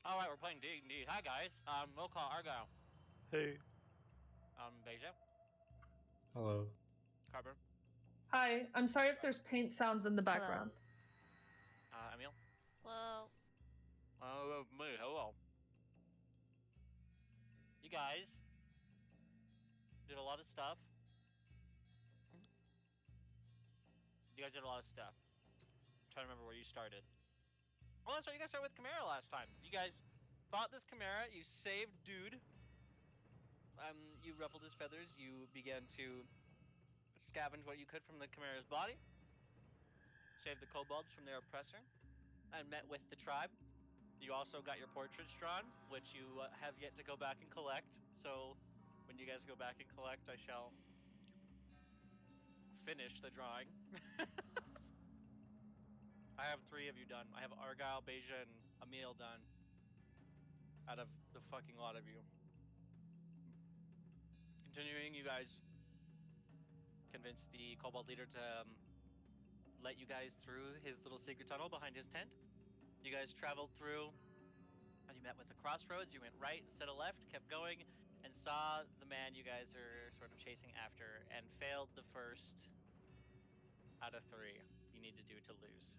All right, we're playing D&D. Hi guys. We'll call Argyle. Hey. Beja, Hello. Carbon, Hi, I'm sorry if there's paint sounds in the background. Emil. Well, Me. Hello. You guys did a lot of stuff. You guys did a lot of stuff. I'm trying to remember where you started. Oh, that's right. You guys started with Chimera last time. You guys fought this Chimera. You saved Dude. You ruffled his feathers. You began to scavenge what you could from the Chimera's body. Saved the kobolds from their oppressor. And met with the tribe. You also got your portraits drawn, which you have yet to go back and collect. So, when you guys go back and collect, I shall finish the drawing. I have 3 of you done. I have Argyle, Beja, and Emil done. Out of the fucking lot of you. Continuing, you guys convinced the kobold leader to let you guys through his little secret tunnel behind his tent. You guys traveled through, and you met with the crossroads. You went right instead of left, kept going, and saw the man you guys are sort of chasing after, and failed the first out of 3 you need to do to lose.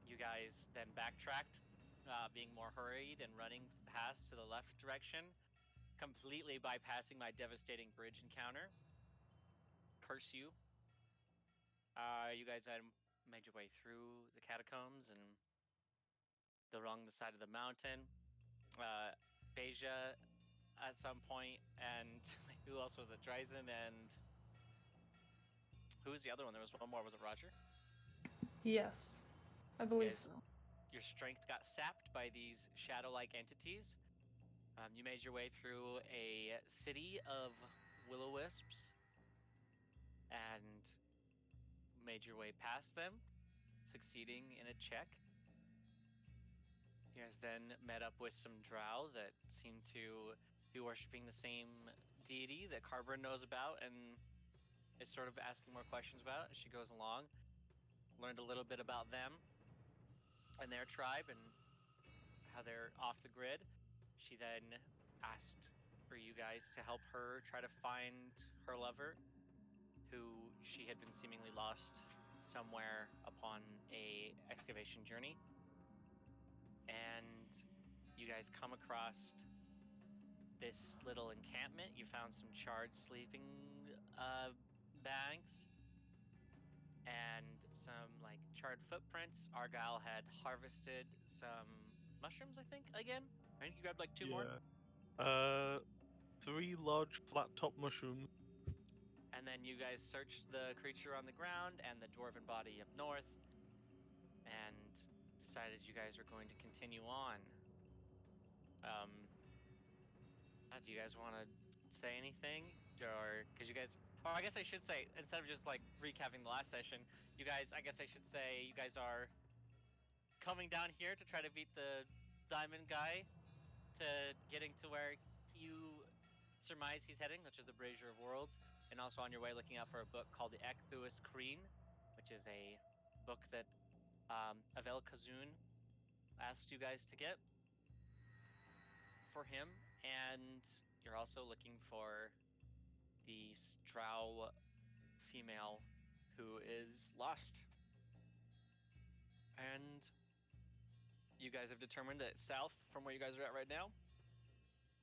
You guys then backtracked, being more hurried and running past to the left direction, completely bypassing my devastating bridge encounter. Curse you. You guys had made your way through the catacombs and along the side of the mountain. Beja at some point, and who else was it? Dryzen and who was the other one? There was one more. Was it Roger? Yes, I believe Yes. so. Your strength got sapped by these shadow-like entities. You made your way through a city of will-o-wisps and made your way past them, succeeding in a check. You guys then met up with some drow that seemed to be worshipping the same deity that Carbon knows about and is sort of asking more questions about as she goes along. Learned a little bit about them and their tribe and how they're off the grid. She then asked for you guys to help her try to find her lover, who she had been seemingly lost somewhere upon a excavation journey. And you guys come across this little encampment. You found some charred sleeping bags and some like charred footprints. Argyle had harvested some mushrooms, I think, again. I think you grabbed like 2 more. 3 large flat top mushrooms. And then you guys searched the creature on the ground and the dwarven body up north and decided you guys were going to continue on. Do you guys want to say anything? Or, because you guys, or I guess I should say, instead of just like recapping the last session, you guys, I guess I should say, you guys are coming down here to try to beat the diamond guy to getting to where you surmise he's heading, which is the Brazier of Worlds, and also on your way looking out for a book called the Ecthuis Kreen, which is a book that Avel Kazun asked you guys to get for him, and you're also looking for the Drow female who is lost. And you guys have determined that south from where you guys are at right now,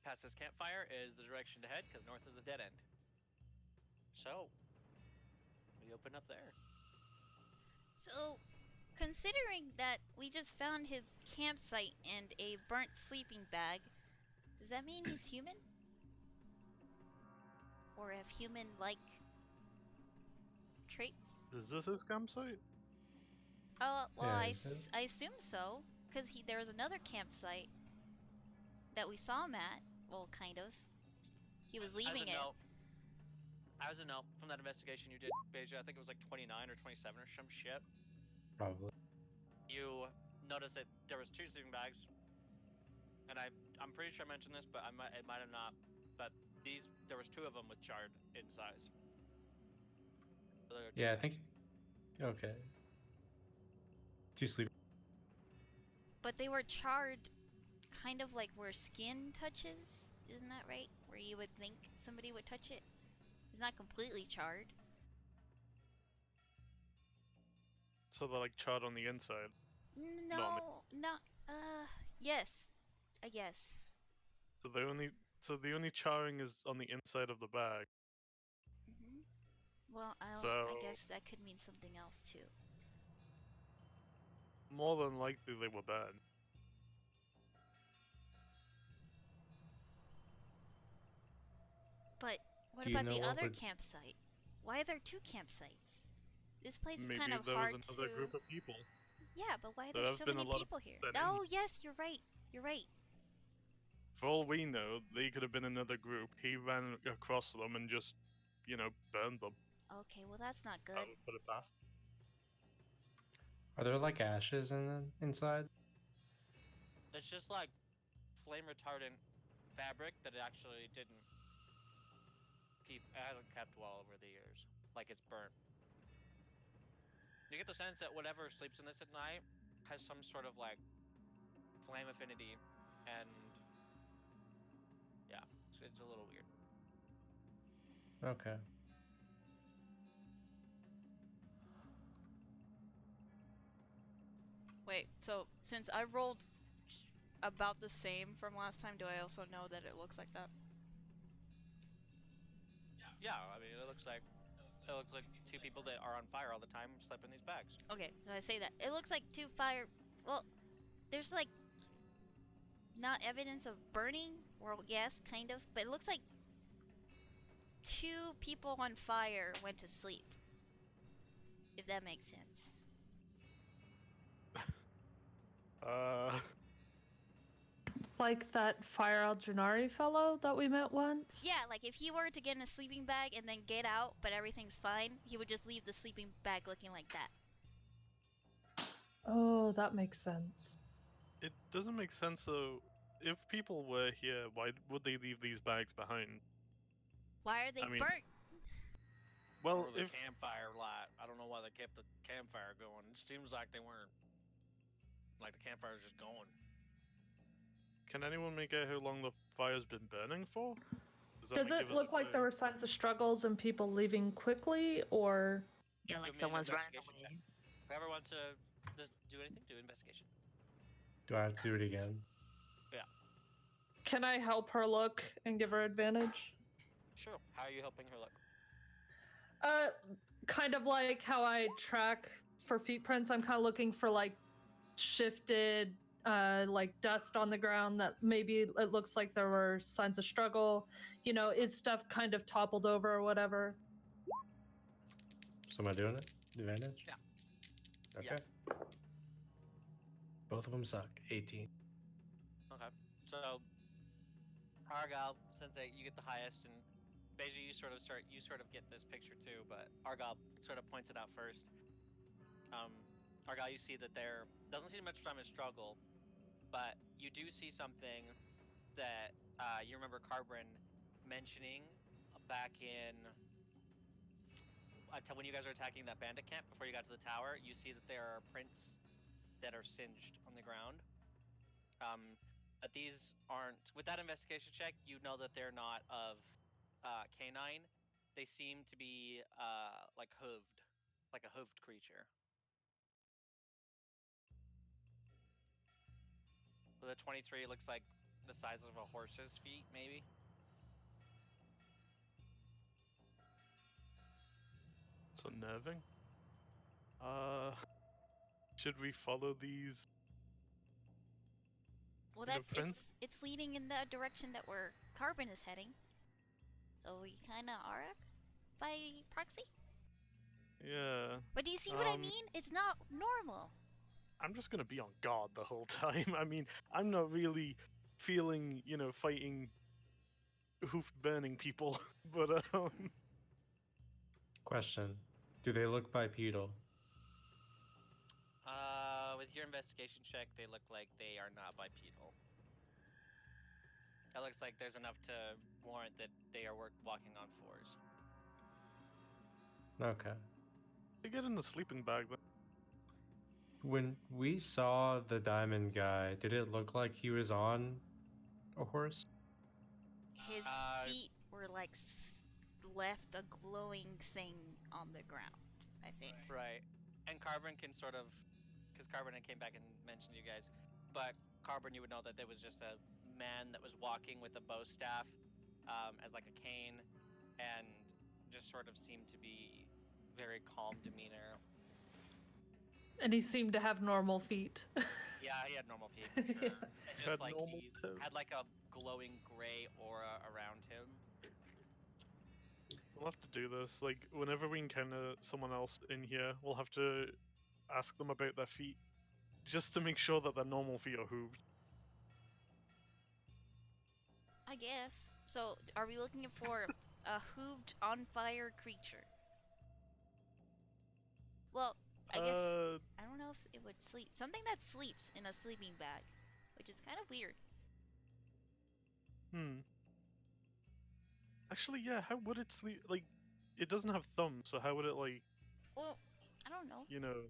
past this campfire, is the direction to head, because north is a dead end. So, we open up there. so considering that we just found his campsite and a burnt sleeping bag, does that mean he's human? Or have human-like traits? Is this his campsite? Oh, well, Yeah, I, is it? I assume so, because there was another campsite that we saw him at. Well, kind of. He was leaving it. As a note, from that investigation you did, Beja, I think it was like 29 or 27 or some shit. Probably. You noticed that there was 2 sleeping bags, and I'm pretty sure I mentioned this, but it might have not. But there was 2 of them with charred insides. So there are 2 Yeah, I bags. think. Okay. 2 sleep. But they were charred, kind of like where skin touches. Isn't that right? Where you would think somebody would touch it. It's not completely charred. So they're like charred on the inside. No, not. Yes, I guess. So the only charring is on the inside of the bag. Hmm. Well, I So- guess that could mean something else too. More than likely they were burned. But what Do you about the know what other would- campsite? Why are there two campsites? This place is Maybe kind of there hard was another to. group of people. Yeah, but why are There there have so been a many lot of people here? dead Oh, ends. yes, you're right. You're right. For all we know, they could have been another group. He ran across them and just, burned them. Okay, well that's not good. I would put it past. Are there like ashes inside? It's just like flame retardant fabric that it actually didn't keep. It hasn't kept well over the years. Like it's burnt. You get the sense that whatever sleeps in this at night has some sort of like flame affinity, and yeah, it's a little weird. Okay. Wait, so since I rolled about the same from last time, do I also know that it looks like that? Yeah, I mean it looks like two people that are on fire all the time slept in these bags. Okay, so I say that. It looks like two fire. Well, there's like not evidence of burning, or yes, kind of, but it looks like two people on fire went to sleep. If that makes sense. Like that Fire Al Janari fellow that we met once? Yeah, like if he were to get in a sleeping bag and then get out, but everything's fine, he would just leave the sleeping bag looking like that. Oh, that makes sense. It doesn't make sense though. If people were here, why would they leave these bags behind? Why are they I mean, burnt? Well, Or the if campfire light. I don't know why they kept the campfire going. It seems like they weren't. Like the campfire's just going. can anyone make out how long the fire's been burning for? that Does give it us look a like clue? there were signs of struggles and people leaving quickly, or Yeah, Give like me an someone's running investigation away. check. Whoever wants to do anything, do investigation. Do I have to do it again? can I help her look and give her advantage? Sure. How are you helping her look? Kind of like how I track for feet prints. I'm kind of looking for like shifted, like dust on the ground that maybe it looks like there were signs of struggle. Is stuff kind of toppled over or whatever? So am I doing it? Advantage? Yeah. Okay. Both of them suck. 18. Okay. So, Argyle, since you get the highest, and Beja, you sort of get this picture too, but Argyle sort of points it out first. Argyle, you see that there doesn't seem much time of struggle, but you do see something that you remember Carbrin mentioning back in when you guys are attacking that bandit camp before you got to the tower. You see that there are prints that are singed on the ground. But these aren't. With that investigation check, you know that they're not of canine. They seem to be like hooved, like a hooved creature. So the 23 looks like the size of a horse's feet, maybe. It's unnerving. Should we follow these? Well, The that's prince? it's leading in the direction that where Carbon is heading. So we kind of are by proxy. Yeah. But do you see what I Um, mean? It's not normal. I'm just gonna be on guard the whole time. I mean, I'm not really feeling, fighting hoof burning people, but Question. Do they look bipedal? With your investigation check, they look like they are not bipedal. That looks like there's enough to warrant that they are walking on fours. Okay. they get in the sleeping bag. Then. When we saw the diamond guy, did it look like he was on a horse? His feet were like left a glowing thing on the ground, I think. Right. And Carbon can sort of, because Carbon came back and mentioned you guys, but Carbon, you would know that there was just a man that was walking with a bow staff as like a cane, and just sort of seemed to be very calm demeanor. And he seemed to have normal feet. Yeah, he had normal feet, for sure. And Had just like normal he toes. had like a glowing gray aura around him. We'll have to do this. Like, whenever we encounter someone else in here, we'll have to ask them about their feet, just to make sure that their normal feet are hooved. I guess. So, are we looking for a hooved on fire creature? Well, I guess I don't know if it would sleep. Something that sleeps in a sleeping bag, which is kind of weird. Actually, yeah. How would it sleep? Like, it doesn't have thumbs, so how would it like? Well, I don't know. You know,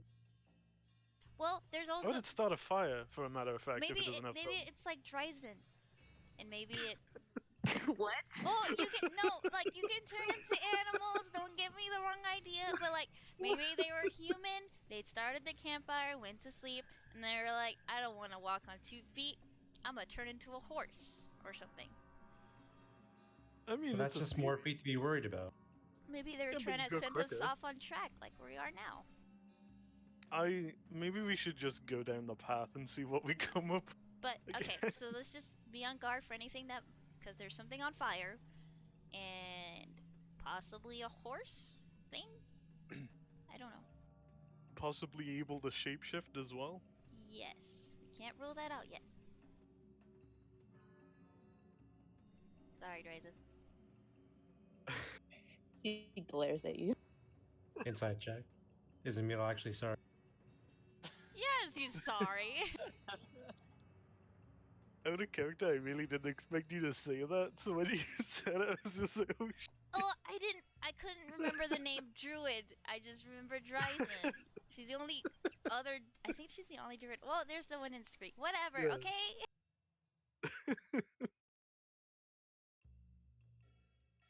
Well, there's how would also it start a fire? For a matter of fact, maybe if it doesn't have maybe thumbs. it's like Dryzen, and maybe it. What? Oh, you can like you can turn into animals. Don't get me the wrong idea, but like maybe they were human. They started the campfire, went to sleep, and they were like, I don't want to walk on 2 feet. I'm gonna turn into a horse or something. I mean, But that's it's a just more feet to be worried about. Maybe they were Yeah, but trying you to go send us quicker. off on track like we are now. Maybe we should just go down the path and see what we come up. But okay, Okay. so let's just be on guard for anything that, because there's something on fire, and possibly a horse thing. I don't know. Possibly able to shapeshift as well. Yes, we can't rule that out yet. Sorry, Dryzen. He glares at you. Inside check. Is Emil actually sorry? Yes, he's sorry. Out of character, I really didn't expect you to say that. So when you said it, I was just like, oh Oh, I couldn't remember the name Druid. I just remember Dryzen. She's the only other, I think she's the only Druid. Well, there's the one in Scream. Whatever, Yeah. okay?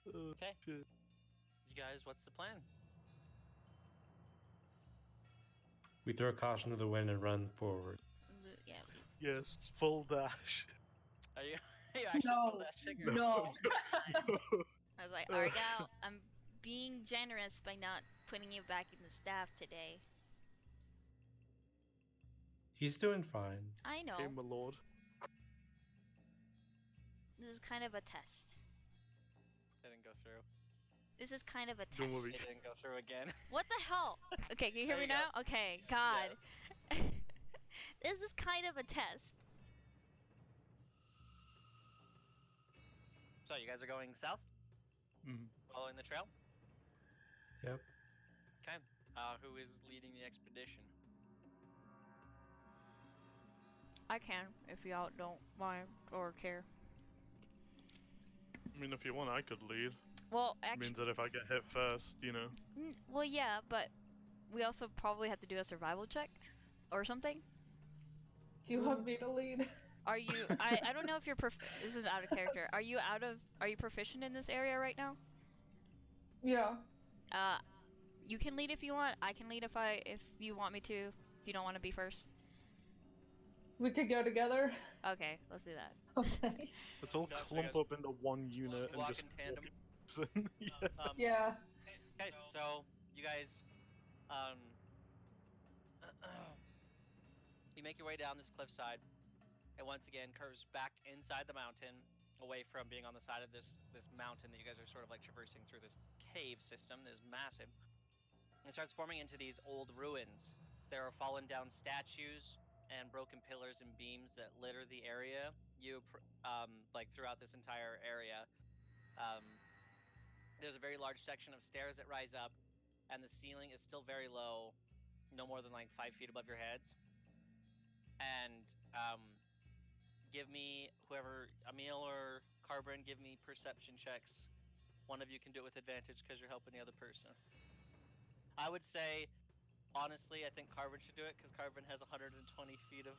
Okay. Shit. You guys, what's the plan? We throw caution to the wind and run forward. Yeah, Yes, full dash. Are you, are you actually No. pull that trigger? No. I was like, Argal, I'm being generous by not putting you back in the staff today. He's doing fine. I know. Okay, my lord. This is kind of a test. Didn't go through. This is kind of a Don't test. worry. It didn't go through again. What the hell? Okay, can you hear There me you go. now? Okay, God. Yes. This is kind of a test. So you guys are going south, Mhm. following the trail. Yep. Okay. Who is leading the expedition? I can, if y'all don't mind or care. I mean, if you want, I could lead. Well, It actually, means that if I get hit first, you know. well, yeah, but we also probably have to do a survival check or something. Do you want me to lead? Are you? I don't know if you're. This is out of character. Are you Are you proficient in this area right now? Yeah. You can lead if you want. I can lead if you want me to. If you don't want to be first. We could go together. Okay, let's do that. Okay. Let's all Gotcha, clump guys. up into one unit and Walk just in tandem. walk in. Yeah. Yeah. Okay, so you guys, you make your way down this cliffside, and once again curves back inside the mountain, away from being on the side of this mountain that you guys are sort of like traversing through this cave system that is massive. And it starts forming into these old ruins. There are fallen down statues and broken pillars and beams that litter the area. Like throughout this entire area. There's a very large section of stairs that rise up, and the ceiling is still very low, no more than like 5 feet above your heads. And give me, whoever, Emil or Carbon, give me perception checks. One of you can do it with advantage because you're helping the other person. I would say honestly, I think Carvin should do it because Carvin has 120 feet of.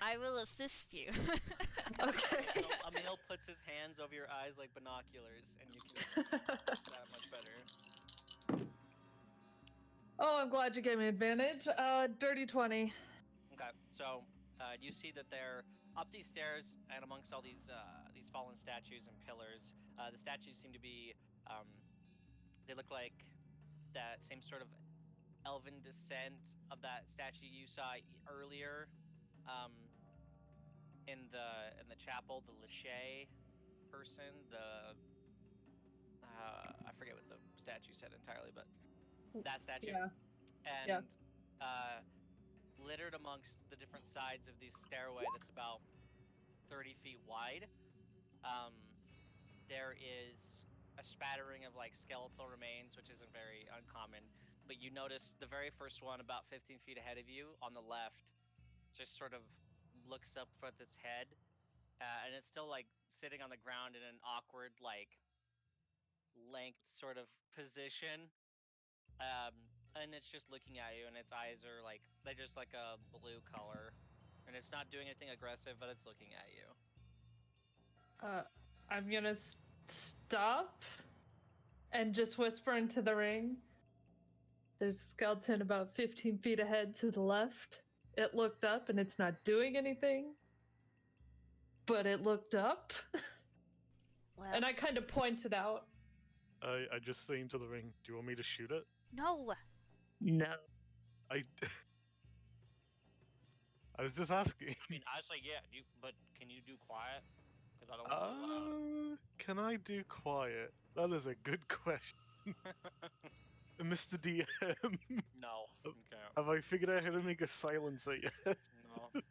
I will assist you. Okay. Emil puts his hands over your eyes like binoculars, and you can that much better. Oh, I'm glad you gave me advantage. Dirty 20. Okay, so you see that they're up these stairs, and amongst all these fallen statues and pillars, the statues seem to be they look like that same sort of elven descent of that statue you saw earlier in the chapel, the Lachey person, I forget what the statue said entirely, but that statue. Yeah. And littered amongst the different sides of this stairway that's about 30 feet wide, there is a spattering of like skeletal remains, which isn't very uncommon. But you notice the very first one, about 15 feet ahead of you on the left, just sort of looks up with its head, and it's still like sitting on the ground in an awkward, like lanked sort of position. And it's just looking at you, and its eyes are like, they're just like a blue color, and it's not doing anything aggressive, but it's looking at you. I'm gonna stop and just whisper into the ring. There's a skeleton about 15 feet ahead to the left. It looked up and it's not doing anything, but it looked up. Well, And I kind of pointed out. I just say into the ring, do you want me to shoot it? no. No. I was just asking. I mean, honestly, yeah, but can you do quiet? Because I don't want to loud. Can I do quiet? That is a good question. Mr. DM, No. Okay. have I figured out how to make a silencer yet? No.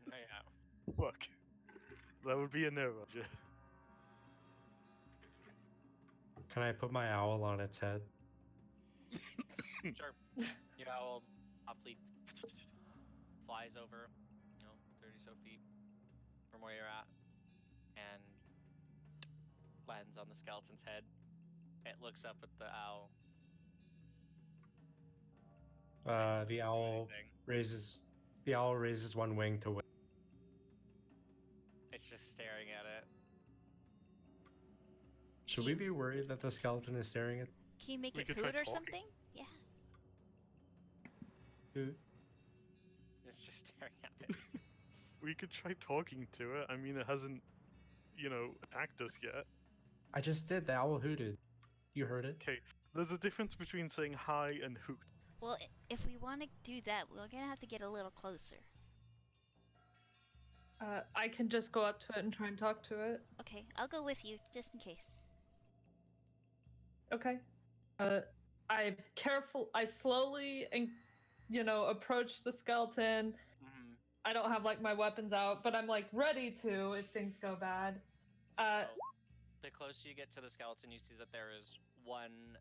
Yeah. Fuck. That would be a no, Roger. Can I put my owl on its head? Sure. Your owl awfully flies over, 30 so feet from where you're at, and lands on the skeleton's head. It looks up at the owl. The owl raises one wing to wave. It's just staring at it. Should we be worried that the skeleton is staring at? Can you make We it could try hoot or talking. something? Yeah. Who? It's just staring at it. We could try talking to it. I mean, it hasn't, attacked us yet. I just did. The owl hooted. You heard it? Okay, there's a difference between saying hi and hoot. Well, if we want to do that, we're gonna have to get a little closer. I can just go up to it and try and talk to it. Okay, I'll go with you just in case. Okay. I slowly and approach the skeleton. Mhm. I don't have like my weapons out, but I'm like ready to if things go bad. So, the closer you get to the skeleton, you see that there is one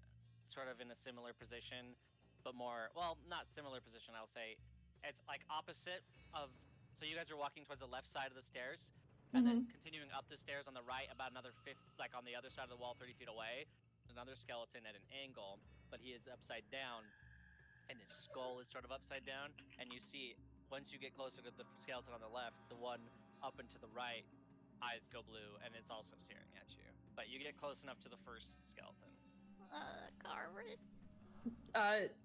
sort of in a similar position, but more, well, not similar position, I'll say. It's like opposite of, so you guys are walking towards the left side of the stairs, and then continuing up the stairs on the right, about another like on the other side of the wall, 30 feet away, there's another skeleton at an angle, but he is upside down, and his skull is sort of upside down, and you see, once you get closer to the skeleton on the left, the one up and to the right, eyes go blue, and it's also staring at you. But you get close enough to the first skeleton. Carvin.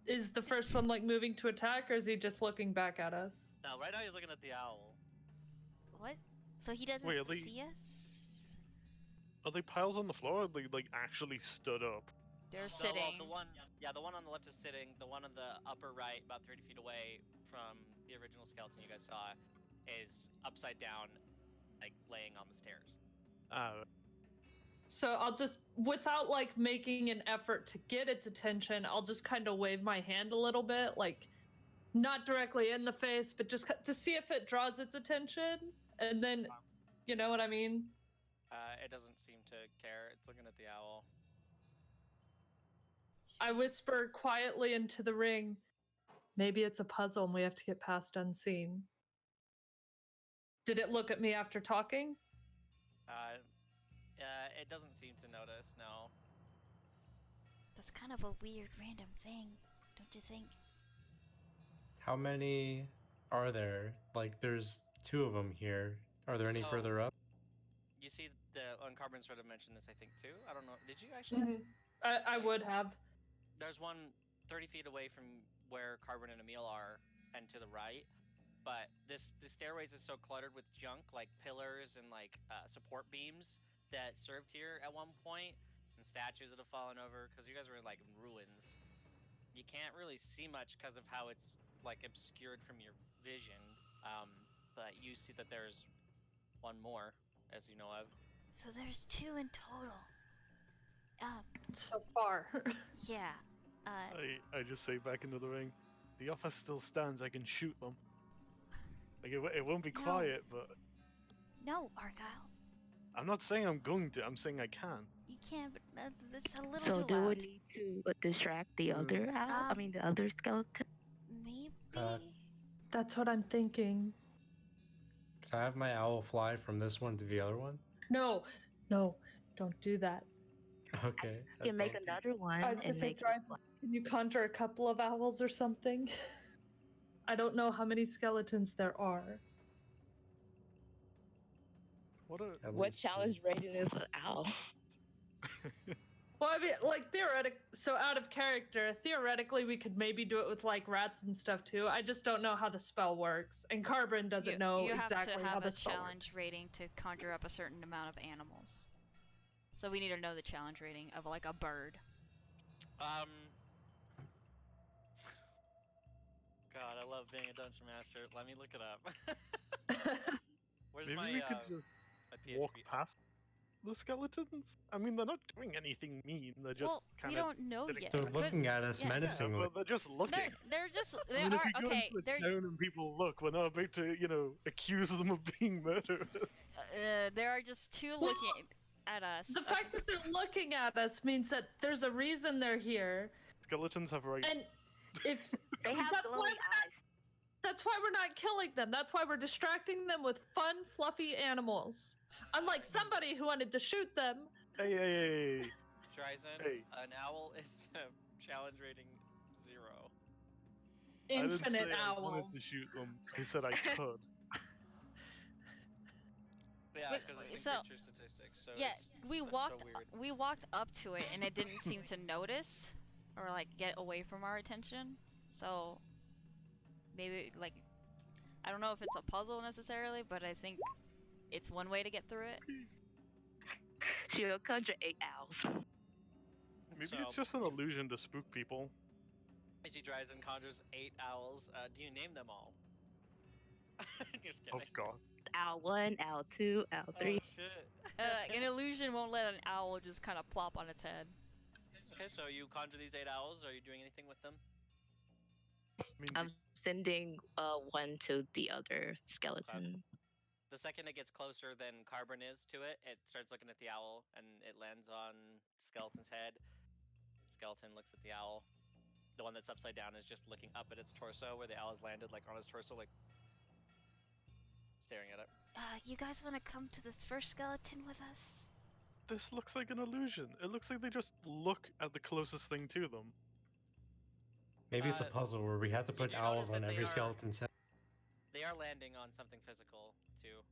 Is the first one like moving to attack, or is he just looking back at us? Now, right now he's looking at the owl. What? So he doesn't Wait, are they- see us? Are they piles on the floor, or are they actually stood up? They're So, well, sitting. the one on the left is sitting. The one on the upper right, about 30 feet away from the original skeleton you guys saw, is upside down, like laying on the stairs. So I'll just, without like making an effort to get its attention, I'll just kind of wave my hand a little bit, like not directly in the face, but just to see if it draws its attention, and then, you know what I mean? It doesn't seem to care. It's looking at the owl. I whisper quietly into the ring. Maybe it's a puzzle and we have to get past unseen. Did it look at me after talking? It doesn't seem to notice. No. That's kind of a weird random thing. don't you think? How many are there? Like, there's 2 of them here. Are there any So- further up? You see, the Carbon sort of mentioned this, I think, too. I don't know. Did you actually? Mhm. I would have. There's one 30 feet away from where Carbon and Emil are, and to the right. But the stairways is so cluttered with junk, like pillars and like support beams that served here at one point, and statues that have fallen over because you guys were like in ruins. You can't really see much because of how it's like obscured from your vision. But you see that there's one more, as you know of. So there's 2 in total. So far. Yeah. I just say back into the ring. The offer still stands. I can shoot them. Like it won't be No. quiet, but No, Argyle. I'm not saying I'm going to. I'm saying I can. You can't, but that's a little So too do we loud. need to distract the other owl? I mean, the other skeleton? Maybe. That's what I'm thinking. Can I have my owl fly from this one to the other one? No, don't do that. Okay. You can make don't- another one I was gonna and say, make Dryzen, can you conjure a couple of owls or something? I don't know how many skeletons there are. What a at what least 2. challenge rating is an owl? Well, I mean, like so out of character, theoretically, we could maybe do it with like rats and stuff too. I just don't know how the spell works, and Carbon doesn't know you exactly have to how have the a spell challenge works. rating to conjure up a certain amount of animals. So we need to know the challenge rating of like a bird. God, I love being a dungeon master. Let me look it up. Where's Maybe my we could just my PHP? walk past the skeletons. I mean, they're not doing anything mean. They're just Well, we kind of. don't know sitting yet. They're there. because looking at us yeah. menacingly. but they're just looking. They're just they I mean, if are we go okay. into a They're town and people look, we're not about to, accuse them of being murderers. there are just 2 Well, looking at us. The fact that they're looking at us means that there's a reason they're here, Skeletons have rights. and if They have that's why glowing eyes. that's why we're not killing them. That's why we're distracting them with fun, fluffy animals. Unlike somebody who wanted to shoot them. Hey. Dryzen, Hey. an owl is challenge rating 0. I didn't Infinite say I owls. wanted to shoot them. I said I could. Yeah, Wait, because it's so- in creature statistics. So Yeah, it's, we that's walked So weird. we walked up to it and it didn't seem to notice or like get away from our attention. So maybe like I don't know if it's a puzzle necessarily, but I think it's one way to get through it. She'll conjure 8 owls. Maybe So- it's just an illusion to spook people. Izzy Dryzen conjures 8 owls. Do you name them all? Just Oh kidding. god. Owl 1, owl 2, owl 3. Oh shit. An illusion won't let an owl just kind of plop on its head. Okay, so you conjure these 8 owls. Are you doing anything with them? I mean, I'm sending one to the other skeleton. The second it gets closer than Carbon is to it, it starts looking at the owl and it lands on Skeleton's head. Skeleton looks at the owl. The one that's upside down is just looking up at its torso where the owl has landed, like on his torso, like staring at it. You guys want to come to this first skeleton with us? this looks like an illusion. It looks like they just look at the closest thing to them. Maybe it's a Uh, puzzle where we have to you put do owls notice on that they every are- skeleton's head. They are landing on something physical too.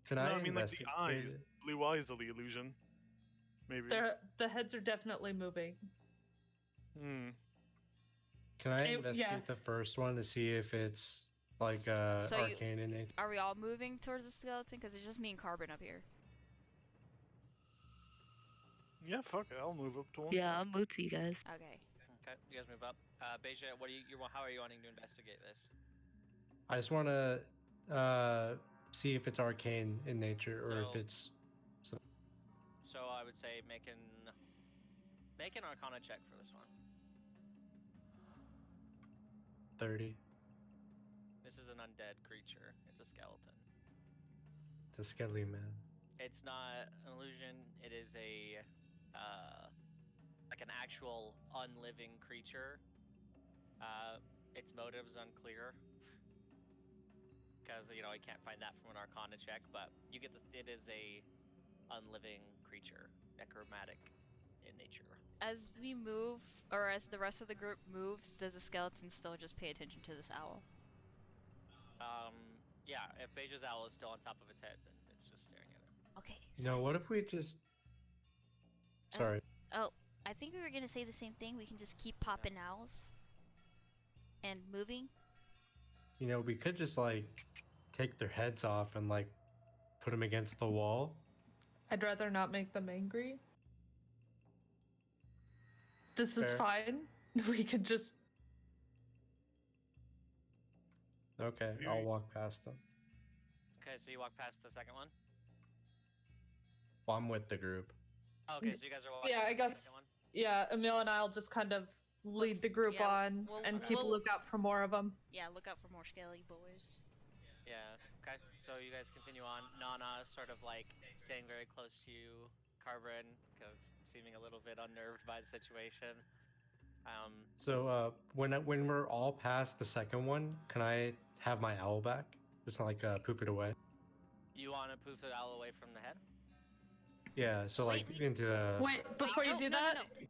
Can No, I I mean, like, the investigate eyes. it? Blue eyes are the illusion. Maybe. The heads are definitely moving. Hmm. Can I yeah. investigate the first one to see if it's like So you- arcane in nature? Are we all moving towards the skeleton? Because it's just me and Carbon up here. Yeah, fuck it. I'll move up to one. Yeah, I'll move to you guys. Okay. Okay, you guys move up. Beja, what do you how are you wanting to investigate this? I just want to see if it's arcane in nature or if So- it's. So I would say make an Arcana check for this one. 30. This is an undead creature. It's a skeleton. It's a skelly man. It's not an illusion. It is a like an actual unliving creature. Its motives unclear because I can't find that from an Arcana check. But you get this. It is a unliving creature, necromantic in nature. As we move, or as the rest of the group moves, does the skeleton still just pay attention to this owl? Yeah, if Beja's owl is still on top of its head, then it's just staring at it. Okay. You know, what if we just? As- Sorry. Oh, I think we were gonna say the same thing. We can just keep popping owls and moving. You know, we could just like take their heads off and like put them against the wall. I'd rather not make them angry. This is Fair. fine. We could just. Okay, I'll walk past them. Okay, so you walk past the second one. Well, I'm with the group. Okay, so you guys are walking. Yeah, I past the guess. second one? Yeah, Emil and I'll just kind of lead the group yeah, on and keep a we'll- lookout for more of them. Yeah, look out for more scaly boys. Yeah. Okay. So you guys continue on. Nana sort of like staying very close to you, Carbon, because seeming a little bit unnerved by the situation. So when we're all past the second one, can I have my owl back? Just like poof it away. You want to poof the owl away from the head? Yeah. So like Wait, into the. Wait, before Wait, you no, do no, that, no.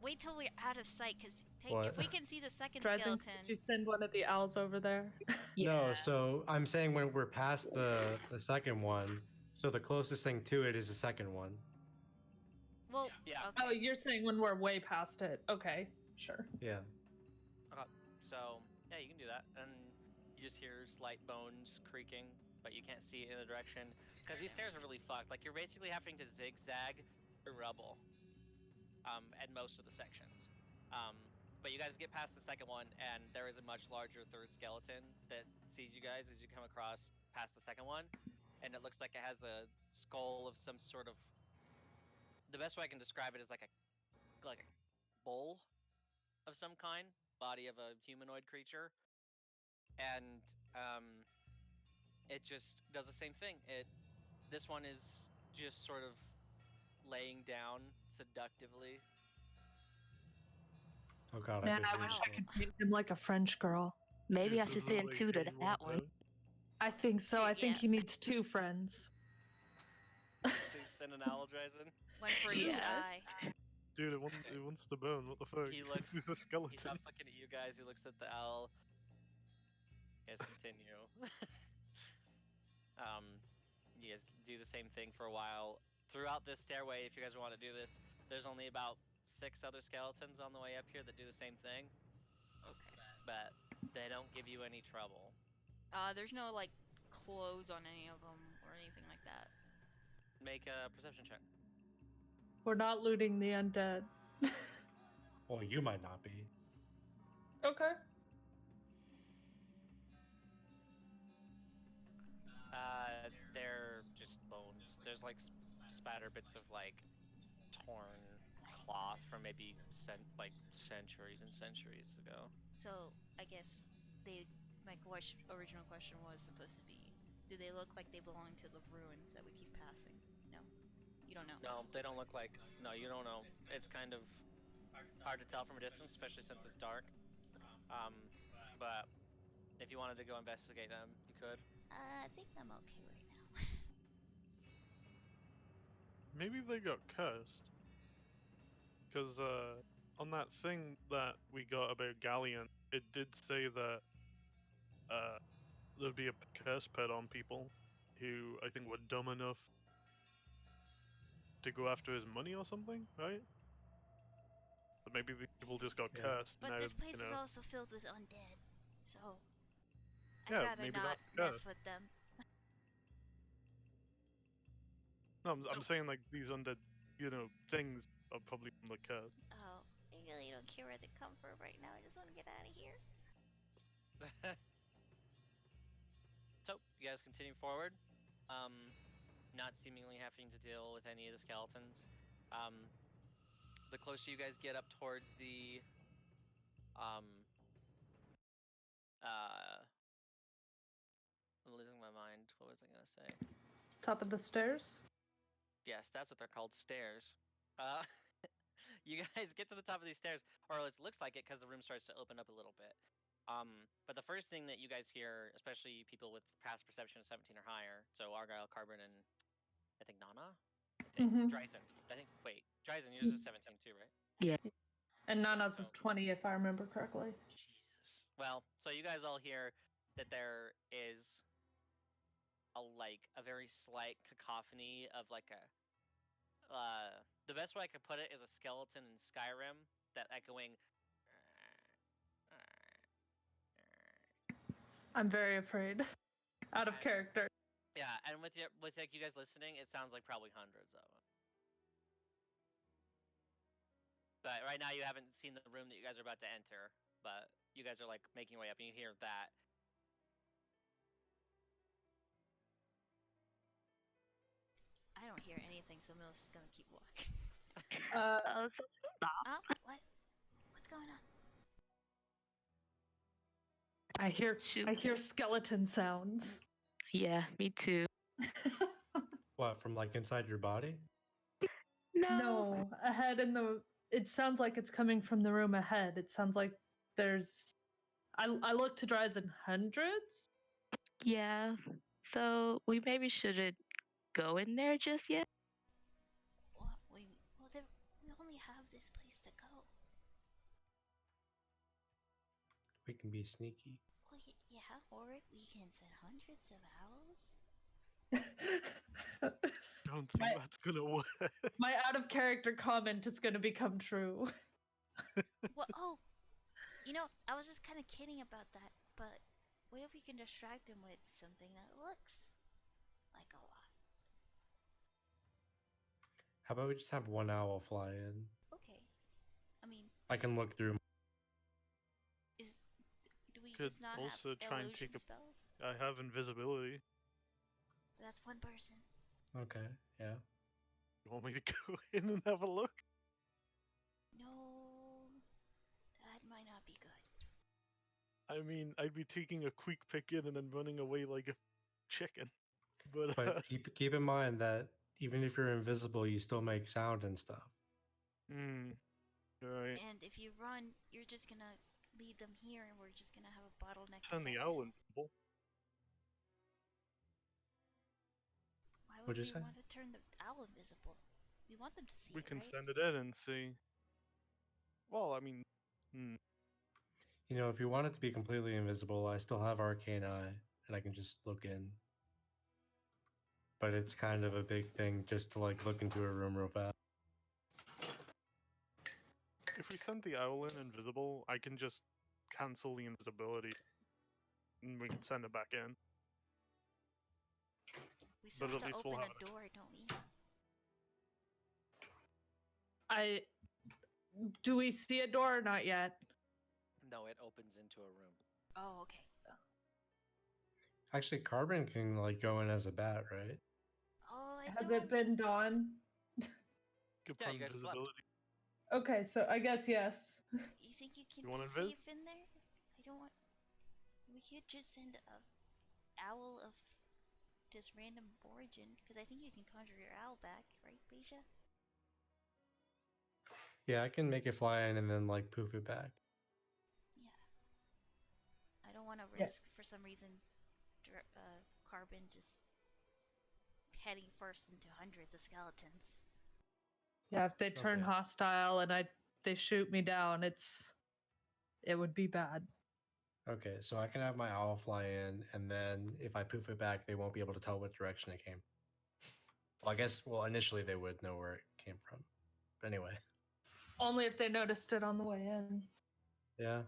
Wait till we're out of sight, because if What? we can see the second Dresden, skeleton. could you send one of the owls over there? No, so I'm saying when we're past the second one, so the closest thing to it is the second one. Well, Yeah. okay. Oh, you're saying when we're way past it. Okay, sure. Yeah. So yeah, you can do that, and you just hear slight bones creaking, but you can't see it in the direction because these stairs are really fucked. Like you're basically having to zigzag through rubble, at most of the sections. But you guys get past the second one, and there is a much larger third skeleton that sees you guys as you come across past the second one, and it looks like it has a skull of some sort of. The best way I can describe it is like a bull of some kind, body of a humanoid creature, and it just does the same thing. This one is just sort of laying down seductively. Oh god. Man, I I wish wish I could paint him like a French girl. Maybe I This should isn't send like two to anyone that one. knows. I think so. I think Yeah. he needs 2 friends. So you send an owl, Dryzen. One for each Yeah. eye. Dude, it wants to bone. What the fuck? He looks. He's a He skeleton. stops looking at you guys. He looks at the owl. You guys continue. You guys do the same thing for a while. Throughout this stairway, if you guys want to do this, there's only about 6 other skeletons on the way up here that do the same thing. Okay. But they don't give you any trouble. There's no like clothes on any of them or anything like that. Make a perception check. We're not looting the undead. Well, you might not be. Okay. They're just bones. There's like spatter bits of like torn cloth from maybe centuries and centuries ago. So I guess my original question was supposed to be, do they look like they belong to the ruins that we keep passing? No, you don't know. No, they don't look like. No, you don't know. It's kind of hard to tell from a distance, especially since it's dark. But if you wanted to go investigate them, you could. I think I'm okay right now. Maybe they got cursed. Because on that thing that we got about Galleon, it did say that there'd be a curse put on people who I think were dumb enough to go after his money or something, right? But maybe the people just got Yeah. cursed. But now, this place you is know. also filled with undead, so I'd Yeah, rather maybe not that's the mess curse. with them. No, I'm saying like these undead, things are probably from the curse. Oh, I really don't care where they come from right now. I just want to get out of here. So you guys continue forward, not seemingly having to deal with any of the skeletons. The closer you guys get up towards the, I'm losing my mind. What was I gonna say? Top of the stairs. Yes, that's what they're called, stairs. You guys get to the top of these stairs, or at least it looks like it, because the room starts to open up a little bit. But the first thing that you guys hear, especially people with past perception of 17 or higher, so Argyle, Carbon, and I think Nana, Mhm. Dryzen. I think. Wait, Dryzen, yours is 17 too, right? Yeah. And Nana's is So- 20, if I remember correctly. Jesus. Well, so you guys all hear that there is a very slight cacophony of like a. The best way I could put it is a skeleton in Skyrim that echoing. I'm very afraid. Out of And- character. Yeah, and with like you guys listening, it sounds like probably hundreds of them. But right now you haven't seen the room that you guys are about to enter, but you guys are like making your way up and you hear that. I don't hear anything, so Mil's just gonna keep walking. Oh, so stop. What? What's going on? I Shoot. hear skeleton sounds. Yeah, me too. What, from like inside your body? No, ahead in the. It sounds like it's coming from the room ahead. It sounds like there's. I look to Dryzen hundreds. Yeah. So we maybe shouldn't go in there just yet. Well, we only have this place to go. We can be sneaky. Well, yeah, or we can send hundreds of owls. Don't think Right. that's gonna work. My out of character comment is going to become true. Well, I was just kind of kidding about that, but what if we can distract him with something that looks like a lot? How about we just have one owl fly in? Okay. I mean, I can look through. do we Could just not also have try and illusion take a- spells? I have invisibility. That's one person. Okay, yeah. You want me to go in and have a look? No, that might not be good. I mean, I'd be taking a quick pick in and then running away like a chicken. But, But keep in mind that even if you're invisible, you still make sound and stuff. Right. And if you run, you're just gonna lead them here, and we're just gonna have a bottleneck. Turn the effect. owl invisible. Why would What'd you we say? want to turn the owl invisible? We want them to see We it, can right? send it in and see. Well, I mean, You know, if you want it to be completely invisible, I still have Arcane Eye, and I can just look in. But it's kind of a big thing just to like look into a room real fast. if we send the owl in invisible, I can just cancel the invisibility, and we can send it back in. We still but have at to least we'll open have a it. door, don't we? Do we see a door or not yet? No, it opens into a room. Oh, okay. Actually, Carbon can like go in as a bat, right? Oh, I Has don't. it been dawn? Yeah, Give fun you guys slept. invisibility. Okay, so I guess yes. You think you can You wanna be invis? safe in there? I don't want. We could just send a owl of just random origin, because I think you can conjure your owl back, right, Beja? Yeah, I can make it fly in and then like poof it back. Yeah. I don't want to Yeah. risk, for some reason, Carbon just heading first into hundreds of skeletons. Yeah, if they turn Okay. hostile and they shoot me down, it would be bad. Okay, so I can have my owl fly in, and then if I poof it back, they won't be able to tell what direction it came. Well, I guess, well, initially they would know where it came from. But anyway, Only if they noticed it on the way in. yeah.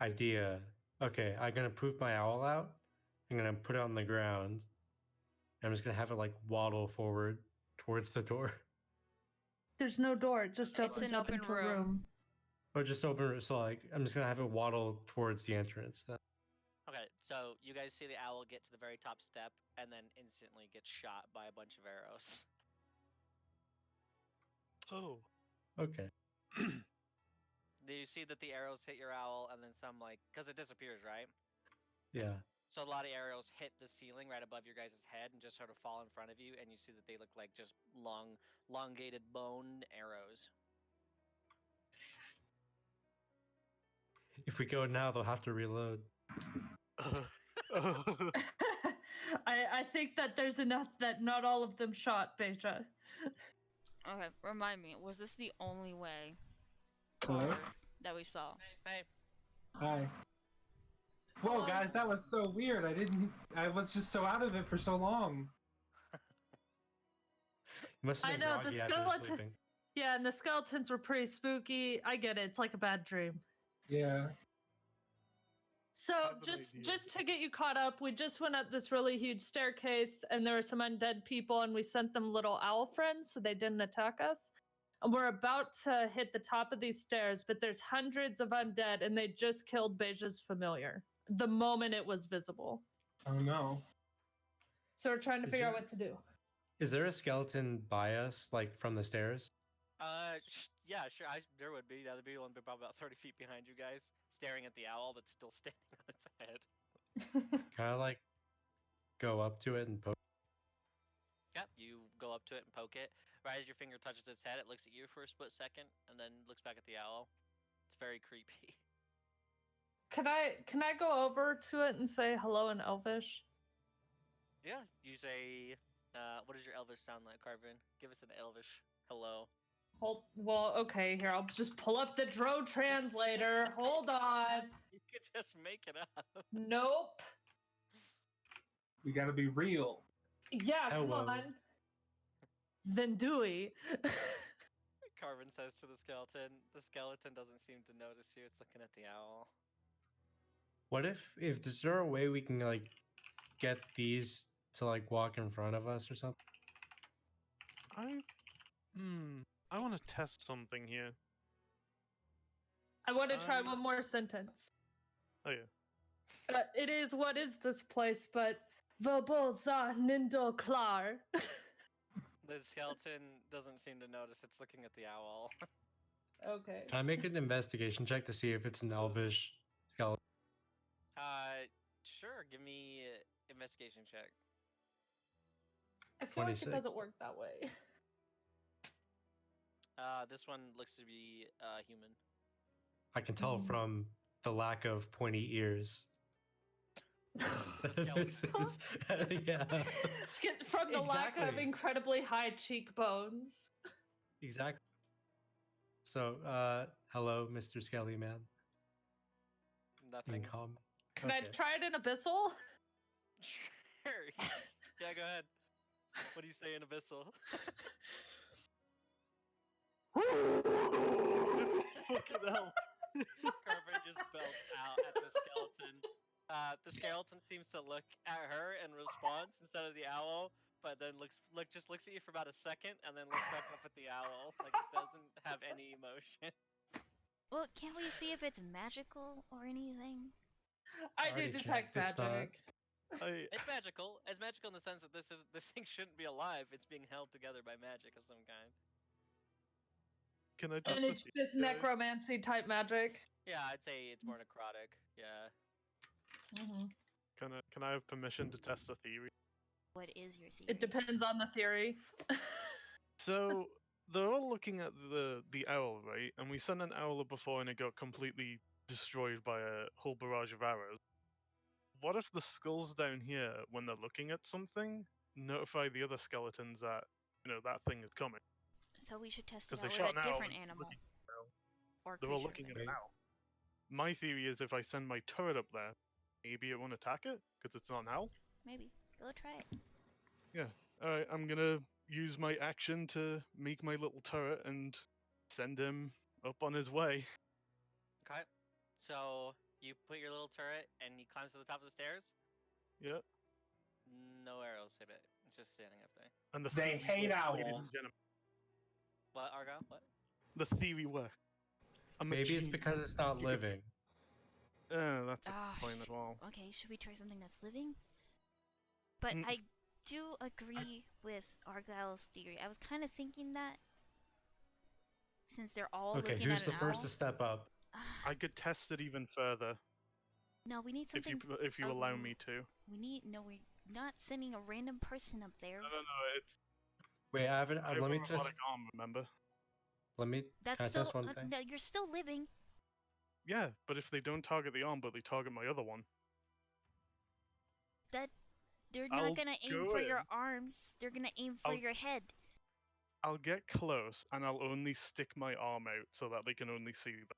Idea. Okay, I'm gonna poof my owl out. I'm gonna put it on the ground. And I'm just gonna have it like waddle forward towards the door. There's no door. It just It's opens an up open into a room. room. Or just open it, so like I'm just gonna have it waddle towards the entrance. Okay, so you guys see the owl get to the very top step and then instantly get shot by a bunch of arrows. Oh. Okay. You see that the arrows hit your owl and then some because it disappears, right? Yeah. So a lot of arrows hit the ceiling right above your guys' head and just sort of fall in front of you, and you see that they look like just elongated bone arrows. If we go now, they'll have to reload. I think that there's enough that not all of them shot Beja. Okay, remind me, was this the only way Hello? forward that we saw? Hey, Hi. Whoa, guys, that was so weird. I was just so out of it for so long. You must have I been know, the groggy after skeleton- sleeping. Yeah, and the skeletons were pretty spooky. I get it. It's like a bad dream. Yeah. So have an just idea. just to get you caught up, we just went up this really huge staircase, and there were some undead people, and we sent them little owl friends so they didn't attack us. And we're about to hit the top of these stairs, but there's hundreds of undead, and they just killed Beja's familiar the moment it was visible. Oh no. So we're trying to Is figure out there- what to do. Is there a skeleton by us, like from the stairs? yeah, sure. There would be. That would be one probably about 30 feet behind you guys, staring at the owl that's still standing on its head. Kind of like go up to it and poke. Yep, you go up to it and poke it. Right as your finger touches its head, it looks at you for a split second, and then looks back at the owl. It's very creepy. Can I go over to it and say hello in Elvish? Yeah, you say, what does your Elvish sound like, Carvin? Give us an Elvish hello. Well, okay, here, I'll just pull up the Dro translator. Hold on. You could just make it up. Nope. We gotta be real. Yeah, come Hello. on. Vendui. Carvin says to the skeleton. The skeleton doesn't seem to notice you. It's looking at the owl. What if is there a way we can like get these to like walk in front of us or something? I want to test something here. I want to try Um, one more sentence. Oh yeah. It is, what is this place but Verbal za Nindo Klar? The skeleton doesn't seem to notice. It's looking at the owl. Okay. Can I make an investigation check to see if it's an elvish skeleton? Sure. Give me investigation check. I feel like it 26. doesn't work that way. This one looks to be human. I can tell Mm. from the lack of pointy ears. This is- yeah, From the lack of Exactly. incredibly high cheekbones. exactly. So, hello, Mr. Skelly Man. You Nothing. can call me. Can I Okay. try it in Abyssal? Sure. Yeah, go ahead. What do you say in Abyssal? Fucking hell. Carver just belts out at the skeleton. The skeleton seems to look at her in response instead of the owl, but then just looks at you for about a second and then looks back up at the owl like it doesn't have any emotion. Well, can't we see if it's magical or anything? I Already do detect checked, it's not. magic. It's magical. It's magical in the sense that this thing shouldn't be alive. It's being held together by magic of some kind. Can I just? And it's just necromancy type magic. Yeah, I'd say it's more necrotic. Yeah. Can I have permission to test a theory? What is your theory? It depends on the theory. So they're all looking at the owl, right? And we sent an owl before, and it got completely destroyed by a whole barrage of arrows. What if the skulls down here, when they're looking at something, notify the other skeletons that that thing is coming? So we should test it Because out they with shot a an owl. different and animal or They're all creature. looking at an owl. My theory is if I send my turret up there, maybe it won't attack it because it's not an owl. Maybe. Go try it. Alright, I'm gonna use my action to make my little turret and send him up on his way. Okay. So you put your little turret and he climbs to the top of the stairs. Yeah. No arrows hit it. It's just standing up there. And the They theory hate worked, ladies owls. and gentlemen. What, Argo? What? The theory worked. I'm a Maybe it's genius. because it's not You could- living. That's a Ah, point as well. Okay, should we try something that's living? But Mm. I do agree with Argyle's theory. I was kind of thinking that since they're all Okay, looking who's at the an first owl. to step up? I could test it even further No, we need something. if you allow Oh. me to. We're not sending a random person up there. No, it's Wait, I haven't. I have Let a me just. robotic arm, remember? Let me. That's can I still test one thing? no, you're still living. Yeah, but if they don't target the arm, but they target my other one, They're not I'll gonna aim go for your in. arms. They're gonna aim for I'll- your head. I'll get close and I'll only stick my arm out so that they can only see them.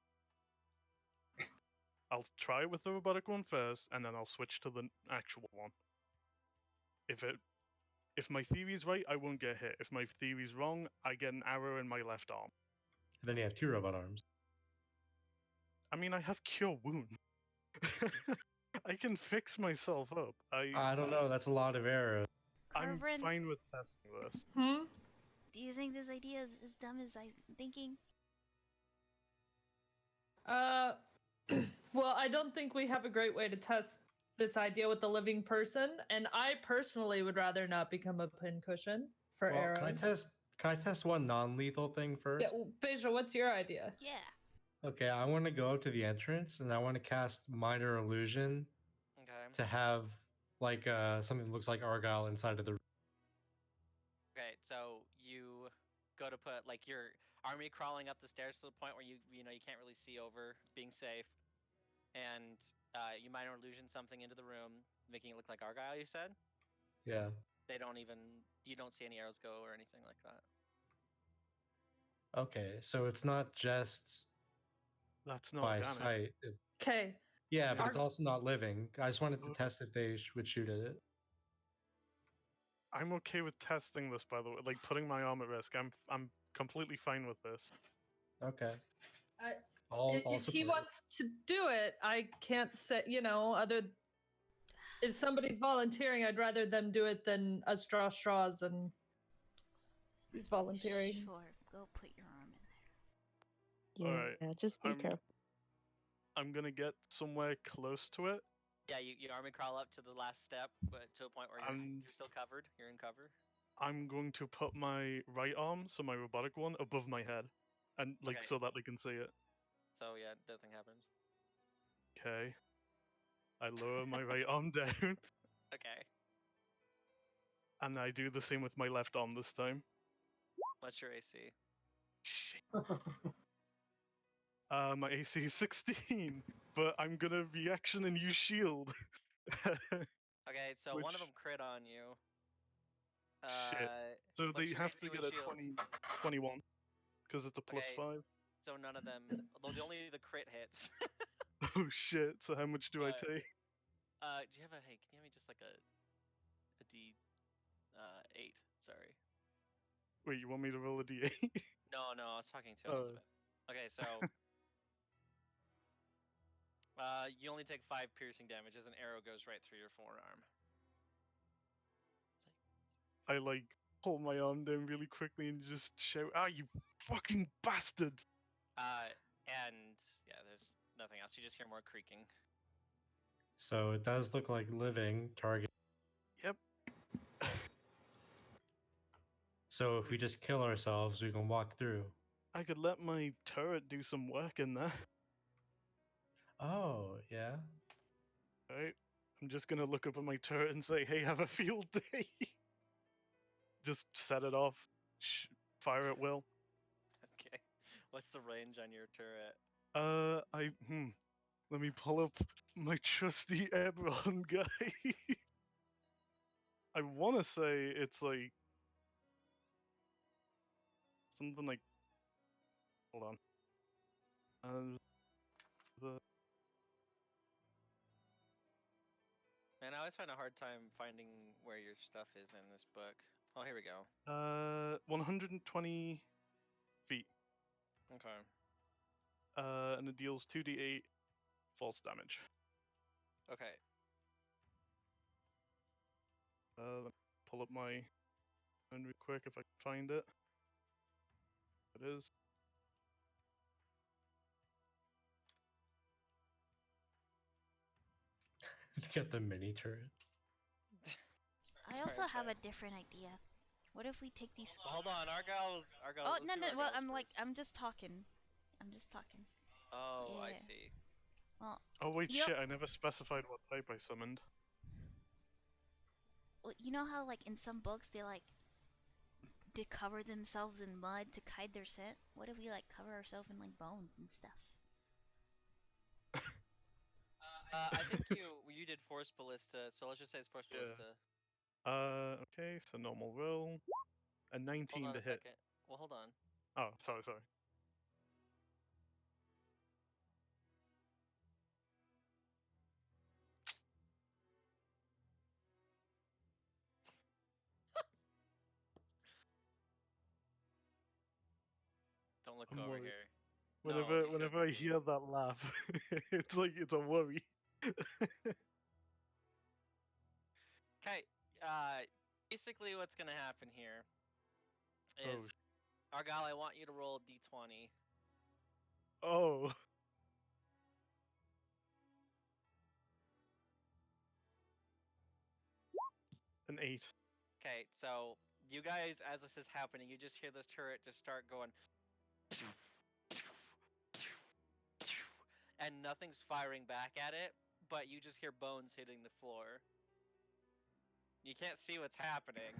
I'll try with the robotic one first, and then I'll switch to the actual one. If my theory's right, I won't get hit. If my theory's wrong, I get an arrow in my left arm. Then you have 2 robot arms. I mean, I have cure wound. I can fix myself up. I don't know. That's a lot of arrows. I'm Corbin, fine with testing this. Hmm? do you think this idea is as dumb as I'm thinking? Well, I don't think we have a great way to test this idea with the living person, and I personally would rather not become a pincushion for Well, arrows. can I test one non-lethal thing first? Yeah, well, Beja, what's your idea? Yeah. Okay, I want to go to the entrance and I want to cast minor illusion Okay. to have like something that looks like Argyle inside of the. Okay, so you go to put like your army crawling up the stairs to the point where you can't really see over, being safe, and you minor illusion something into the room, making it look like Argyle. You said Yeah. you don't see any arrows go or anything like that. Okay, so it's not just That's not by organic. sight. Okay. Yeah, but it's Ar- also not living. I just wanted to Uh, test if they would shoot at it. I'm okay with testing this, by the way. Like putting my arm at risk. I'm completely fine with this. Okay. I- I'll if he support it. wants to do it, I can't say, if somebody's volunteering, I'd rather them do it than us draw straws and he's volunteering. Sure. Go put your arm in there. Yeah, Alright, just be I'm- careful. I'm gonna get somewhere close to it. Yeah, you army crawl up to the last step, but to a point where you're still covered. You're in cover. I'm going to put my right arm, so my robotic one, above my head, and like Okay. so that they can see it. So yeah, nothing happens. Okay. I lower my right arm down, Okay. and I do the same with my left arm this time. What's your AC? Shit. My AC is 16, but I'm gonna reaction and use shield. Okay, so one of Which- them crit on you. Shit. So what's they your have AC to with get a shield? 21, because it's a plus Okay. 5. So none of them. Although only the crit hits. Oh shit! So how much do I But- take? Do you have a hey? Can you have me just like a D 8? Sorry. Wait, you want me to roll a d8? No, I was talking to Oh. Elizabeth. Okay, so you only take 5 piercing damage as an arrow goes right through your forearm. I like pull my arm down really quickly and just shout, "Ah, you fucking bastard!" And yeah, there's nothing else. You just hear more creaking. So it does look like living target. Yep. So if we just kill ourselves, we can walk through. I could let my turret do some work in there. Oh, yeah. Right? I'm just gonna look up at my turret and say, "Hey, have a field day." Just set it off. Fire at will. Okay. What's the range on your turret? Let me pull up my trusty Ebron guy. I want to say it's like something like. Hold on. Man, I always find a hard time finding where your stuff is in this book. Oh, here we go. 120 feet. Okay. And it deals 2d8 false damage. Okay. Let me pull up my phone real quick if I can find it. It is. Get the mini turret. I also have a different idea. What if we take these? Hold on, Argyle's. Oh let's no do no! Well, Argyle's first. I'm just talking. I'm just talking. Oh, I Yeah. see. Well, Oh wait, Yep. shit! I never specified what type I summoned. you know how like in some books they like to cover themselves in mud to hide their scent. What if we like cover ourselves in like bones and stuff? I think you did Force Ballista, so let's just say it's Force Yeah. Ballista. Okay, so normal roll. A 19 Hold on to a hit. second. Well, hold on. Oh, sorry. Don't look I'm over worried. here. No, you Whenever shouldn't I be. hear that laugh, it's like it's a worry. Okay. Basically, what's gonna happen here Oh. is, Argyle, I want you to roll a d20. Oh. An 8. Okay, so you guys, as this is happening, you just hear this turret just start going, and nothing's firing back at it, but you just hear bones hitting the floor. You can't see what's happening.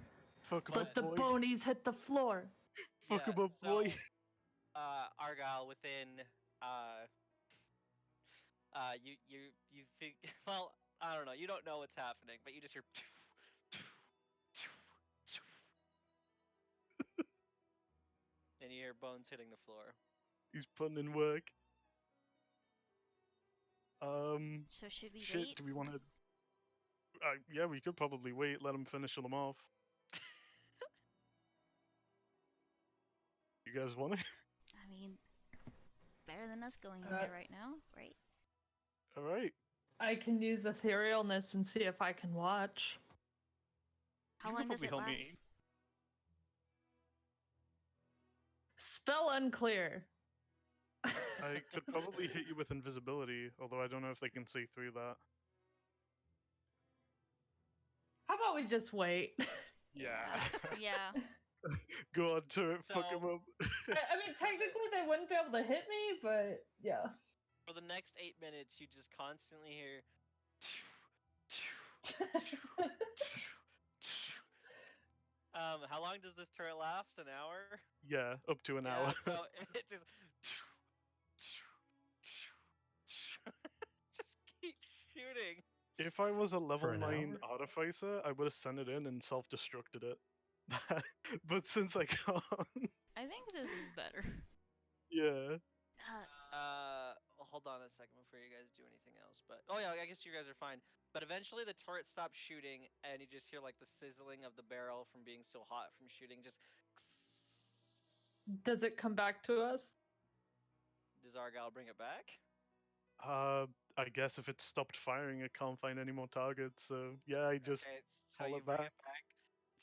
Fuck him But up, Let the boy. bonies hit the floor. Fuck him Yeah, up, boy. so, Argyle, within you think, well, I don't know, you don't know what's happening, but you just hear and you hear bones hitting the floor. He's putting in work. So should we Shit, wait? do we want to... yeah, we could probably wait, let him finish them off. You guys want it? I mean, better than us going in Uh, there right now, right? Alright. I can use etherealness and see if I can watch. How You long could does probably it help last? me. Spell unclear. I could probably hit you with invisibility, although I don't know if they can see through that. How about we just wait? Yeah. Go on, turret, fuck him So- up. I mean, technically they wouldn't be able to hit me, but yeah. For the next 8 minutes, you just constantly hear. How long does this turret last? An hour? Yeah, up to an Yeah, hour. so it just. Just keep shooting. If I was a level an 9 artificer, I would have sent it in and self-destructed it. But since I can't, I think this is better. yeah. Hold on a second before you guys do anything else. But oh yeah, I guess you guys are fine. But eventually the turret stops shooting, and you just hear like the sizzling of the barrel from being so hot from shooting. Just. Does it come back to us? Does Argyle bring it back? I guess if it stopped firing, it can't find any more targets. So yeah, I just Okay, so pull you it bring back. it back.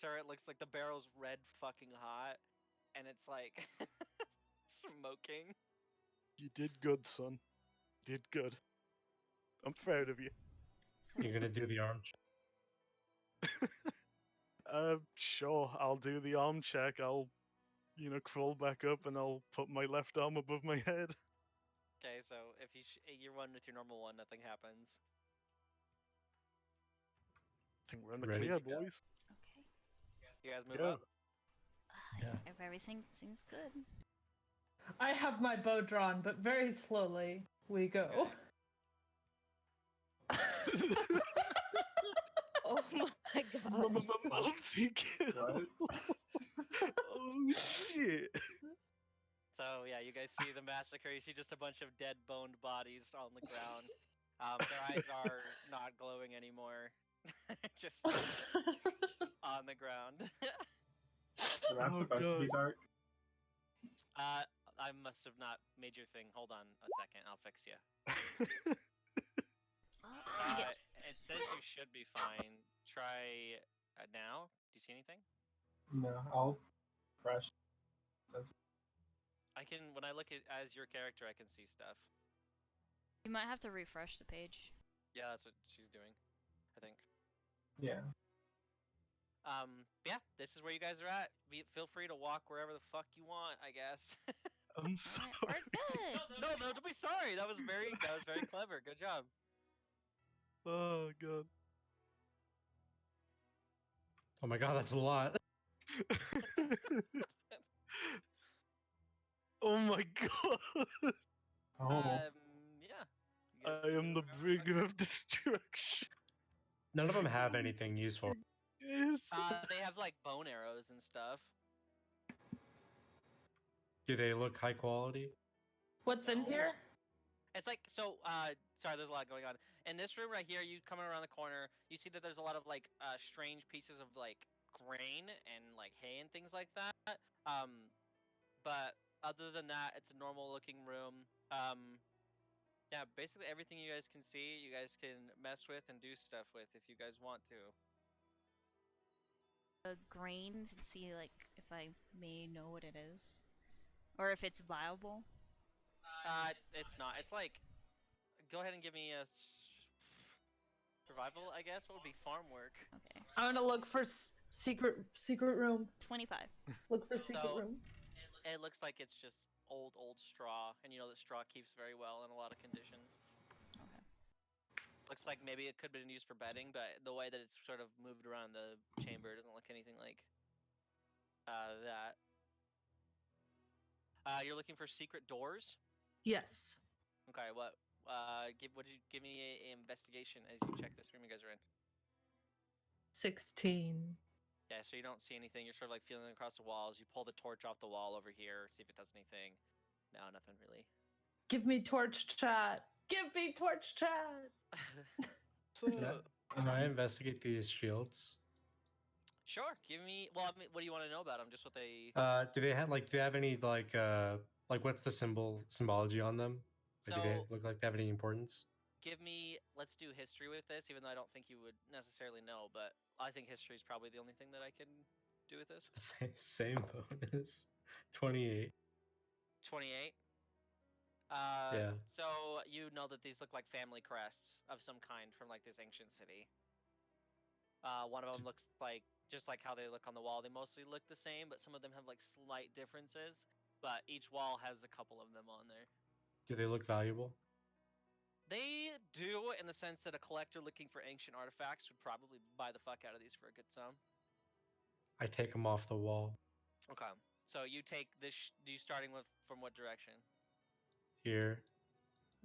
Turret looks like the barrel's red fucking hot, and it's like smoking. You did good, son. Did good. I'm proud of you. So You're gonna do the arm check. Sure, I'll do the arm check. I'll, crawl back up and I'll put my left arm above my head. Okay, so if you run with your normal one, nothing happens. I think we're in the Ready clear, to go. boys. okay. You guys move Go. up. Yeah. If everything seems good. I have my bow drawn, but very slowly we go. Oh my god. Multi-kill. Oh shit. So yeah, you guys see the massacre. You see just a bunch of dead, boned bodies on the ground. Their eyes are not glowing anymore. Just on the ground. The map's Oh, supposed to be God. dark. I must have not made your thing. Hold on a second. I'll fix you. Oh, you get It says you should be fine. Try now. Do you see anything? No, I'll crash. I can, when I look at as your character, I can see stuff. You might have to refresh the page. Yeah, that's what she's doing. I think. Yeah. Yeah, this is where you guys are at. Feel free to walk wherever the fuck you want, I guess. I'm Alright, sorry. we're good. No, don't be sorry. That was very clever. Good job. Oh god. Oh my god, that's a lot. Oh my god. Oh. Yeah. You guys I can am the move around. bringer of destruction. None of them have anything useful. Yes. They have like bone arrows and stuff. Do they look high quality? What's in No. here? It's like so. Sorry, there's a lot going on in this room right here. You coming around the corner, you see that there's a lot of like strange pieces of like grain and like hay and things like that. But other than that, it's a normal looking room. Yeah, basically everything you guys can see, you guys can mess with and do stuff with if you guys want to. The grains and see like if I may know what it is, or if it's viable. It's not. It's like, go ahead and give me a survival, I guess. What would be farm work? Okay, I'm gonna look for secret room. 25. Look for secret So- room. It looks like it's just old straw, and you know that straw keeps very well in a lot of conditions. Okay. Looks like maybe it could have been used for bedding, but the way that it's sort of moved around the chamber doesn't look anything like that. You're looking for secret doors. Yes. Okay, what? Give me a investigation as you check this room you guys are in. 16. Yeah, so you don't see anything. You're sort of like feeling across the walls. You pull the torch off the wall over here, see if it does anything. No, nothing really. Give me torch chat. Give me torch chat. So, Can I investigate these shields? Sure. Give me. Well, I mean, what do you want to know about them? Just what they. Do they have any like what's the symbology on them? Like, do they So look like they have any importance? give me. Let's do history with this, even though I don't think you would necessarily know. But I think history is probably the only thing that I can do with this. It's the same bonus. 28. 28. Yeah. So you know that these look like family crests of some kind from like this ancient city. One of them looks like just like how they look on the wall. They mostly look the same, but some of them have like slight differences. But each wall has a couple of them on there. Do they look valuable? They do, in the sense that a collector looking for ancient artifacts would probably buy the fuck out of these for a good sum. I take them off the wall Okay, so you take this. You starting with from what direction? here.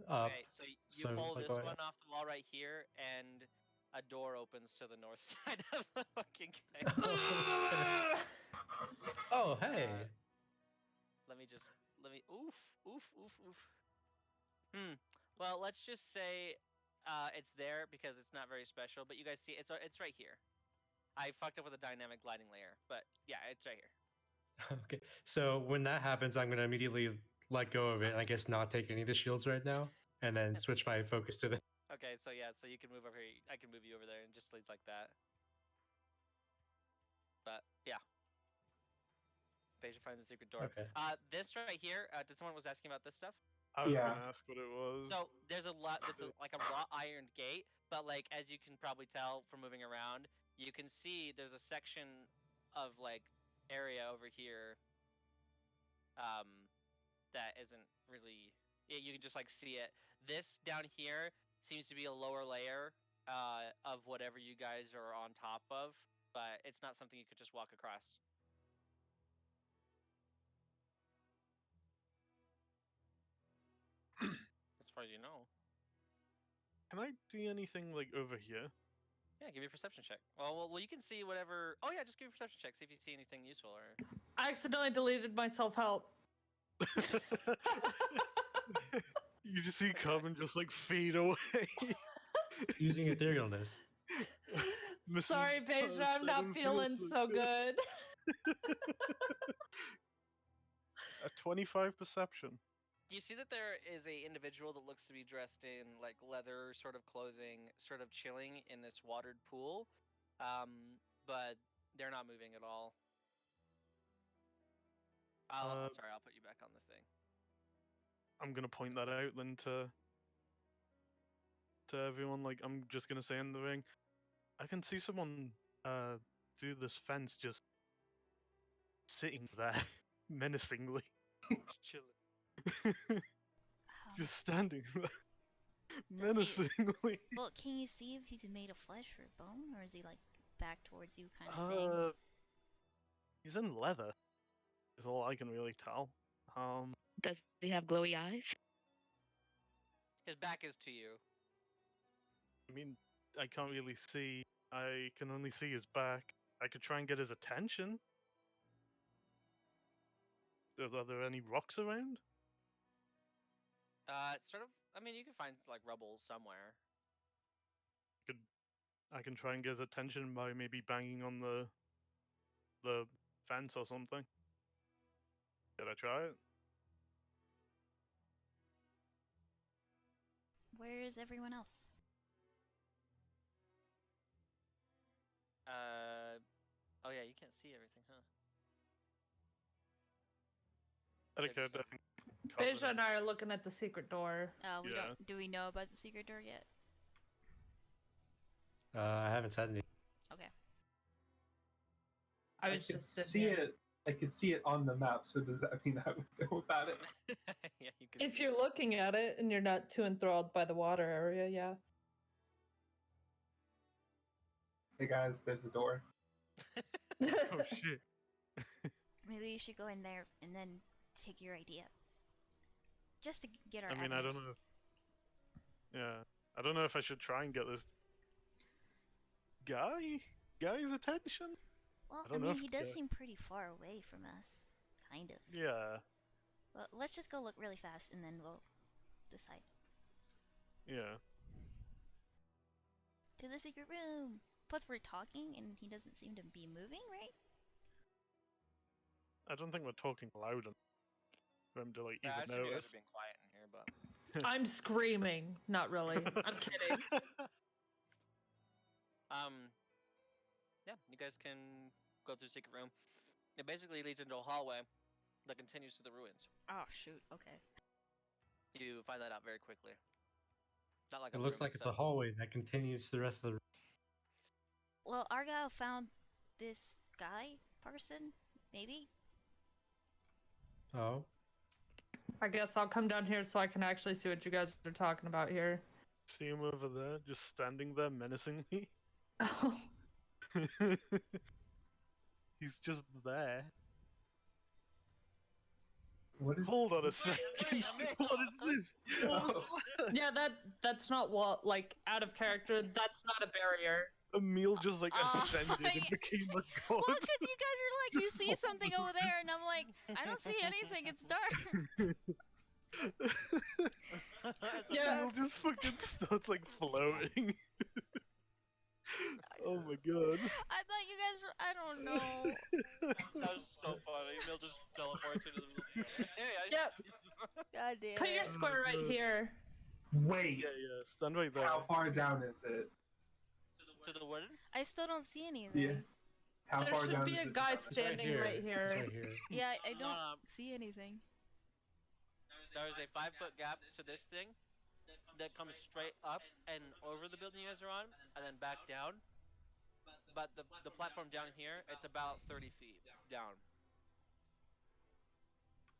Up. Okay, so you so, pull like, this go ahead. one off the wall right here, and a door opens to the north side of the fucking cave. Oh, hey. Let me. Oof, oof, oof, oof. Well, let's just say it's there because it's not very special. But you guys see, it's right here. I fucked up with a dynamic lighting layer, but yeah, it's right here. Okay. So when that happens, I'm gonna immediately let go of it. And I guess not take any of the shields right now, and then switch my focus to the. Okay, so yeah, so you can move over here. I can move you over there, and just leads like that. But yeah. Phasia finds a secret door. Okay. This right here. Did someone was asking about this stuff? I was Yeah. gonna ask what it was. So there's a lot. It's like a wrought iron gate, but like as you can probably tell from moving around, you can see there's a section of like area over here. That isn't really. You can just like see it. This down here seems to be a lower layer of whatever you guys are on top of, but it's not something you could just walk across. As far as you know. Can I see anything like over here? Yeah, give me a perception check. Well, you can see whatever. Oh yeah, just give me a perception check. See if you see anything useful or. I accidentally deleted my self-help. You just see Carbon just like fade away. Using etherealness. Mrs. Sorry, Phasia, I'm not Seven feeling feels so good. A 25 perception. You see that there is a individual that looks to be dressed in like leather sort of clothing, sort of chilling in this watered pool, but they're not moving at all. Sorry, I'll put you back on the thing. I'm gonna point that out then to everyone. Like, I'm just gonna say in the ring, I can see someone through this fence just sitting there menacingly, Just chilling. just standing there Does he- menacingly. Well, can you see if he's made of flesh or bone, or is he like back towards you kind of thing? He's in leather. Is all I can really tell. Does he have glowy eyes? His back is to you. I mean, I can't really see I can only see his back. I could try and get his attention. Are there any rocks around? It's sort of. I mean, you can find like rubble somewhere. I can try and get his attention by maybe banging on the fence or something. Did I try it? Where is everyone else? Oh yeah, you can't see everything, huh? I don't Maybe care. so. I think cover Beja and I are looking at the secret door. We Yeah. don't. Do we know about the secret door yet? I haven't said anything. Okay. I was could just sitting see here. it. I could see it on the map. So does that mean I would know about it? Yeah, you can. If see you're it. looking at it and you're not too enthralled by the water area, yeah. Hey guys, there's a door. Oh shit! Maybe you should go in there and then take your idea. Just to get our I mean, I evidence. don't know. Yeah, I don't know if I should try and get this guy's attention. Well, I don't know mean, if he does the- seem pretty far away from us. Kind of. Yeah, Well, let's just go look really fast and then we'll decide. yeah. To the secret room! Plus, we're talking and he doesn't seem to be moving, right? I don't think we're talking loud enough for him to like Yeah, even actually, you guys notice. are being quiet in here, but. I'm screaming. Not really. I'm kidding. Yeah, you guys can go through the secret room. It basically leads into a hallway that continues to the ruins. Oh, shoot. Okay. You find that out very quickly. Not like It a looks room like it's a itself. hallway that continues to the rest of the. Well, Argyle found this guy, person, maybe? Oh, Uh, I guess I'll come down here so I can actually see what you guys are talking about here. See him over there, just standing there menacingly. He's just there. What is? Hold on a second. What is this? Oh. Yeah, that's not like out of character. That's not a barrier. Emil just like ascended and I- became a Well, god. because you guys are like, you see something over there, and I'm like, I don't see anything, it's dark. Yeah. Emil just fucking starts like floating. Oh my god. I thought you guys were, I don't know. That was so funny. Emil just teleported to the. Hey, Yep. God damn Put your it. square right God. here. Wait. Yeah, stand right there. How far down is it? To the wooden? I still don't see anything. Yeah. How There far should down be is a it? guy it's standing right here. It's right here. Yeah, I don't No. see anything. There's a 5-foot gap to this thing that comes straight up and over the building you guys are on, and then back down. But the platform down here, it's about 30 feet down.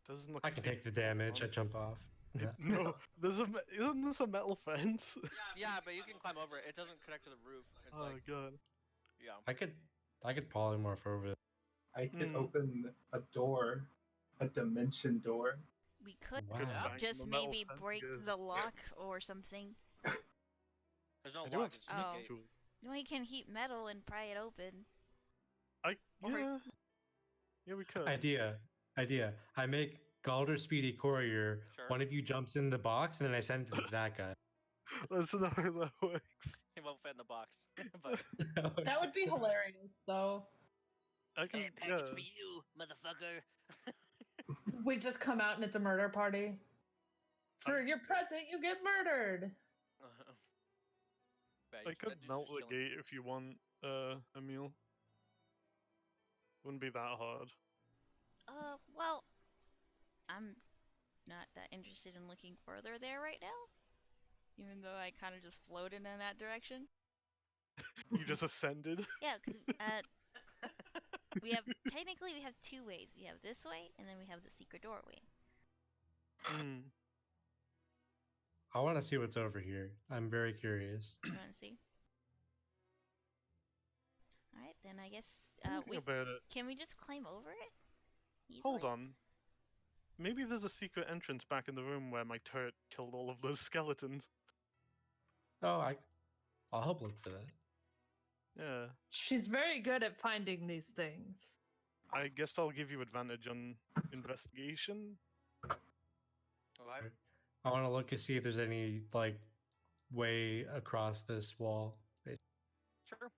Doesn't look. I can take the damage. I jump off. Yeah. No, isn't this a metal fence? Yeah, but you can climb over it. It doesn't connect to the roof. It's Oh like, god. yeah. I could polymorph over. I could Hmm. open a door, a dimension door. We could Wow. bang just the metal maybe fence break good. the lock or something. There's no I do lock. have It's sneak just a Oh. gate. tool. We can heat metal and pry it open. Or- Yeah, we could. Idea. I make Galder Speedy Courier. Sure. One of you jumps in the box, and then I send it to that guy. That's not how that works. It won't fit in the box. but That would be hilarious, though. I can. hey, package Yeah. for you, motherfucker. We just come out and it's a murder party. For your present, you get murdered. But I that could dude's melt just the chilling. gate if you want, Emil. Wouldn't be that hard. Well, I'm not that interested in looking further there right now. Even though I kind of just floated in that direction. You just ascended. Yeah, because technically we have two ways. We have this way, and then we have the secret doorway. Mm. I want to see what's over here. I'm very curious. You want to see? All right, then I guess Thinking about it. can we just climb over it? Easily? Hold on. Maybe there's a secret entrance back in the room where my turret killed all of those skeletons. Oh, I'll help look for that. Yeah. She's very good at finding these things. I guess I'll give you advantage on investigation. Okay. I want to look to see if there's any like way across this wall. Sure.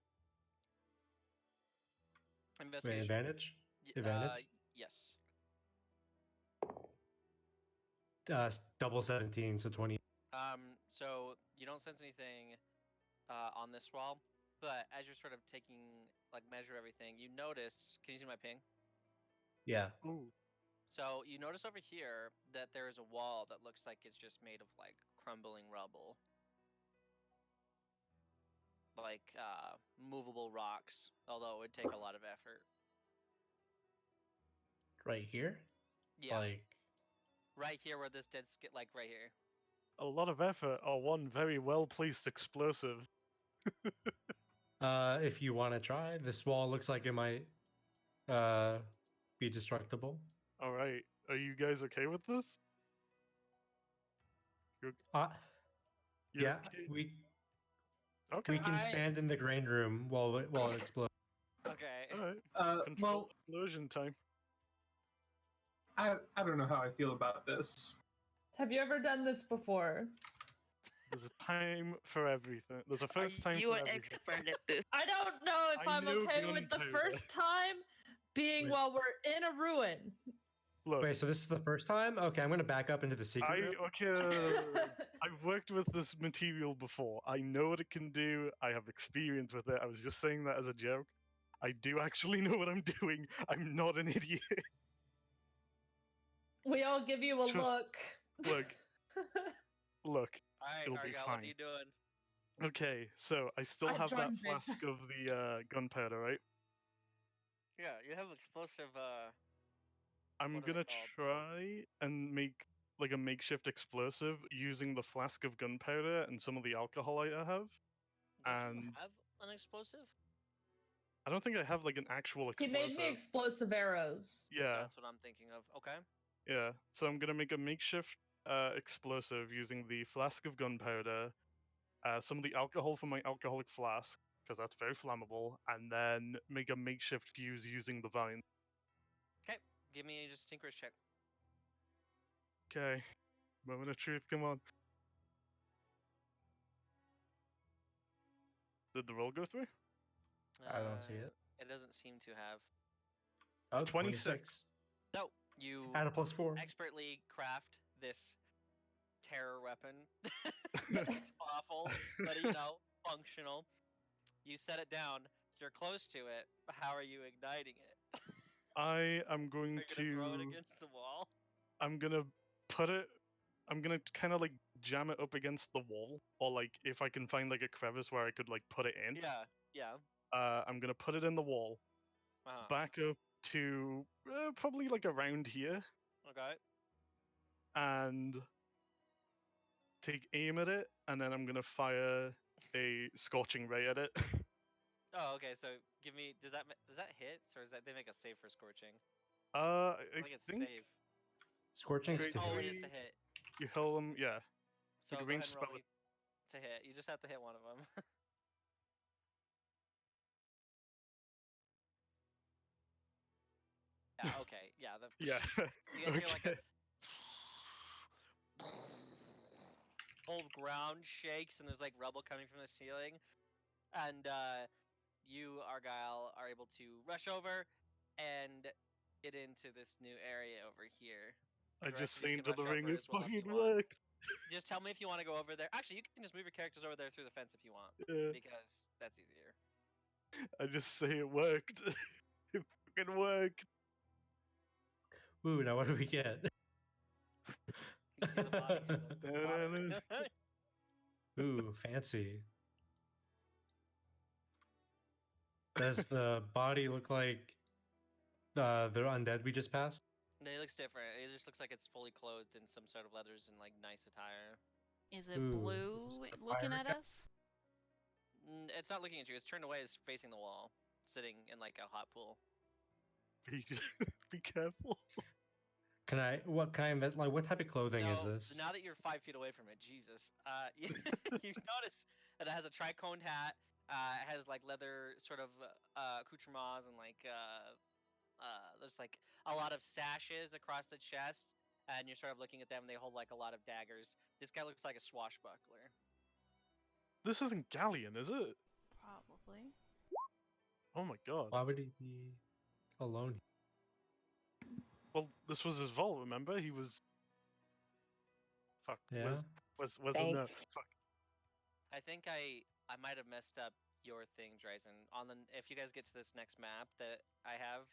Wait, Investigation. advantage? Y- Advantage? Yes. Double 17, so 20. So you don't sense anything on this wall, but as you're sort of taking like measure of everything, you notice. Can you see my ping? Yeah. Ooh. So you notice over here that there is a wall that looks like it's just made of like crumbling rubble, like movable rocks. Although it would take a lot of effort. Right here? Yeah, Like, right here where this dead skit, like right here. A lot of effort or one very well placed explosive. if you want to try, this wall looks like it might be destructible. All right. Are you guys okay with this? Uh, You're yeah, okay? we Okay. can stand in the grain room while it explodes. Okay. All right. Well, Control explosion time. I don't know how I feel about this. Have you ever done this before? There's a time for everything. There's a first time You for an everything. expert at this. I don't know if I I'm know okay with the gunpowder. first time being Wait. while we're in a ruin. Look, Wait, so this is the first time? Okay, I'm going to back up into the secret room. I've worked with this material before. I know what it can do. I have experience with it. I was just saying that as a joke. I do actually know what I'm doing. I'm not an idiot. We all give you a Just look. Look, look. All right, It'll be Argyle, what fine. are you doing? Okay, so I still I have that joined Big flask of the gunpowder, right? Yeah, you have explosive. I'm What are they gonna called? try and make like a makeshift explosive using the flask of gunpowder and some of the alcohol I have. Don't you And have an explosive? I don't think I have like an actual He explosive. made me explosive arrows. Yeah, That's what I'm thinking of. Okay. yeah. So I'm gonna make a makeshift explosive using the flask of gunpowder, some of the alcohol from my alcoholic flask, because that's very flammable, and then make a makeshift fuse using the vine. Okay. Give me just a tinker's check. Okay. Moment of truth, come on. Did the roll go through? I don't see it. It doesn't seem to have. Oh, 26. No, you Add a +4. expertly craft this terror weapon. It's awful, but functional. You set it down. You're close to it. How are you igniting it? I am Are going you gonna throw it to. against the wall? I'm gonna put it. I'm gonna kind of like jam it up against the wall, or like if I can find like a crevice where I could like put it in. Yeah. Yeah. I'm gonna put it in the wall, Uh-huh. back up to probably like around here, Okay. and take aim at it, and then I'm gonna fire a scorching ray at it. Oh, okay. So give me. Does that hit, or is that they make a save for scorching? I I think it's think save. Scorching's Great. to Oh, hit. it is to hit. you held them. Yeah. So Like a go ahead ranged and roll spell me to hit. You just have to hit one of them. Yeah. Okay. Yeah. Yeah. You guys hear like Okay. a whole ground shakes and there's like rubble coming from the ceiling, and you, Argyle, are able to rush over and get into this new area over here. I The rest just of you seen can to the rush ring. over It as well if you fucking want. worked. Just tell me if you want to go over there. Actually, you can just move your characters over there through the fence if you want, Yeah. because that's easier. I just say it worked. It fucking worked. Ooh, now what do we get? You can see the body handle. Ooh, fancy. Does the body look like the undead we just passed? No, it looks different. It just looks like it's fully clothed in some sort of leathers and like nice attire. Is it Ooh, blue is this the looking pirate at guy? us? It's not looking at you. It's turned away. It's facing the wall, sitting in like a hot pool. Be, be careful. Can I? What kind of like? What type of clothing is So, this? now that you're 5 feet away from it, Jesus, you notice that it has a triconed hat, It has like leather sort of accoutrements and like there's like a lot of sashes across the chest, and you're sort of looking at them. They hold like a lot of daggers. This guy looks like a swashbuckler. This isn't Galleon, is it? Probably. Oh my god. Why would he be alone? Well, this was his vault, remember? He was. Fuck. Yeah. Was a Thanks. no. Fuck. I think I might have messed up your thing, Dryzen. On the if you guys get to this next map that I have,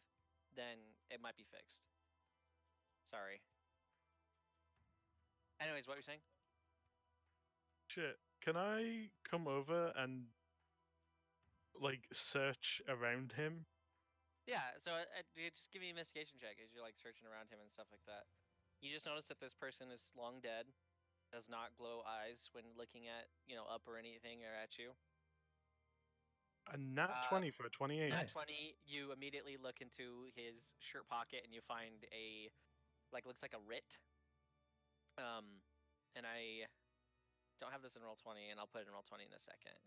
then it might be fixed. Sorry. Anyways, what were you saying? Shit. Can I come over and like search around him? Yeah, so you just give me an investigation check as you're like searching around him and stuff like that. You just notice that this person is long dead, does not glow eyes when looking at, up or anything or at you. A nat 20 for a 28. At Nice. 20, you immediately look into his shirt pocket and you find a, looks like a writ. And I don't have this in roll 20, and I'll put it in roll 20 in a second.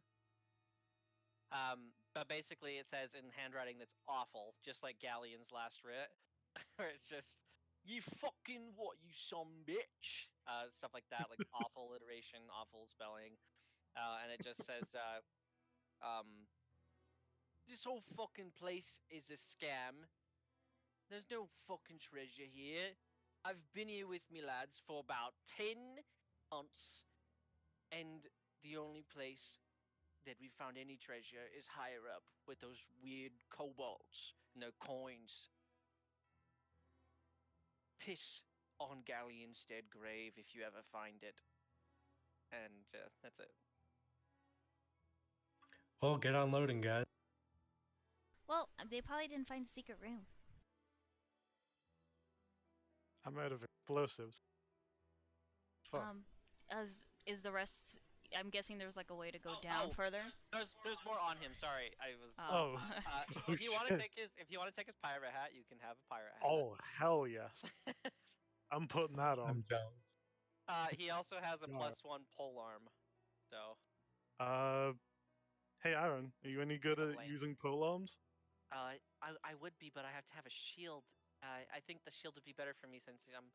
But basically it says in handwriting that's awful, just like Galleon's last writ, where it's just, "You fucking what, you some bitch," stuff like that, like awful alliteration, awful spelling, and it just says, "This whole fucking place is a scam. There's no fucking treasure here. I've been here with me lads for about 10 months, and the only place that we found any treasure is higher up with those weird kobolds and their coins. Piss on Galleon's dead grave if you ever find it." And that's it. Well, get on loading, guys. Well, they probably didn't find the secret room. I'm out of explosives. Fuck. As is the rest. I'm guessing there's like a way to go Oh, down oh, further. There's more on him. Sorry, I was. Oh. Oh, If you want to shit. take his pirate hat, you can have a pirate hat. Oh, hell yes. I'm putting that on. I'm jealous. He also has a God. +1 polearm, so Hey Aaron, are you any good at Lame. using polearms? I would be, but I have to have a shield. I think the shield would be better for me since I'm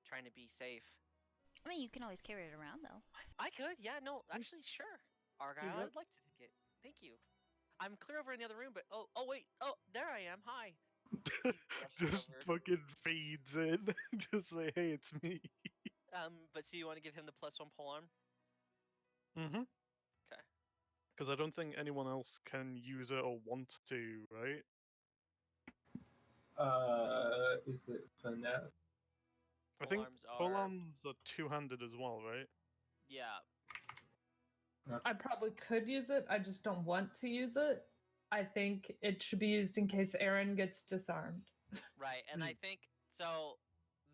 trying to be safe. I mean, you can always carry it around though. I could, yeah, no, actually, sure. Argyle, yep. I'd like to take it. Thank you. I'm clear over in the other room, but oh wait, there I am. Hi. Just over. fucking feeds in. Just say, hey, it's me. But so you want to give him the +1 polearm? Mm-hmm. Okay. Because I don't think anyone else can use it or wants to, right? Is it finesse? I think Polearms are. polearms are two-handed as well, right? Yeah. I probably could use it. I just don't want to use it. I think it should be used in case Aaron gets disarmed. Right, and I think so.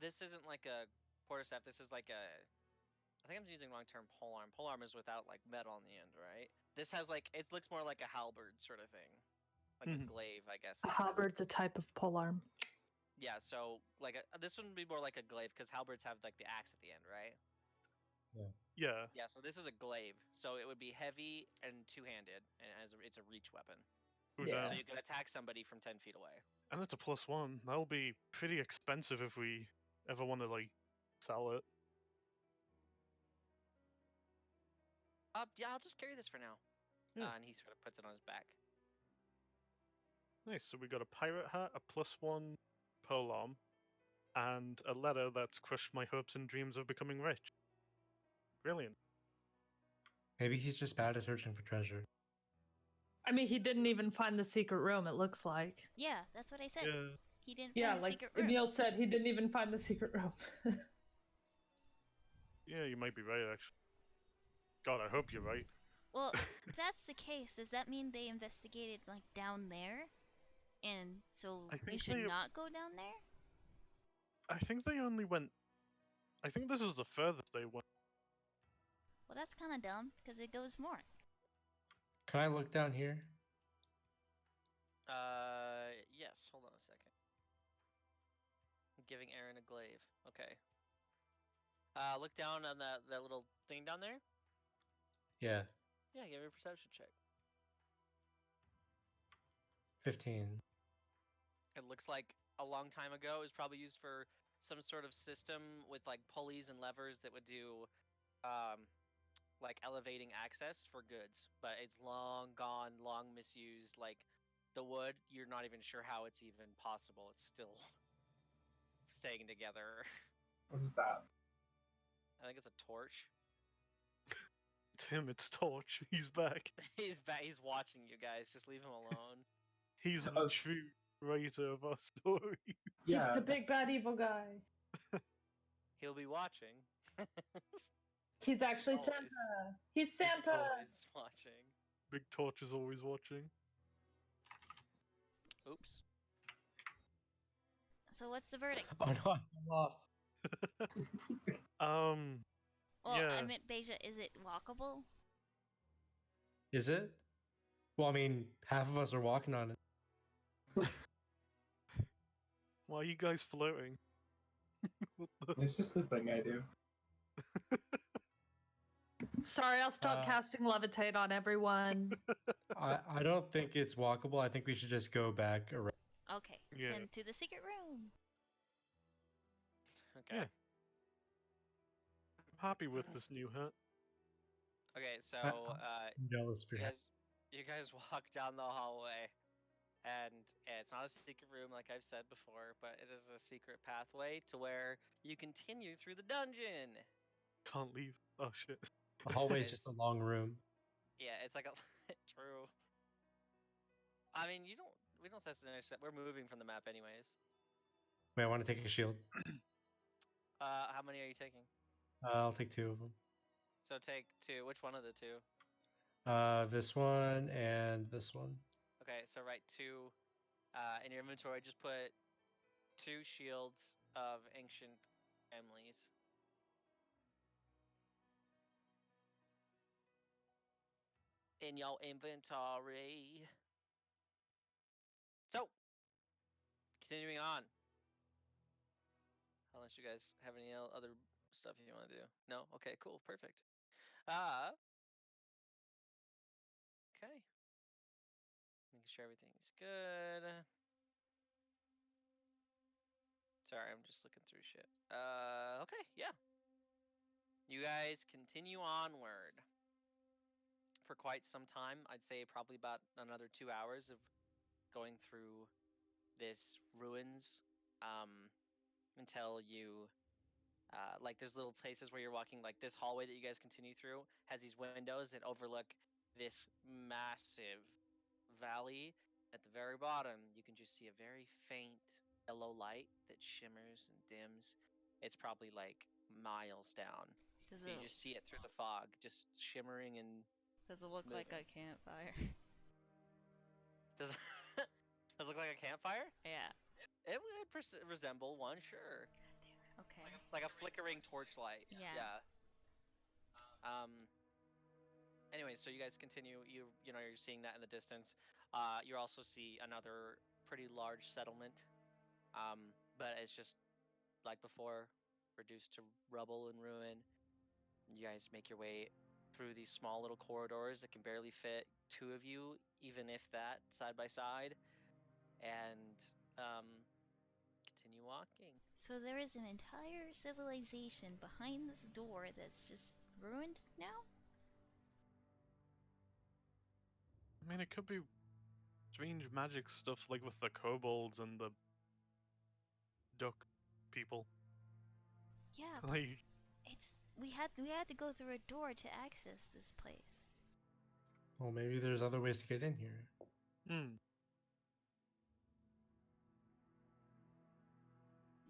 This isn't like a quarterstaff. This is like a. I think I'm using the wrong term. Polearm. Polearm is without like metal on the end, right? This has like it looks more like a halberd sort of thing, like a glaive, I guess. A halberd's a type of polearm. Yeah, so like this one would be more like a glaive because halberds have like the axe at the end, right? Yeah. Yeah, so this is a glaive, so it would be heavy and two-handed, and it's a reach weapon. Ooh, Yeah. damn. So you can attack somebody from 10 feet away. And it's a +1. That'll be pretty expensive if we ever want to like sell it. Yeah, I'll just carry this for now. Yeah. And he sort of puts it on his back. Nice. So we got a pirate hat, a +1 polearm, and a letter that's crushed my hopes and dreams of becoming rich. Brilliant. Maybe he's just bad at searching for treasure. I mean, he didn't even find the secret room, it looks like. Yeah, that's what I said. Yeah. He didn't Yeah, find the like secret room. Emil said, he didn't even find the secret room. Yeah, you might be right, actually. God, I hope you're right. Well, if that's the case, does that mean they investigated like down there? And so I we think should they- not go down there? I think they only went. I think this was the furthest they went. Well, that's kind of dumb because it goes more. Can I look down here? Yes. Hold on a second. I'm giving Aaron a glaive. Okay. Look down on that little thing down there. Yeah. Yeah, give me a perception check. 15. It looks like a long time ago it was probably used for some sort of system with like pulleys and levers that would do like elevating access for goods, but it's long gone, long misused. Like the wood, you're not even sure how it's even possible. It's still staying together. What is that? I think it's a torch. Tim, it's Torch. He's back. He's back. He's watching you guys. Just leave him alone. He's the Oh. true writer of our story. Yeah. He's the big bad evil guy. He'll be watching. He's actually Always. Santa. He's He's Santa. always watching. Big Torch is always watching. Oops. So what's the verdict? Oh no, I'm off. Well, I Yeah. meant Beja, is it walkable? Is it? Well, I mean, half of us are walking on it. Why are you guys floating? What the- It's just a thing I do. Sorry, I'll stop Uh, casting levitate on everyone. I don't think it's walkable. I think we should just go back around. Okay, Yeah. then to the secret room. Okay. Yeah. I'm happy with this new hat. Okay. So Jealous for you guys walk down the hallway, and it's not a secret room like I've said before, but it is a secret pathway to where you continue through the dungeon. Can't leave. Oh shit. The hallway is just a long room. Yeah, it's like a true. I mean, we don't set we're moving from the map anyways. Wait, I want to take a shield. How many are you taking? I'll take 2 of them. So take 2. Which one of the 2? This one and this one. Okay, so write 2 in your inventory. Just put 2 shields of ancient Emily's. In your inventory. So, continuing on. Unless you guys have any other stuff you want to do. No? Okay, cool, perfect. Okay. Making sure everything's good. Sorry, I'm just looking through shit. Okay, yeah. You guys continue onward for quite some time. I'd say probably about another 2 hours of going through this ruins until you like there's little places where you're walking, like this hallway that you guys continue through has these windows that overlook this massive valley. At the very bottom you can just see a very faint yellow light that shimmers and dims. It's probably like miles down. Does So it, you just see it through the fog, just shimmering and does it look like a moving. campfire? does does it look like a campfire? Yeah. It would resemble one, sure. Okay. Like a flickering torchlight. Yeah. Yeah. Anyway, so you guys continue. You know you're seeing that in the distance. You also see another pretty large settlement, but it's just like before, reduced to rubble and ruin. You guys make your way through these small little corridors that can barely fit 2 of you, even if that, side by side, and continue walking. So there is an entire civilization behind this door that's just ruined now? I mean, it could be strange magic stuff like with the kobolds and the duck people. Yeah, but Like, it's we had to go through a door to access this place. Well, maybe there's other ways to get in here.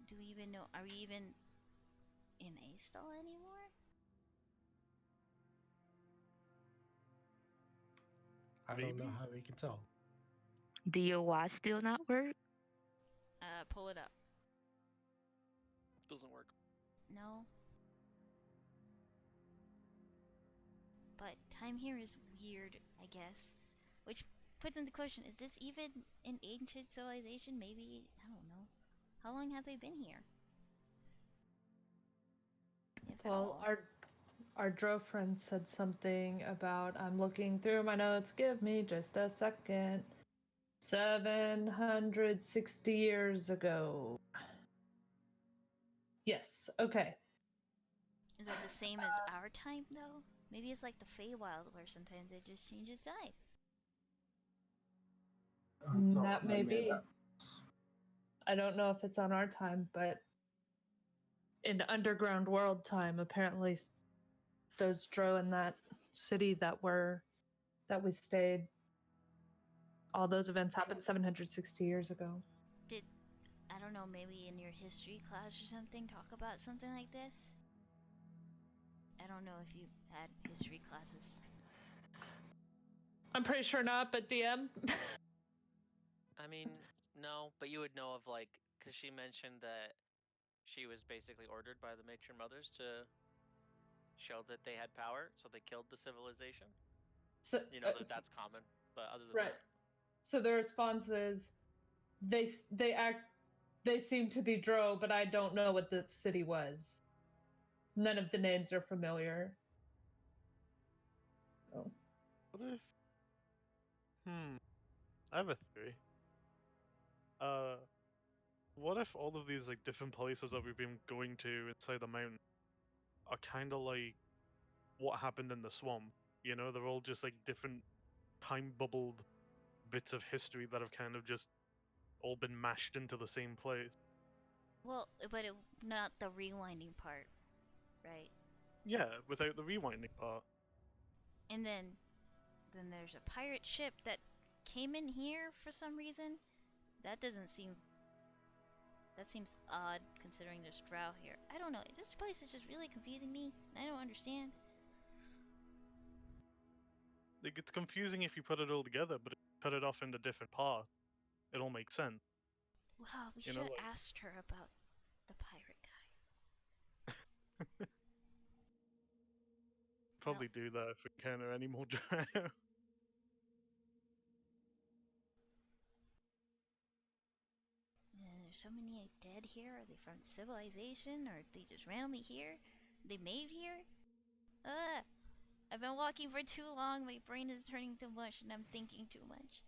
Do we even know? Are we even in Astal anymore? I don't know Maybe? how we can tell. Do your watch still not work? Pull it up. Doesn't work. No. But time here is weird, I guess. Which puts into question, is this even an ancient civilization? Maybe, I don't know. How long have they been here? If at Well, all. our Dro friend said something about I'm looking through my notes. Give me just a second. 760 years ago. Yes, okay. Is that the same as our time, though? Maybe it's like the Feywild, where sometimes it just changes time. So, That may yeah, be. that's- I don't know if it's on our time, but in underground world time, apparently those Drow in that city that we stayed, all those events happened 760 years ago. Did, I don't know, maybe in your history class or something, talk about something like this? I don't know if you had history classes. I'm pretty sure not, but DM. I mean, no, but you would know of like, because she mentioned that she was basically ordered by the matron mothers to show that they had power, so they killed the civilization. So, You know that that's common, but other than right. So the response is, they seem to be Drow, but I don't know what the city was. None of the names are familiar. Oh. What if? I have a theory. What if all of these like different places that we've been going to inside the mountain are kind of like what happened in the swamp? You know, they're all just like different time bubbled bits of history that have kind of just all been mashed into the same place. Well, but not the rewinding part, right? Yeah, without the rewinding part. And then there's a pirate ship that came in here for some reason. That doesn't seem. That seems odd considering there's Drow here. I don't know. This place is just really confusing me. I don't understand. Like, it's confusing if you put it all together, but if you cut it off into different parts, it all makes sense. Wow, we You should know, have like- asked her about the pirate guy. Probably do that if we encounter any more drow. And there's so many dead here. Are they from civilization, or are they just randomly here? They made here? I've been walking for too long. My brain is turning to mush, and I'm thinking too much.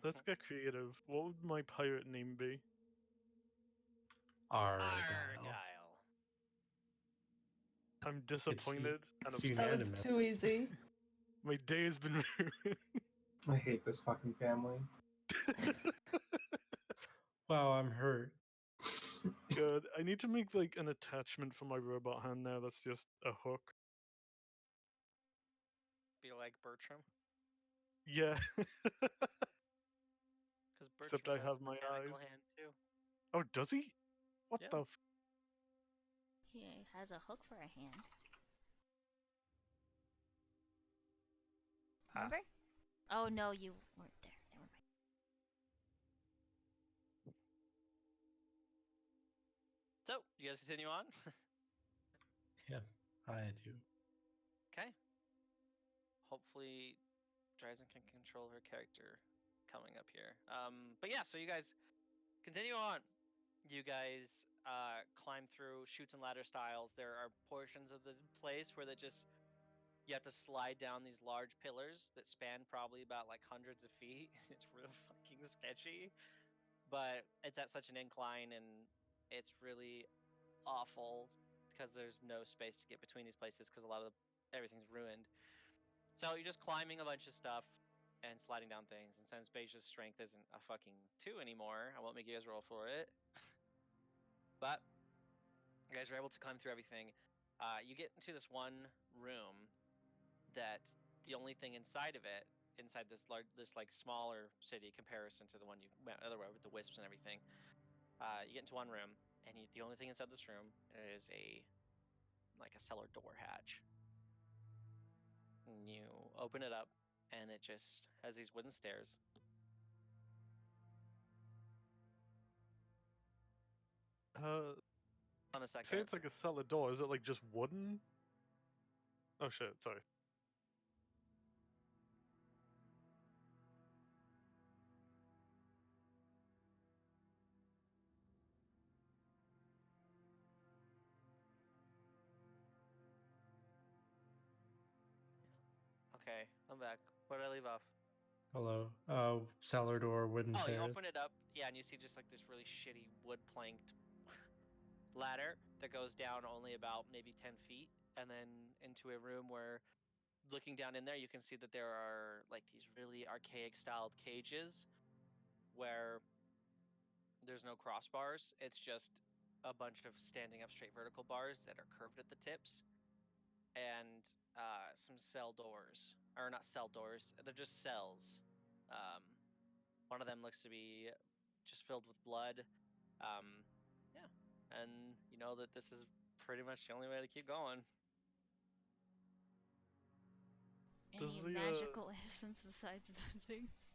Let's get creative. What would my pirate name be? Argyle. Argyle. I'm disappointed and it's upset. That was unanimous. too easy. My day has been ruined. I hate this fucking family. Wow, I'm hurt. Good. I need to make like an attachment for my robot hand now that's just a hook. Be like Bertram, Yeah. because Bertram Except I has have a my mechanical eyes. hand too. Oh, does he? What Yeah. the He has a hook for a hand. Ah. Remember? Oh no, you weren't there. Never mind. So, you guys continue on? Yeah, I do. Okay. Hopefully, Dryzen can control her character coming up here. But yeah, so you guys continue on. You guys climb through chutes and ladder styles. There are portions of the place where you have to slide down these large pillars that span probably about like hundreds of feet. It's real fucking sketchy, but it's at such an incline and it's really awful because there's no space to get between these places because a lot of everything's ruined. So you're just climbing a bunch of stuff and sliding down things. And since Beija's strength isn't a fucking 2 anymore, I won't make you guys roll for it. But you guys are able to climb through everything. You get into this one room that the only thing inside of it, inside this like smaller city comparison to the one you went otherwise with the wisps and everything, you get into one room, and the only thing inside this room is a cellar door hatch. And you open it up, and it just has these wooden stairs. On a Say second. it's like a cellar door. Is it like just wooden? Oh shit, sorry. Okay, I'm back. Where did I leave off? Hello. Cellar door, wooden Oh, you stairs. open it up, yeah, and you see just like this really shitty wood planked ladder that goes down only about maybe 10 feet, and then into a room where, looking down in there, you can see that there are like these really archaic styled cages where there's no crossbars. It's just a bunch of standing up straight vertical bars that are curved at the tips, and some cell doors, or not cell doors. They're just cells. One of them looks to be just filled with blood. Yeah, and you know that this is pretty much the only way to keep going. Does Any the, magical essence besides the things?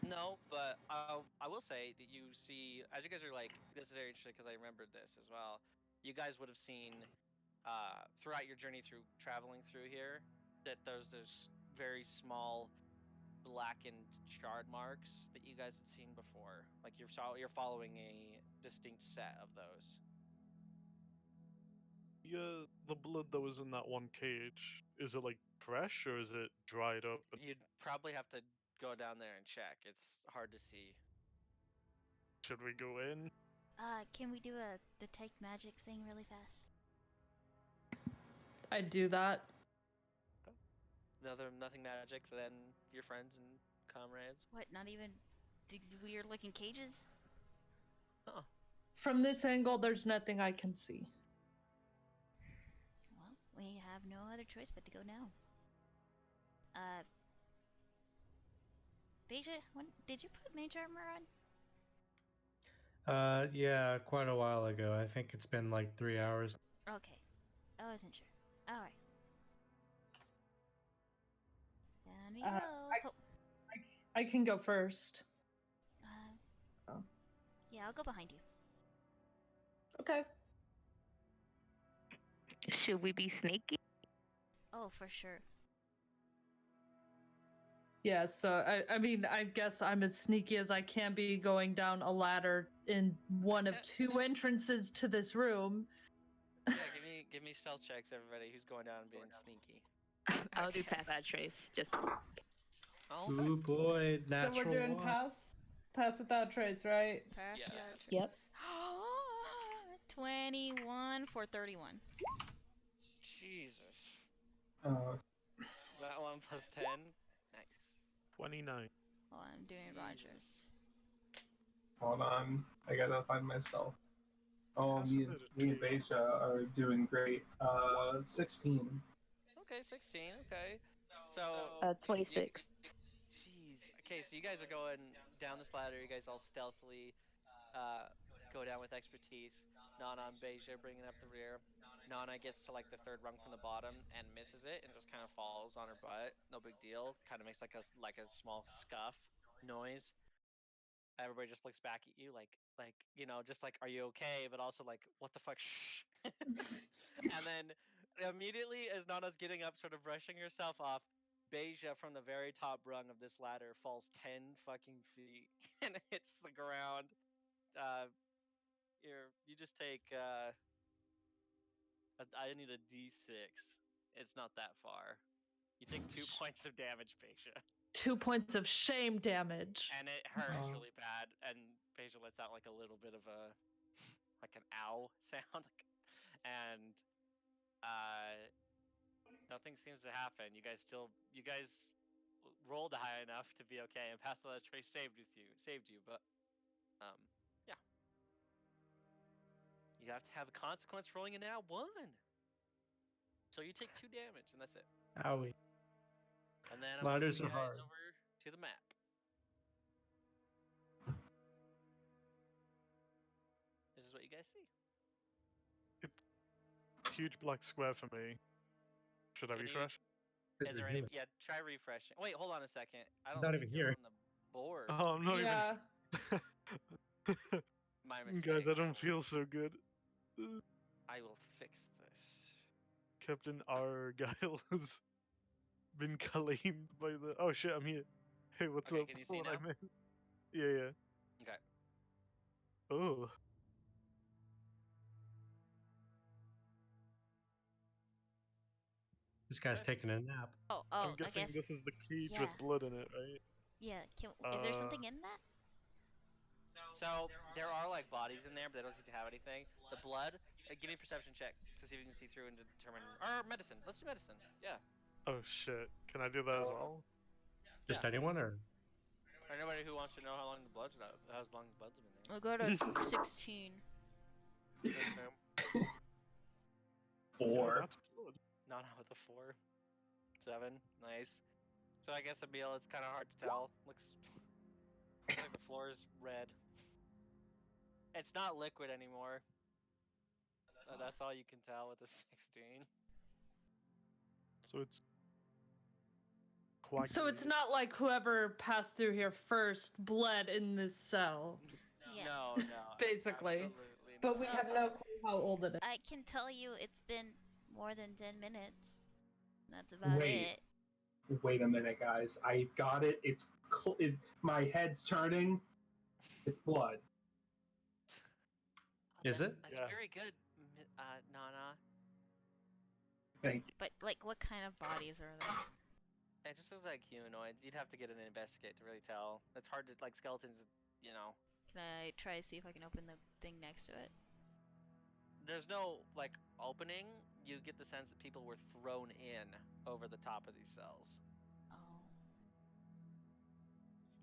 No, but I will say that you see, as you guys are like, this is very interesting because I remembered this as well. You guys would have seen throughout your journey through traveling through here that there's very small blackened shard marks that you guys had seen before. Like you're following a distinct set of those. the blood that was in that one cage, is it like fresh or is it dried up? You'd probably have to go down there and check. It's hard to see. Should we go in? Can we do a detect magic thing really fast? I do that. Nothing magic than your friends and comrades. What, not even these weird looking cages? From this angle, there's nothing I can see. Well, we have no other choice but to go now. Beja, when did you put mage armor on? Yeah, quite a while ago. I think it's been like 3 hours. Okay. I wasn't sure. Alright. Down we go. Oh, I can go first. Oh. yeah, I'll go behind you. Okay. Should we be sneaky? Oh, for sure. Yeah, so I mean, I guess I'm as sneaky as I can be going down a ladder in one of two entrances to this room. Yeah, give me stealth checks, everybody who's going down and being sneaky. I'll do pass that trace. Just Oh, Ooh boy, So natural we're doing one. pass without trace, right? Yes. Yep. 21 for 31. Jesus. Oh, That one plus 10. Nice. 29. Oh, I'm doing Rogers. hold on. I gotta find myself. Oh, Pass me without a and trace. Beja are doing great. 16. Okay, 16. Okay. So. 26. Jeez. Okay, so you guys are going down this ladder. You guys all stealthily go down with expertise. Nana and Beja bringing up the rear. Nana gets to like the third rung from the bottom and misses it and just kind of falls on her butt. No big deal. Kind of makes like a small scuff noise. Everybody just looks back at you like you know, just like, are you okay? But also like, what the fuck? Shh. And then immediately as Nana's getting up, sort of brushing herself off, Beja from the very top rung of this ladder falls 10 fucking feet and hits the ground. You just take I need a D6. It's not that far. You take 2 points of damage, Beja. 2 points of shame damage. And it hurts Oh. really bad, and Beja lets out like a little bit of a like an ow sound. And nothing seems to happen. You guys rolled high enough to be okay, and Pass Without a Trace saved you, but yeah. You have to have a consequence rolling an now 1. So you take 2 damage, and that's it. Owie. And then I'm gonna Ladders move you are guys hard. over to the map. This is what you guys see. Huge black square for me. Should I Can you- refresh? Is there any? Yeah, try refreshing. Wait, hold on a second. I don't not think even you're here. on the board. Oh, I'm not Yeah. even. My mistake. Guys, I Hold don't on. feel so good. I will fix this. Captain Argyle has been claimed by the. Oh shit, I'm here. Hey, what's Okay, up? can you see What I now? meant- Yeah. Okay. Oh. This guy's Okay. taking a nap. Oh, I'm I guessing guess. this is the cage yeah. with blood in it, right? Yeah. Is there something in that? So there are like bodies in there, but they don't seem to have anything. The blood. Give me a perception check to see if you can see through and determine. Or medicine. Let's do medicine. Yeah. Oh shit! Can I do that as well? Just anyone or? Anybody who wants to know how long the blood's been there. I'll go to 16. Yeah, 4. that's blood. Not with a 4. 7. Nice. So I guess, Emil, it's kind of hard to tell. Looks like the floor is red. It's not liquid anymore. That's all you can tell with the 16. So it's. So it's coagulated. not like whoever passed through here first bled in this cell, Yeah. No, Basically. absolutely but we not. have no clue how old it is. I can tell you it's been more than 10 minutes. That's about Wait. it. Wait a minute, guys. I got it. My head's turning. It's blood. Is That's- it? That's Yeah. very good, Nana. Thank you. But like, what kind of bodies are there? It just looks like humanoids. You'd have to get an investigate to really tell. It's hard to, like, skeletons, you know. Can I try to see if I can open the thing next to it? There's no, like, opening. You get the sense that people were thrown in over the top of these cells. Oh.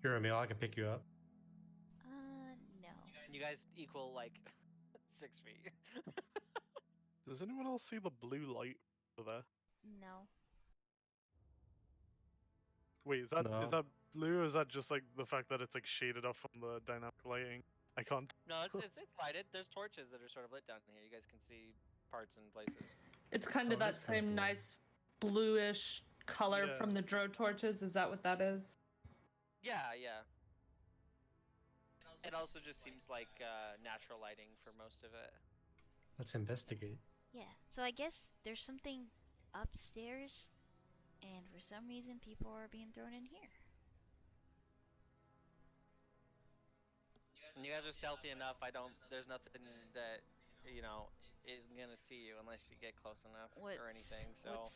You're a meal. I can pick you up. No. You guys equal, like, 6 feet. Does anyone else see the blue light over there? No. Wait, is that No. blue, or is that just like the fact that it's like shaded off from the dynamic lighting? I can't. No, it's lighted. There's torches that are sort of lit down here. You guys can see parts and places. It's kind Oh, of that that's kinda same blue. nice bluish color Yeah. from the Dro torches. Is that what that is? Yeah. It also just seems like natural lighting for most of it. Let's investigate. Yeah. So I guess there's something upstairs, and for some reason people are being thrown in here. And you guys are stealthy enough. There's nothing that, you know, is gonna see you unless you get close enough or anything. So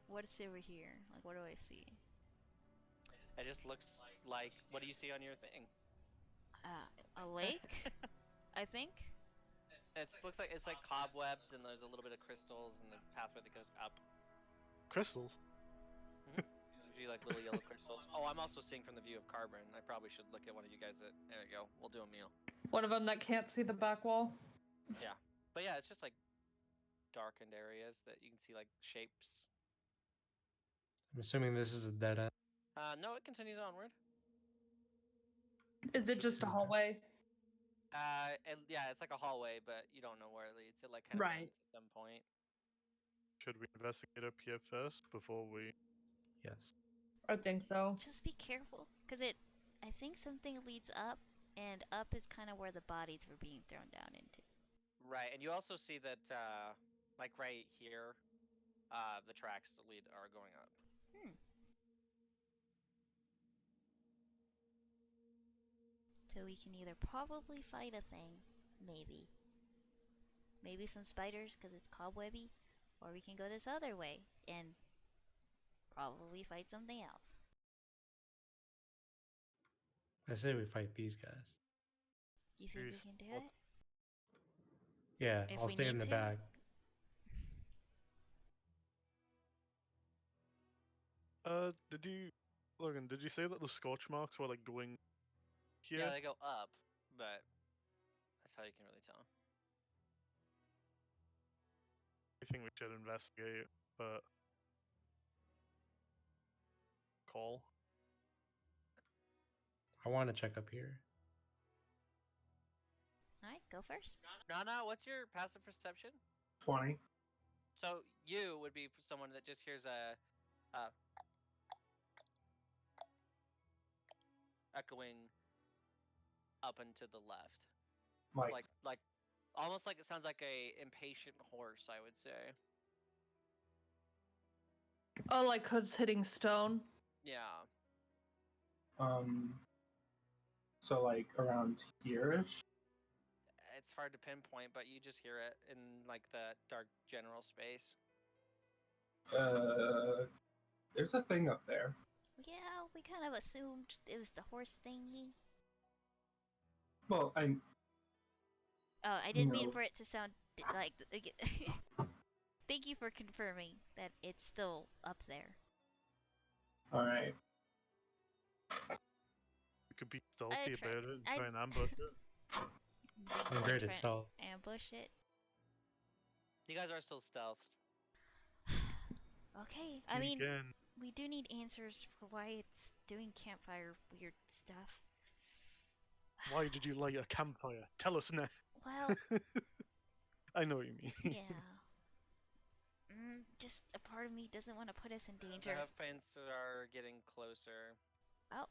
What's over here? Like, what do I see? it just looks like. What do you see on your thing? A lake, I think. It looks like it's like cobwebs, and there's a little bit of crystals, and the pathway that goes up. Crystals. Usually like little yellow crystals. Oh, I'm also seeing from the view of Carbon. I probably should look at one of you guys. There we go. We'll do a meal. One of them that can't see the back wall. But yeah, it's just like darkened areas that you can see like shapes. I'm assuming this is a dead end. No, it continues onward. Is it just a hallway? Yeah, it's like a hallway, but you don't know where it leads. It like kind of Right. ends at some point. Should we investigate up here first before we? Yes. I think so. Just be careful, cause I think something leads up, and up is kind of where the bodies were being thrown down into. Right, and you also see that, like right here, the tracks that lead are going up. So we can either probably fight a thing, maybe some spiders because it's cobwebby, or we can go this other way and probably fight something else. I say we fight these guys. You think we Jeez, can do what- it? Yeah, If I'll we stay in need the to? back. Logan, did you say that the scorch marks were like going here? Yeah, they go up, but that's how you can really tell. I think we should investigate, but call. I want to check up here. Alright, go first. Nana, what's your passive perception? 20. So you would be someone that just hears a echoing up and to the left, like almost like it sounds like a impatient horse. I would say. Oh, like hooves hitting stone. Yeah. So like around here-ish. It's hard to pinpoint, but you just hear it in like the dark general space. There's a thing up there. Yeah, we kind of assumed it was the horse thingy. Well, Oh, I didn't mean No. for it to sound like. Thank you for confirming that it's still up there. all right. We could be stealthy try- about it and I- try and ambush it. I'm great at stealth. Ambush it. You guys are still stealthed. Okay, See I mean, again. we do need answers for why it's doing campfire weird stuff. Why did you light a campfire? Tell us now. Well, I know what you mean. yeah. Just a part of me doesn't want to put us in danger. The hoof prints are getting closer. Oh.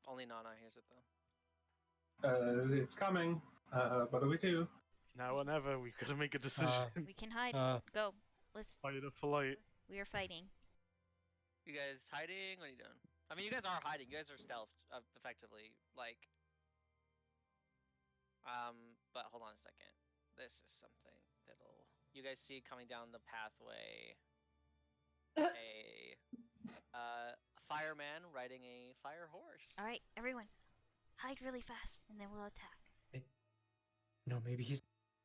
Only Nana hears it though. It's coming. What do we do? Now or never, we've got to make a decision. We can hide. Uh, Go. Let's. Fight or flight. We are fighting. You guys hiding? What are you doing? I mean, you guys are hiding. You guys are stealth, effectively. Like, but hold on a second. This is something that'll you guys see coming down the pathway. A fireman riding a fire horse. All right, everyone, hide really fast, and then we'll attack. no, maybe he's.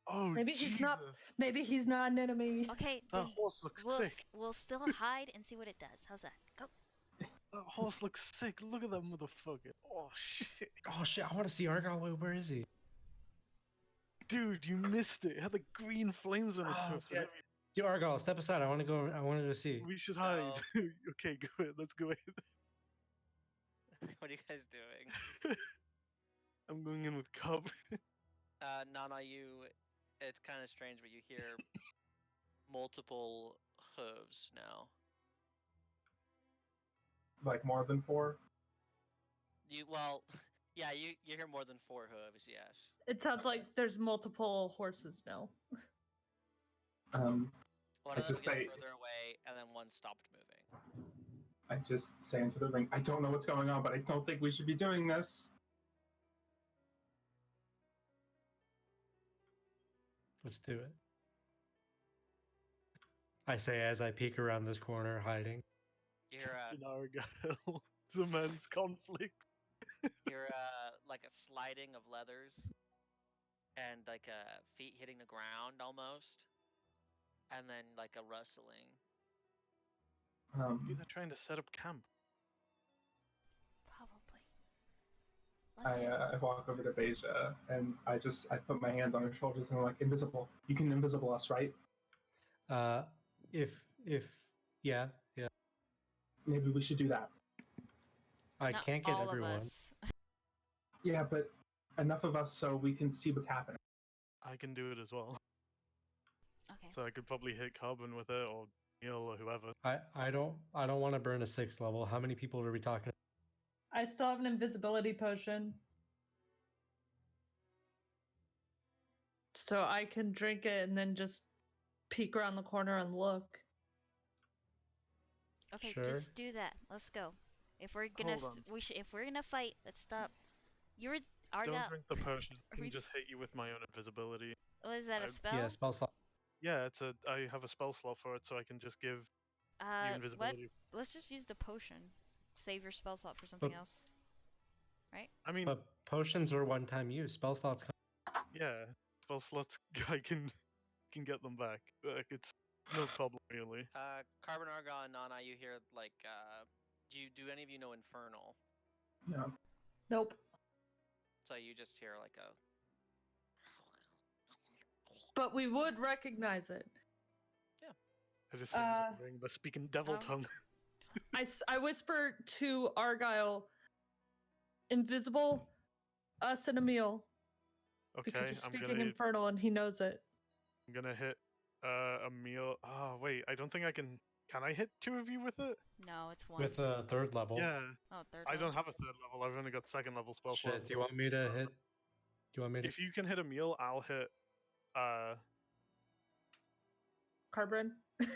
Oh, Maybe he's not- Jesus. Maybe he's not an enemy. Okay, That then horse looks we'll sick. we'll still hide and see what it does. How's that? Go. That horse looks sick. Look at that motherfucker. Oh shit. Oh shit! I want to see Argyle. Where is he? Dude, you missed it. It had the green flames on its Oh, hoof. yeah. Yo, Argyle, step aside. I want to go. I want to go see. We should hide. Okay, go ahead. Let's go ahead. What are you guys doing? I'm going in with Cobb. Nana, it's kind of strange, but you hear multiple hooves now. Like more than 4? Yeah, you hear more than 4 hooves, yes. It sounds like there's multiple horses now. One I of them just gets say- further away, and then one stopped moving. I just say into the ring, I don't know what's going on, but I don't think we should be doing this. Let's do it. I say as I peek around this corner, hiding. You hear Argyle. The man's conflict. like a sliding of leathers, and like feet hitting the ground almost, and then like a rustling. Maybe they're trying to set up camp. Probably. I walk over to Beja and I put my hands on her shoulders and I'm like, invisible. You can invisible us, right? Yeah. Maybe we should do that. I Not can't get all everyone. Of us. Yeah, but enough of us so we can see what's happening. I can do it as well. Okay. So I could probably hit Carbon with it, or Neil, or whoever. I don't want to burn a 6th level. How many people are we talking? I still have an invisibility potion. So I can drink it and then just peek around the corner and look. Okay, Sure. just do that. Let's go. If we're gonna, Hold on. if we're gonna fight, let's stop. You're Argyle. Don't drink the potion. I Are can we just hit you with my own invisibility. What is that? A I- spell? Yeah, spell slot. Yeah, I have a spell slot for it, so I can just give you What? invisibility. Let's just use the potion. Save your spell slot for something But- else. I mean, But potions are one-time use. Spell slots. yeah, spell slots. I can get them back. Like it's no problem really. Carbon, Argon, and Nana, you hear like do any of you know Infernal? Yeah. Nope. So you just hear like a But we would recognize it. I just think they're speaking devil Oh. tongue. I whisper to Argyle, invisible, us and Emil, because Okay, you're I'm speaking gonna infernal and he knows it. hit a meal. Oh wait, I don't think I can. Can I hit 2 of you with it? No, it's one. With a 3rd level. Yeah, Oh, third. I don't level. have a 3rd level. I've only got 2nd level spell slots. Shit. Do you want me to hit? Do you want me to? If you can hit a meal, I'll hit. Carbon.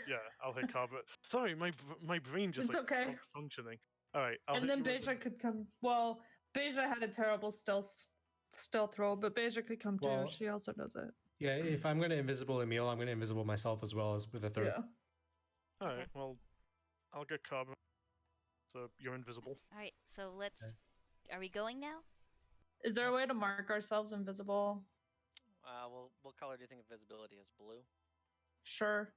Yeah, I'll hit Carbon. Sorry, my brain just It's like okay. stopped functioning. All right, I'll And hit then you with Beja could come. Well, Beja had a terrible stealth roll, but Beja could come Well, too. She also does it. Yeah, if I'm gonna invisible Emil, I'm gonna invisible myself as well as with a 3rd. Yeah. All Okay. right, well, I'll get Carbon. so you're invisible. All right, so let's. Are we going now? Is there a way to mark ourselves invisible? Well, what color do you think invisibility is? Blue? Sure.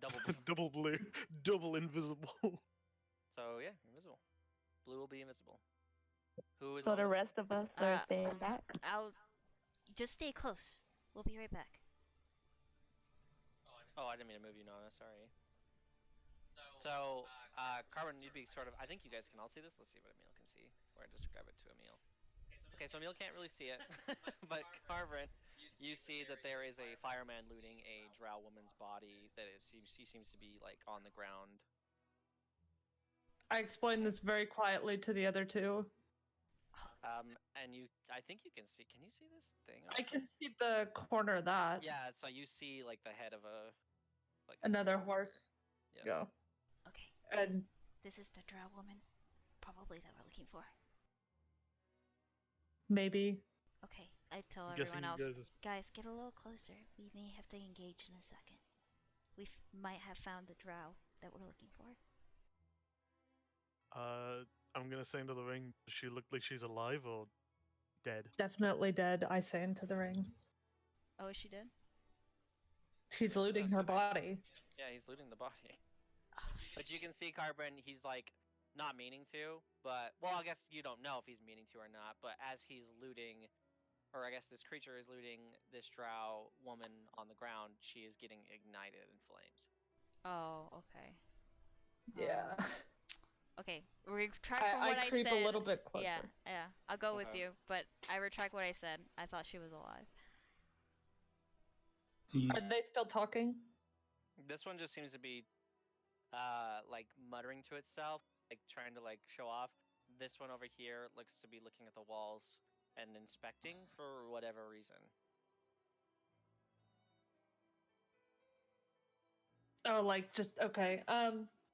Double blue. Double blue, double invisible. So yeah, invisible. Blue will be invisible. Who is So the invisible? rest of us are staying back. I'll just stay close. We'll be right back. Oh, I didn't mean to move you, Nana. Sorry. So, Carbon, you'd be sort of. I think you guys can all see this. Let's see what Emil can see. Or just describe it to Emil. Okay, so Emil can't really see it, but Carbon, you see that there is a fireman looting a drow woman's body. That she seems to be like on the ground. I explained this very quietly to the other two. And I think you can see. Can you see this thing? I can see the corner of that. Yeah, so you see like the head of a. Like Another horse. Yeah. Go. Okay. So And this is the drow woman, probably that we're looking for. maybe. Okay, I tell I'm guessing everyone you else, guys guys, get a little closer. We may have to engage in a second. We might have found the drow that we're looking for. I'm gonna say into the ring. Does she look like she's alive or dead? Definitely dead, I say into the ring. Oh, is she dead? She's looting her body. Yeah, he's looting the body. But you can see Carbon, he's like not meaning to, but well, I guess you don't know if he's meaning to or not, but as he's looting, or I guess this creature is looting this drow woman on the ground, she is getting ignited in flames. Oh, okay. Yeah. Okay, retract from I what I creep said. a little bit closer. Yeah, I'll go with Okay. you, but I retract what I said. I thought she was alive. Do you, Are they still talking? This one just seems to be like muttering to itself, like trying to like show off. This one over here looks to be looking at the walls and inspecting for whatever reason. Oh, like just okay.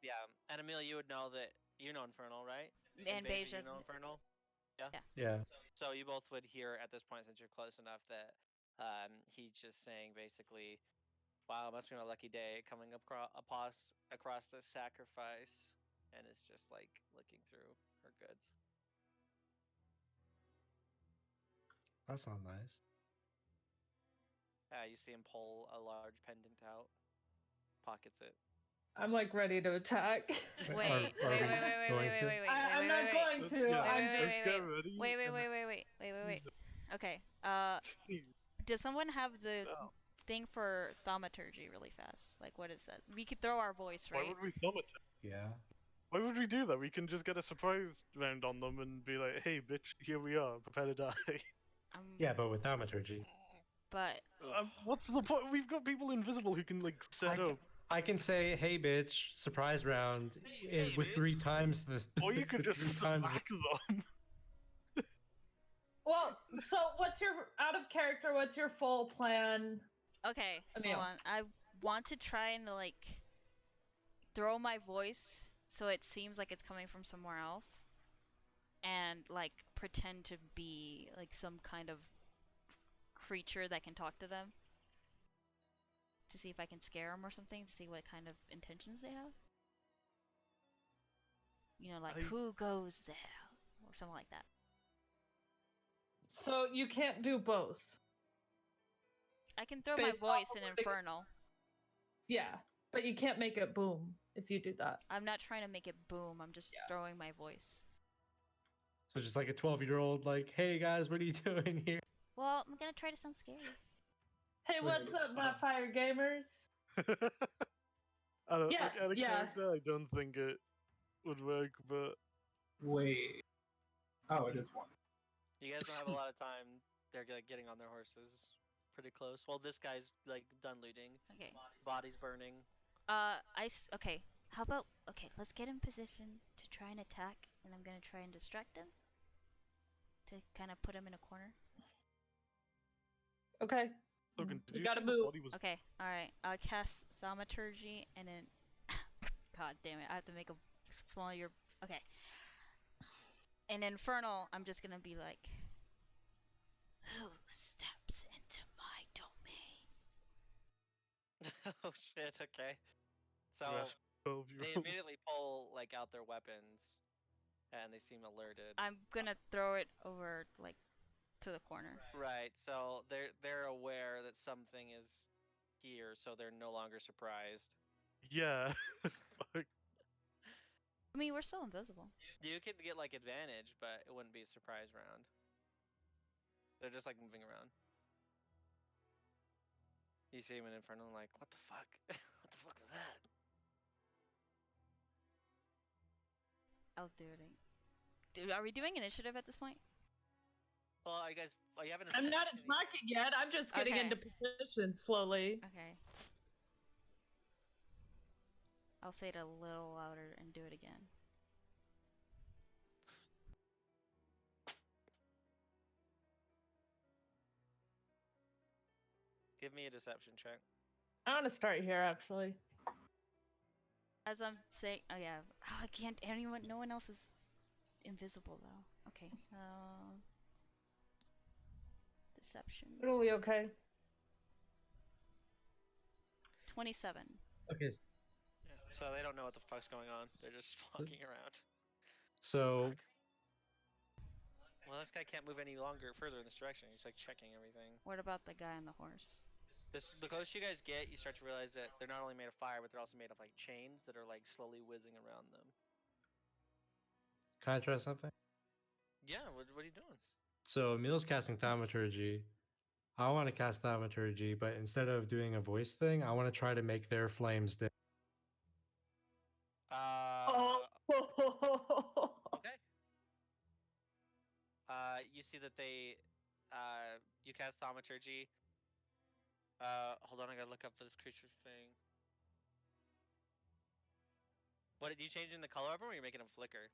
Yeah, and Emil, you would know that you know Infernal, right? And Beja. you know Infernal. Yeah. So you both would hear at this point, since you're close enough, that he's just saying basically, "Wow, it must be my lucky day coming across this sacrifice," and is just like looking through her goods. That's not nice. You see him pull a large pendant out, pockets it. I'm like ready to attack. Wait, Are wait, we wait, wait, wait, wait, going wait, to? wait, wait, I'm wait, not wait, going Let's- to. yeah, I'm wait, just. let's get ready. wait. Okay. Does someone have the Oh. thing for thaumaturgy really fast? Like, what is that? We could throw our voice, Why right? would we thumb it? Yeah. Why would we do that? We can just get a surprise round on them and be like, "Hey, bitch, here we are. Prepare to die." Yeah, but with thaumaturgy. But What's the point? We've got people invisible who can like set up. I can say, "Hey, bitch, surprise round," with 3 times this. Or you could with just 3 times. smack them. Well, so what's your out of character? What's your full plan? okay, Emil. hold on. I want to try and like throw my voice so it seems like it's coming from somewhere else, and like pretend to be like some kind of creature that can talk to them. To see if I can scare them or something, to see what kind of intentions they have. You know, like, I- who goes there? Or something like that. So you can't do both. I can throw my Based voice off in of what they- Infernal. Yeah, but you can't make it boom if you do that. I'm not trying to make it boom, I'm just throwing my voice. So just like a 12-year-old, like, "Hey guys, what are you doing here?" Well, I'm gonna try to sound scary. Hey, what's up, Mapfire gamers? I don't, Yeah, like, out of yeah. character, I don't think it would work, but wait. Oh, it is one. You guys don't have a lot of time. They're like getting on their horses, pretty close. Well, this guy's like done looting. Okay. Body's burning. Okay. How about, okay, let's get in position to try and attack, and I'm gonna try and distract him. To kind of put him in a corner. Okay. Logan, did We you gotta say the move. body was Okay, alright. I'll cast Thaumaturgy, and then... God damn it, I have to make a smaller... Okay. In Infernal, I'm just gonna be like... Who steps into my domain? Oh shit! Okay. So Yes. They 12-year-old. immediately pull like out their weapons, and they seem alerted. I'm gonna throw it over like to the corner. Right, so they're aware that something is here, so they're no longer surprised. Yeah. Fuck. I mean, we're still invisible. You could get like advantage, but it wouldn't be a surprise round. They're just like moving around. You see him in Inferno, like, what the fuck? What the fuck was that? I'll do it. Dude, are we doing initiative at this point? Well, are you guys? Are you having? I'm not attacking yet. I'm just getting Okay. into position slowly. Okay. I'll say it a little louder and do it again. Give me a deception check. I want to start here, actually. As I'm saying, oh yeah, oh, I can't. Anyone, no one else is invisible though. Okay. Deception. It'll be okay. 27. Okay, So they don't know what the fuck's going on. They're just walking around. so Well, this guy can't move any longer further in this direction. He's like checking everything. What about the guy on the horse? The closer you guys get, you start to realize that they're not only made of fire, but they're also made of like chains that are like slowly whizzing around them. can I try something? Yeah, what are you doing? So Emil's casting thaumaturgy. I want to cast thaumaturgy, but instead of doing a voice thing, I want to try to make their flames dim. Oh. Okay. You see that they, you cast thaumaturgy. Hold on, I gotta look up this creature's thing. What did you changing the color of them, or you're making them flicker?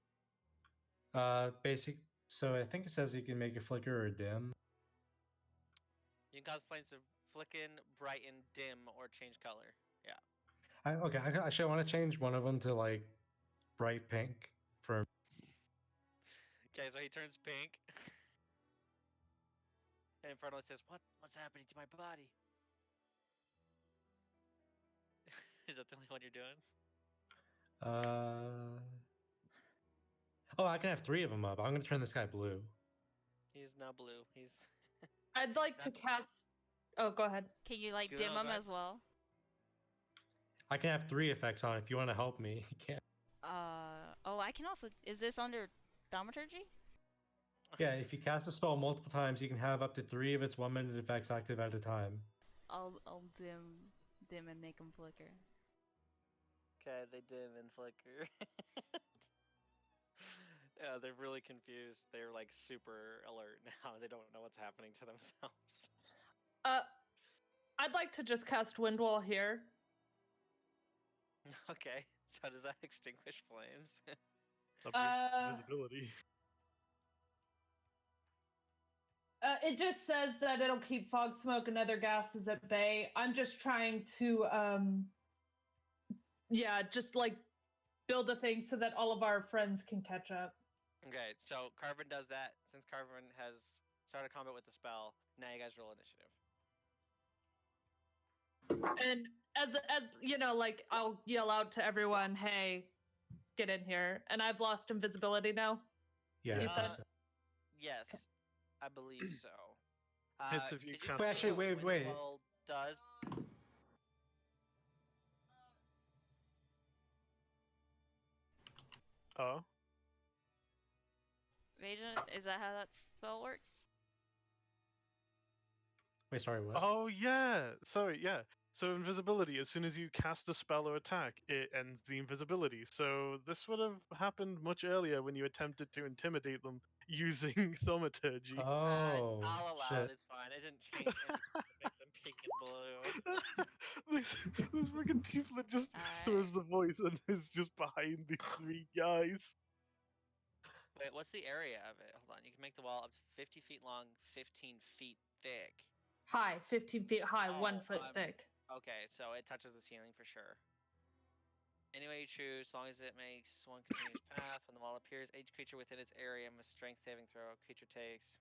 Basic. So I think it says you can make it flicker or dim. You can cause flames to flicken, brighten, dim, or change color. Yeah. Okay, actually, I want to change one of them to like bright pink for. Okay, so he turns pink. And Inferno says, What's happening to my body? Is that the only one you're doing? Oh, I can have 3 of them up. I'm gonna turn this guy blue. He's not blue. He's I'd like to cast. Oh, go ahead. Can you like Go dim them back. as well? I can have 3 effects on. If you want to help me, you can. Oh, I can also. Is this under thaumaturgy? Yeah, if you cast a spell multiple times, you can have up to 3 of its 1-minute effects active at a time. I'll dim and make them flicker. Okay, they dim and flicker. Yeah, they're really confused. They're like super alert now. They don't know what's happening to themselves. I'd like to just cast Windwall here. Okay, so does that extinguish flames? That brings visibility. It just says that it'll keep fog, smoke, and other gases at bay. I'm just trying to, just like build a thing so that all of our friends can catch up. Okay, so Carvin does that. Since Carvin has started combat with the spell, now you guys roll initiative. And as you know, like I'll yell out to everyone, "Hey, get in here!" And I've lost invisibility now. Yeah. You I said- think so. Yes, I believe so. Hits if you could cast tell Wait, actually, me what wait. Windwall does? Oh. Rajan, is that how that spell works? Wait, sorry, what? Oh yeah. Sorry, yeah. So invisibility, as soon as you cast a spell or attack, it ends the invisibility. So this would have happened much earlier when you attempted to intimidate them using thaumaturgy. Oh, I'll allow shit. it. It's fine. It didn't change anything to make them pink and blue. this fucking tieflet just throws the voice and is just behind these 3 guys. Wait, what's the area of it? Hold on. You can make the wall up to 50 feet long, 15 feet thick. High, 15 feet high, Oh, 1 foot thick. Okay, so it touches the ceiling for sure. Any way you choose, as long as it makes one continuous path. When the wall appears, each creature within its area must strength saving throw. Creature takes.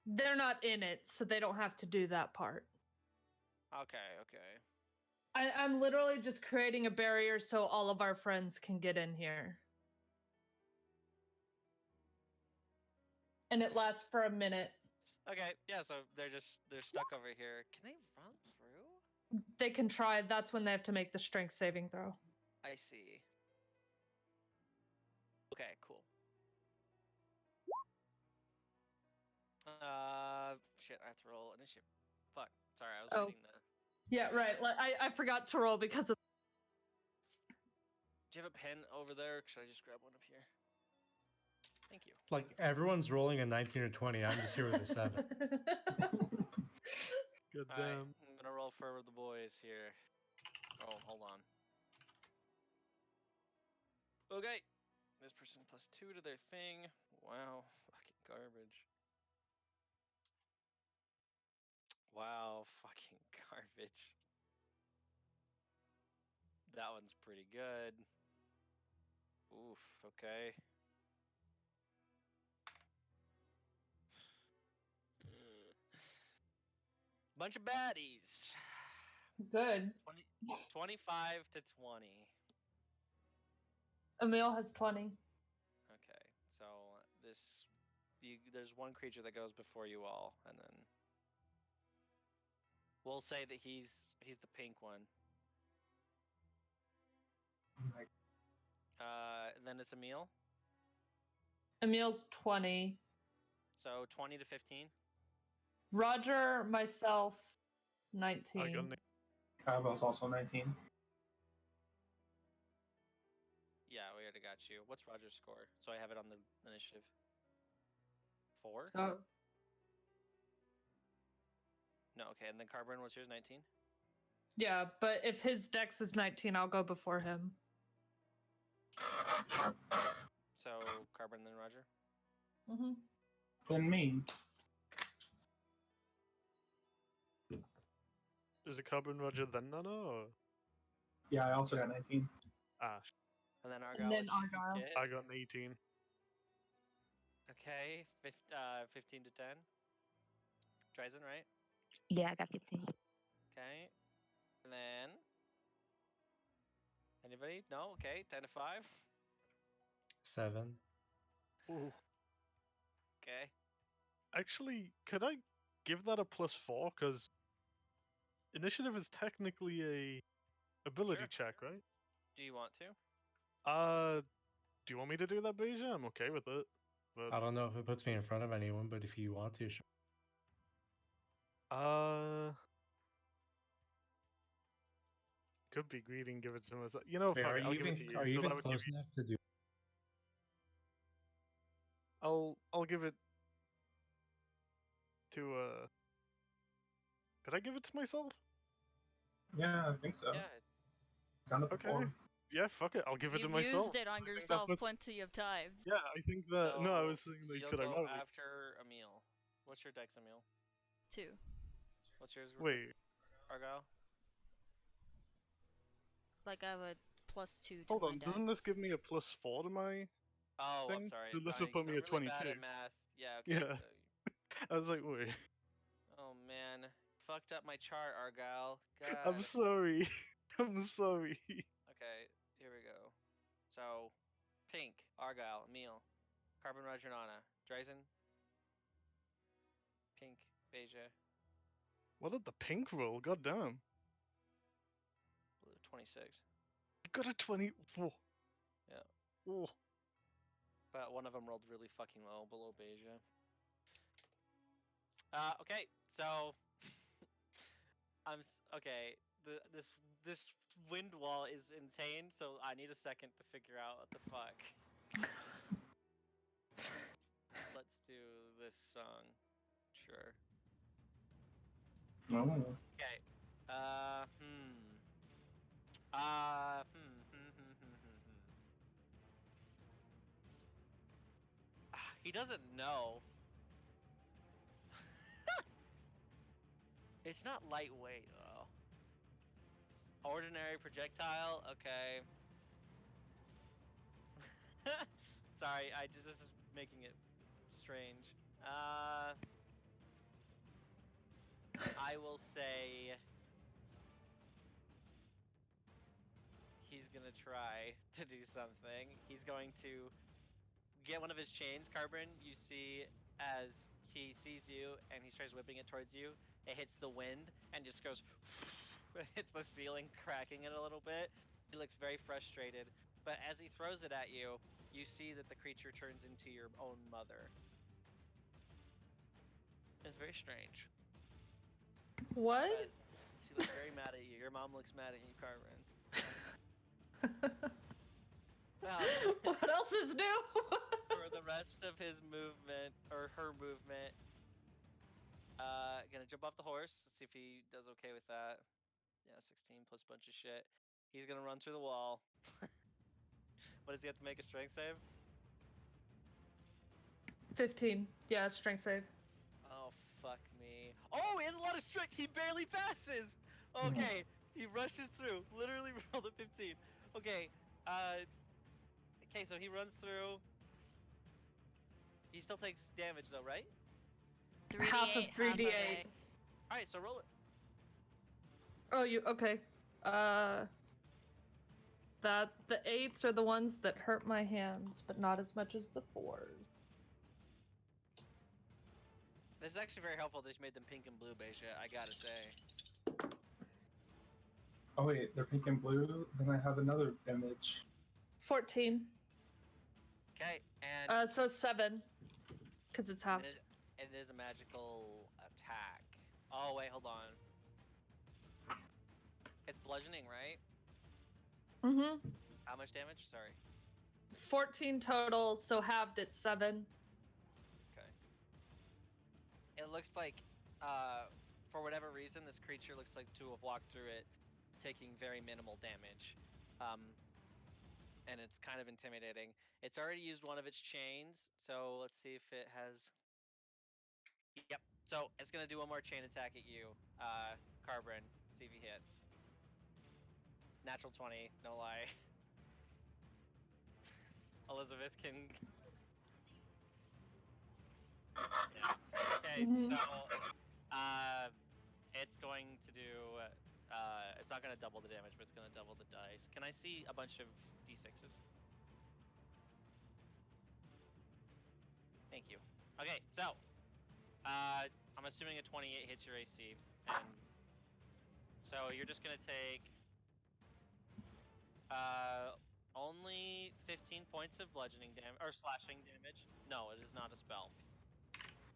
They're not in it, so they don't have to do that part. Okay, okay. I'm literally just creating a barrier so all of our friends can get in here. And it lasts for a minute. Okay, yeah, so they're stuck over here. Can they run through? They can try. That's when they have to make the strength saving throw. I see. Okay, cool. Shit, I have to roll initiative. Fuck. Sorry, I was Oh. reading the. Yeah, right. I forgot to roll because of. Do you have a pen over there? Should I just grab one up here? Thank you. Like everyone's rolling a 19 or 20. I'm just here with a 7. Good All right, damn. I'm gonna roll for the boys here. Oh, hold on. Okay. This person +2 to their thing. Wow, fucking garbage. Wow, fucking garbage. That one's pretty good. Oof, okay. Bunch of baddies. Good. 25 to 20. Emil has 20. Okay, so there's one creature that goes before you all, and then we'll say that he's the pink one. Like, Then it's Emil. Emil's 20. So 20 to 15. Roger, myself, 19. I got an Cabo's also 19. Yeah, we already got you. What's Roger's score? So I have it on the initiative. 4? So, No, okay. And then Carbon, what's yours? 19? yeah, but if his dex is 19, I'll go before him. So Carbon, then Roger. Mm-hmm. Then me. Is it Carbon Roger then Nana or Yeah, I also got 19. Ash? And then Argyle. And then what'd you Argyle. get? I got an 18. Okay, 15 to 10. Dryzen, right? Yeah, I got 15. Okay. And then anybody? No? Okay, 10 to 5. 7. Ooh. Okay. Actually, could I give that a +4? Because initiative is technically a ability Sure. check, right? Do you want to? Do you want me to do that, Beja? I'm okay with it. But I don't know if it puts me in front of anyone, but if you want to, sure. could be greedy and give it to myself. You know, Wait, fuck are it, I'll you give even it to you. are you so even that would give close you- enough to do? I'll give it to Could I give it to myself? Yeah, I think so. Yeah. Done it Okay. before. Yeah, fuck it. I'll give it to You've myself. used it on I think that yourself puts- plenty of times. Yeah, I think that. No, I was So saying like, you'll could I go not? after Emil. What's your dex, Emil? 2. What's yours? Wait, Argyle? Like I have a +2 to hold my on. Doesn't this dex. give me a +4 to my? Oh, I'm Thing? sorry. So this no, would put me you're at really bad 22. at math. Yeah. Okay. Yeah. So, I was like, wait. oh man, fucked up my chart, Argyle. God. I'm sorry. I'm sorry. Okay, here we go. So, Pink, Argyle, Emil, Carbon, Roger, Nana, Dryzen, Pink, Beja, What did the pink roll? God damn. Blue, 26. You got a 20. Whoa. Yeah. Whoa. But one of them rolled really fucking low, below Beja. Okay, so okay. This wind wall is insane, so I need a second to figure out what the fuck. Let's do this song. Sure. Oh. Okay. He doesn't know. It's not lightweight though. Ordinary projectile. Okay. Sorry, this is making it strange. I will say gonna try to do something. He's going to get one of his chains. Carbon, you see as he sees you and he tries whipping it towards you, it hits the wind and just goes it hits the ceiling, cracking it a little bit. He looks very frustrated, but as he throws it at you, you see that the creature turns into your own mother. It's very strange. What? But she looks very mad at you. Your mom looks mad at you, Carbon. What else is new? For the rest of his movement, or her movement, gonna jump off the horse, see if he does okay with that. Yeah, 16 plus bunch of shit. He's gonna run through the wall. What does he have to make, a strength save? 15. Yeah, strength save. Oh, fuck me. Oh, he has a lot of strength! He barely passes! Okay, he rushes through. Literally rolled a 15. Okay, okay, so he runs through. He still takes damage though, right? 3d8, Half of 3d8. it. Alright, so roll it. Oh, you okay? That the 8s are the ones that hurt my hands, but not as much as the 4s. This is actually very helpful. They just made them pink and blue, Beja, I gotta say. Oh wait, they're pink and blue. Then I have another image. 14. Okay, and So 7, because it's half. it is a magical attack. Oh wait, hold on. It's bludgeoning, right? Mm-hmm. How much damage? Sorry. 14 total, so halved at 7. Okay. It looks like, for whatever reason, this creature looks like to have walked through it, taking very minimal damage. And it's kind of intimidating. It's already used one of its chains, so let's see if it has... Yep, so it's gonna do one more chain attack at you, Carbon, see if he hits. Natural 20, no lie. Elizabeth can... Yeah. Okay, Mhm. so, it's going to do, it's not gonna double the damage, but it's gonna double the dice. Can I see a bunch of d6s? Thank you. Okay, so, I'm assuming a 28 hits your AC, and so you're just gonna take, only 15 points of bludgeoning damage, or slashing damage. No, it is not a spell.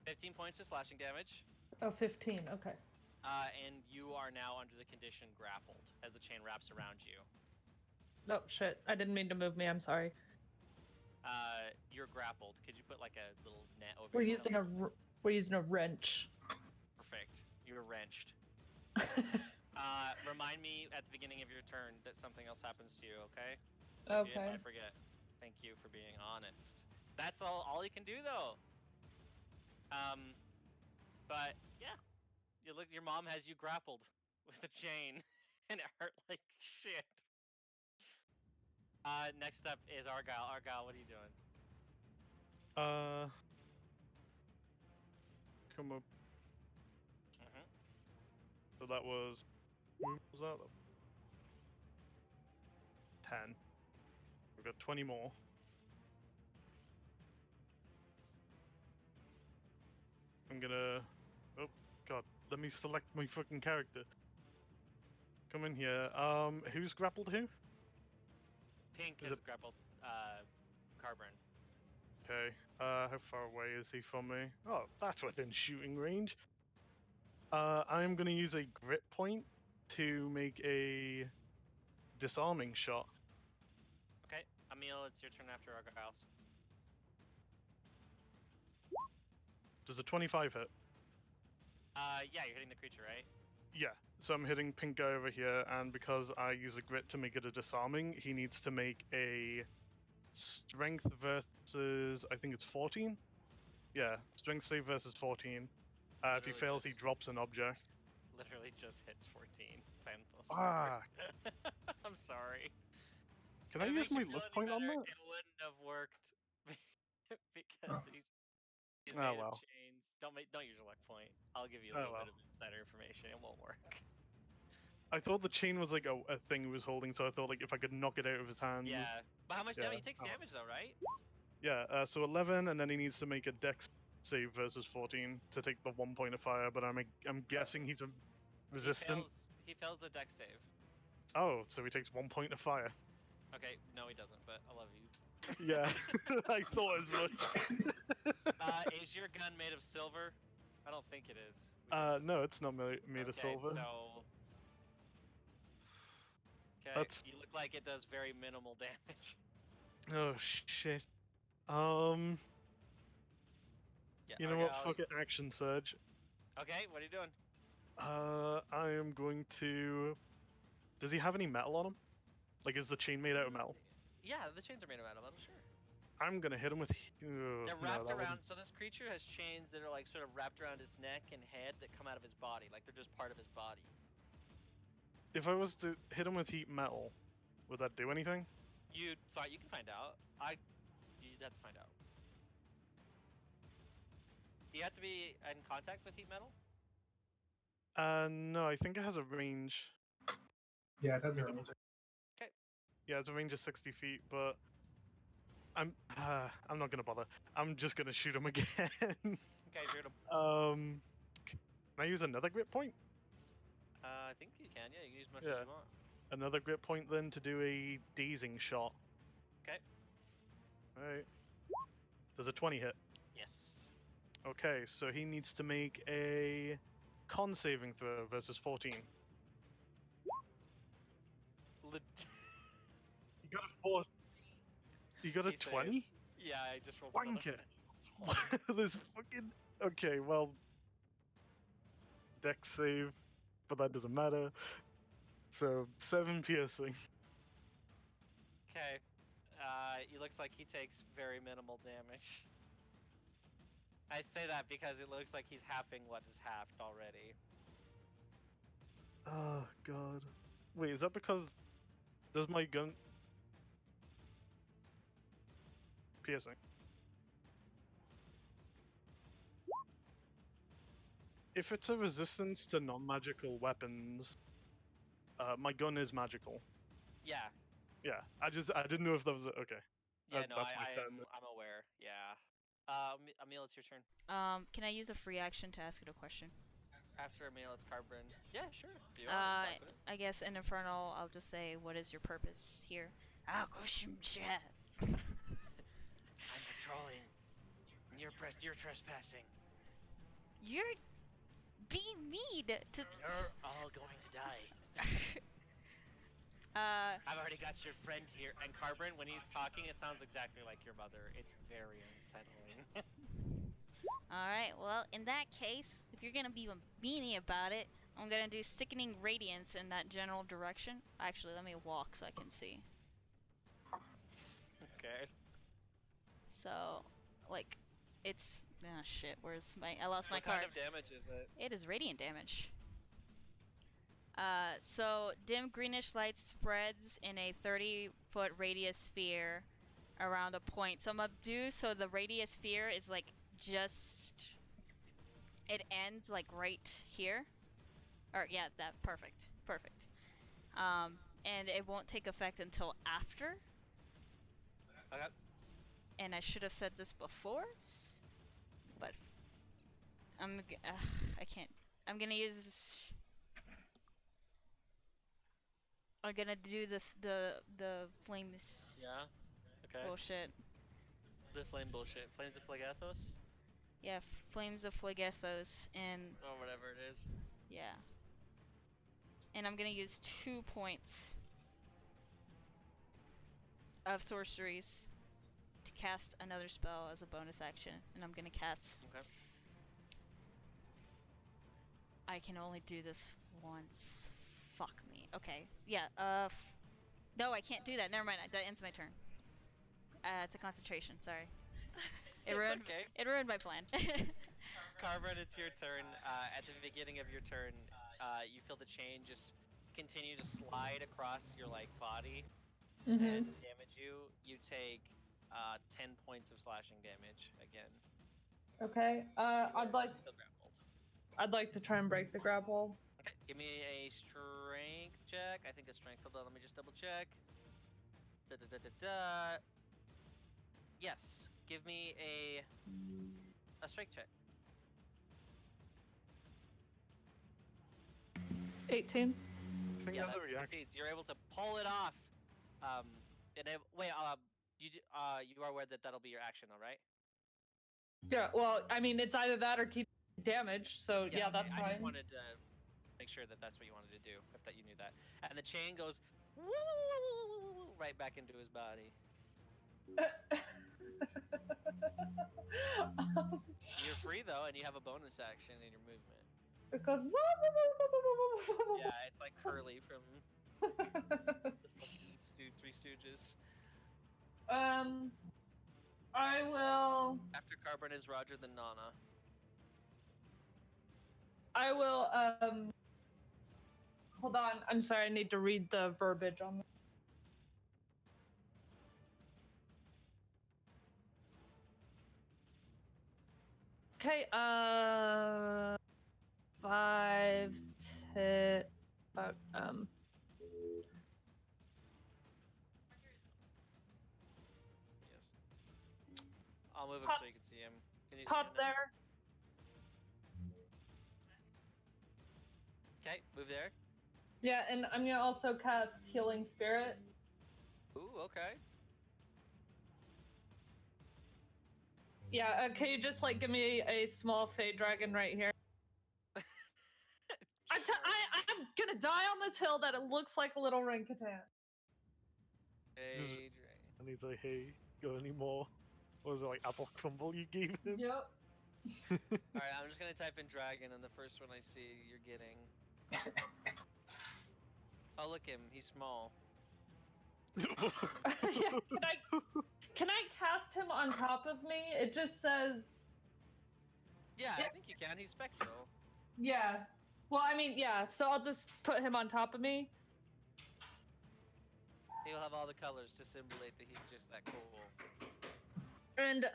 15 points of slashing damage. Oh, 15. Okay. And you are now under the condition grappled as the chain wraps around you. Oh shit! I didn't mean to move me. I'm sorry. You're grappled. Could you put like a little net over? We're your using nose? we're using a wrench. Perfect. You were wrenched. Remind me at the beginning of your turn that something else happens to you. Okay. If Okay. I forget. Thank you for being honest. That's all you can do though. But yeah, you look. Your mom has you grappled with a chain, and it hurt like shit. Next up is Argyle. Argyle, what are you doing? Come up. Mm-hmm. So that was. What was that? 10. We've got 20 more. I'm gonna. Oh god, let me select my fucking character. Come in here. Who's grappled who? Pink Is has it- grappled Carbon. Okay. How far away is he from me? Oh, that's within shooting range. I'm gonna use a grit point to make a disarming shot. Okay, Emil, it's your turn after Argyle's. Does a 25 hit? Yeah, you're hitting the creature, right? Yeah. So I'm hitting pink guy over here, and because I use a grit to make it a disarming, he needs to make a strength versus, I think it's 14? Yeah, strength save versus 14. If he Literally fails, he just- drops an object. Literally just hits 14. 10 plus Ah, 4. I'm sorry. can I If it use makes you my feel luck any point on better, that? It wouldn't have worked because he's Oh, made well. of chains. Don't use your luck point. I'll give you a Oh, little well. bit of insider information. It won't work. I thought the chain was like a thing he was holding, so I thought like if I could knock it out of his hand. Yeah. But how much Yeah. damage? He takes Oh. damage though, right? Yeah. So 11, and then he needs to make a Dex save versus 14 to take the 1 point of fire. But I'm guessing he's a resistant. He fails the dex save. Oh, so he takes 1 point of fire. Okay, no, he doesn't. But I love you. Yeah, I thought as much. Is your gun made of silver? I don't think it is. No, it's not made of silver. So. Okay, That's- you look like it does very minimal damage. Oh shit. Yeah, You know what? Argal, Fuck it. Action surge. Okay, what are you doing? I am going to. Does he have any metal on him? Like, is the chain made out of metal? Yeah, the chains are made of metal, I'm sure. I'm gonna hit him with. They're wrapped around, so this creature has chains that are like sort of wrapped around his neck and head that come out of his body, like they're just part of his body. If I was to hit him with heat metal, would that do anything? You thought you can find out. You'd have to find out. Do you have to be in contact with heat metal? No, I think it has a range. Yeah, it has a range. Yeah, it's a range of 60 feet, but I'm not gonna bother. I'm just gonna shoot him again. Okay, you're gonna. Can I use another grip point? I think you can. Yeah, you can use as much Yeah. as you want. Another grip point then to do a dazing shot. Okay. Alright. Does a 20 hit? Yes. Okay, so he needs to make a con saving throw versus 14. You got a 4. You got a He 20? saves. Yeah, I just rolled another Wanker. This fucking. Okay, well. Dex save, but that doesn't matter. So 7 piercing. Okay. It looks like he takes very minimal damage. I say that because it looks like he's halving what is halved already. Oh god. Wait, is that because does my gun piercing? If it's a resistance to non-magical weapons, my gun is magical. Yeah. Yeah, I didn't know if that was okay. Yeah, That- no, that's my turn. I'm aware. Yeah. Emil, it's your turn. Can I use a free action to ask it a question? After Emil, it's Carbon. Yeah, sure. Do you want to talk to it? I guess in Infernal, I'll just say, what is your purpose here? I'll go shoot shit. I'm patrolling. You're trespassing. You're being mean to. You're all going to die. I've already got your friend here, and Carbon, when he's talking, it sounds exactly like your mother. It's very unsettling. Alright, well, in that case, if you're gonna be a meanie about it, I'm gonna do Sickening Radiance in that general direction. Actually, let me walk so I can see. Okay. So, like, it's. Ah, shit, where's my. I lost my What card. kind of damage is it? It is radiant damage. So dim greenish light spreads in a 30-foot radius sphere around a point. So I'm obtuse, so the radius sphere is like just. It ends like right here. Or yeah, that perfect. And it won't take effect until after. Okay. And I should have said this before, but I can't. I'm gonna use. I'm gonna do the flames Yeah. Okay. bullshit. The flame bullshit. Flames of Phlegathos? Yeah, flames of Phlegesos, and Or whatever it is. yeah. And I'm gonna use 2 points of sorceries to cast another spell as a bonus action, and I'm gonna cast. Okay. I can only do this once. Fuck me. Okay. Yeah. No, I can't do that. Never mind. That ends my turn. It's a concentration. Sorry. It It's ruined. okay. It ruined my plan. Carbon, it's your turn. At the beginning of your turn, you feel the chain just continue to slide across your body and damage you. You take 10 points of slashing damage again. Okay. You I'd are like still grappled. to try and break the grapple. Okay, Give me a strength check. I think a strength. Hold on, let me just double check. Da da da da da. Yes. Give me a strength check. 18. I think Yeah, that's a that reaction. succeeds. You're able to pull it off. Wait. You are aware that that'll be your action, though, right? Yeah, well, I mean, it's either that or keep damage, so yeah, okay, that's I fine. just wanted to make sure that that's what you wanted to do, if that you knew that. And the chain goes right back into his body. You're free though, and you have a bonus action in your movement. It goes. Yeah, it's like Curly from Three Stooges. I will. After Carbon is Roger the Nana. I will. Hold on. I'm sorry. I need to read the verbiage on this. Okay. 5, 10. Yes. I'll move him Pop- so you can see him. Can you Pop see him now? there. Okay, move there. Yeah, and I'm gonna also cast Healing Spirit. Ooh, okay. Yeah, can you just like give me a small Fey Dragon right here? I'm gonna die on this hill that it looks like a little Rinketan. Hey, And he's like, hey, got any more? What was it, like apple crumble you gave him? Yep. Alright, I'm just gonna type in dragon, and the first one I see, you're getting. Oh, look him. He's small. Yeah, can I cast him on top of me? It just says. Yeah, Yeah. I think you can. He's spectral. Yeah. Well, I mean, yeah. So I'll just put him on top of me. He'll have all the colors to simulate that he's just that cool. And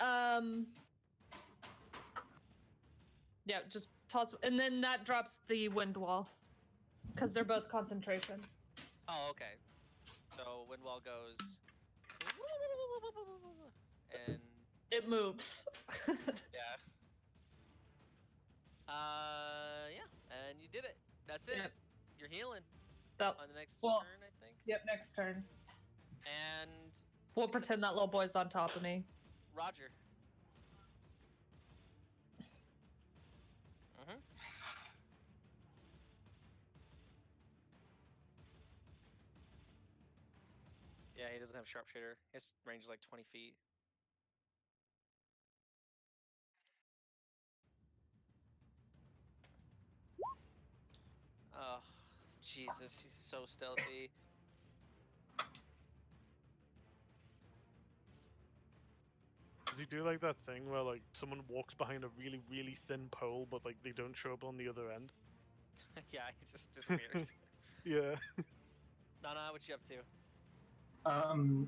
yeah, just toss, and then that drops the wind wall, because they're both concentration. Oh, okay. So Windwall goes, and It moves. yeah, and you did it. That's it. Yep. You're healing That, on the next well- turn, I think. yep. Next turn, And we'll pretend that little boy's on top of me. Roger. Mhm. Yeah, he doesn't have sharpshooter. His range is like 20 feet. Oh, Jesus, he's so stealthy. Does he do like that thing where like someone walks behind a really, really thin pole, but like they don't show up on the other end? Yeah, he just disappears. Yeah. Nana, what you up to?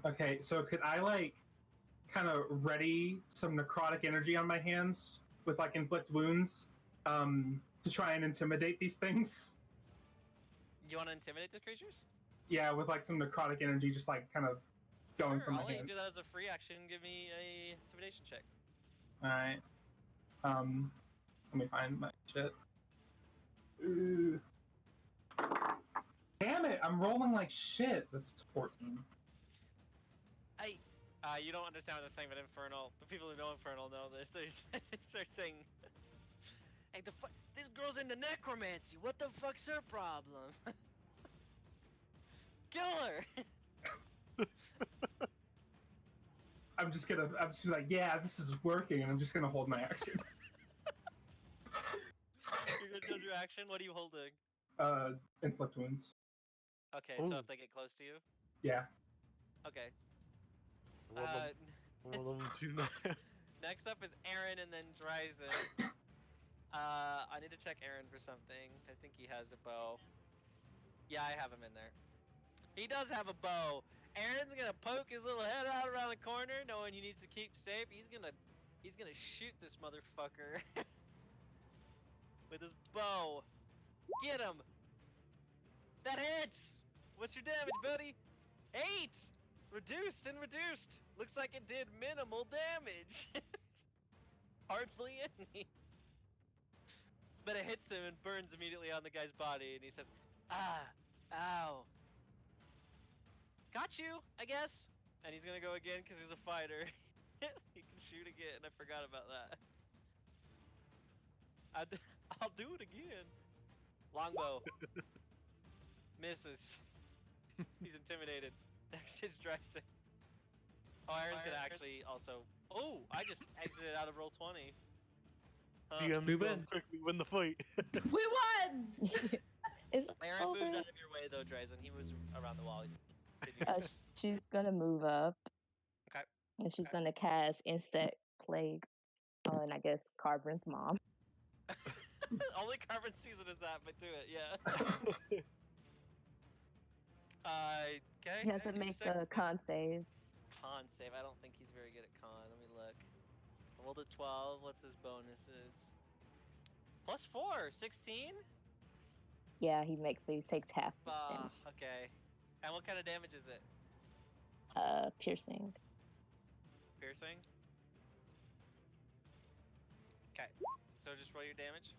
Okay, so could I like kind of ready some necrotic energy on my hands with like inflict wounds to try and intimidate these things? You want to intimidate the creatures? Yeah, with like some necrotic energy just like kind of going Sure, from my I'll let you hand. do that as a free action. Give me a intimidation check. Alright. Let me find my shit. Ooh. Damn it, I'm rolling like shit. That's 14. You don't understand what they're saying, but Infernal, the people who know Infernal know this. They start saying, "Hey, this girl's into necromancy. What the fuck's her problem? Kill her!" I'm just gonna be like, yeah, this is working, and I'm just gonna hold my action. You're gonna hold your action. What are you holding? Inflict wounds. Okay, so Ooh. if they get close to you. Yeah. Okay. One of them do that. Next up is Aaron, and then Dryzen. I need to check Aaron for something. I think he has a bow. Yeah, I have him in there. He does have a bow. Aaron's gonna poke his little head out around the corner, knowing he needs to keep safe. He's gonna shoot this motherfucker with his bow. Get him! That hits! What's your damage, buddy? 8! Reduced and reduced! Looks like it did minimal damage. Hardly any. But it hits him and burns immediately on the guy's body, and he says, ah, ow. Got you, I guess. And he's gonna go again because he's a fighter. He can shoot again, I forgot about that. I'll do it again. Longbow. Misses. He's intimidated. Next is Dryson. Oh, Aaron's gonna actually also... Oh, I just exited out of roll 20. GM, We go win. quickly win the fight. We won! It's Aaron over. moves out of your way though, Dryson. He was around the wall. She's gonna move up. Okay. And she's Okay. gonna cast Insect Plague on, I guess, Carbon's mom. Only Carbon season is that, but do it, yeah. Okay. He has to make a con save. Con save. I don't think he's very good at con. Let me look. I rolled a 12. What's his bonuses? +4, 16? Yeah, he takes half of damage. Okay. And what kind of damage is it? Piercing. Piercing? Okay. So just roll your damage.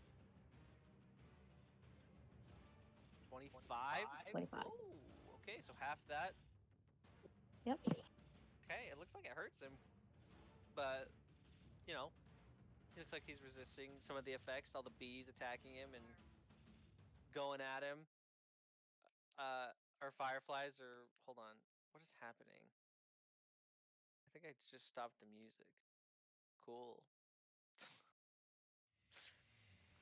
25? 25. Ooh, okay, so half that. Yep. Okay, it looks like it hurts him. But, you know, it looks like he's resisting some of the effects, all the bees attacking him and going at him. Our fireflies are... Hold on. What is happening? I think I just stopped the music. Cool.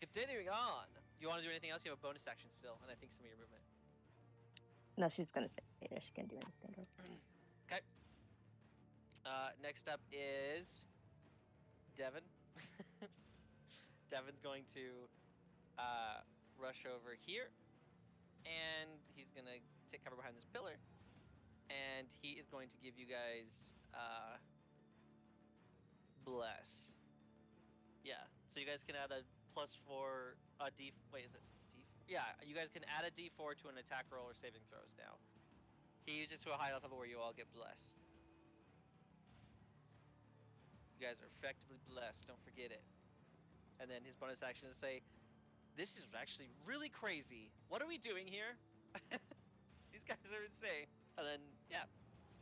Continuing on. You want to do anything else? You have a bonus action still, and I think some of your movement. No, she's gonna stay there. She can't do anything. Okay. Next up is Devin. Devin's going to rush over here, and he's gonna take cover behind this pillar, and he is going to give you guys bless. Yeah. So you guys can add a +4 D. Wait, is it D? Yeah, you guys can add a D4 to an attack roll or saving throws now. He uses it to a high level where you all get blessed. You guys are effectively blessed. Don't forget it. And then his bonus action is to say, "This is actually really crazy. What are we doing here? These guys are insane." And then, yeah,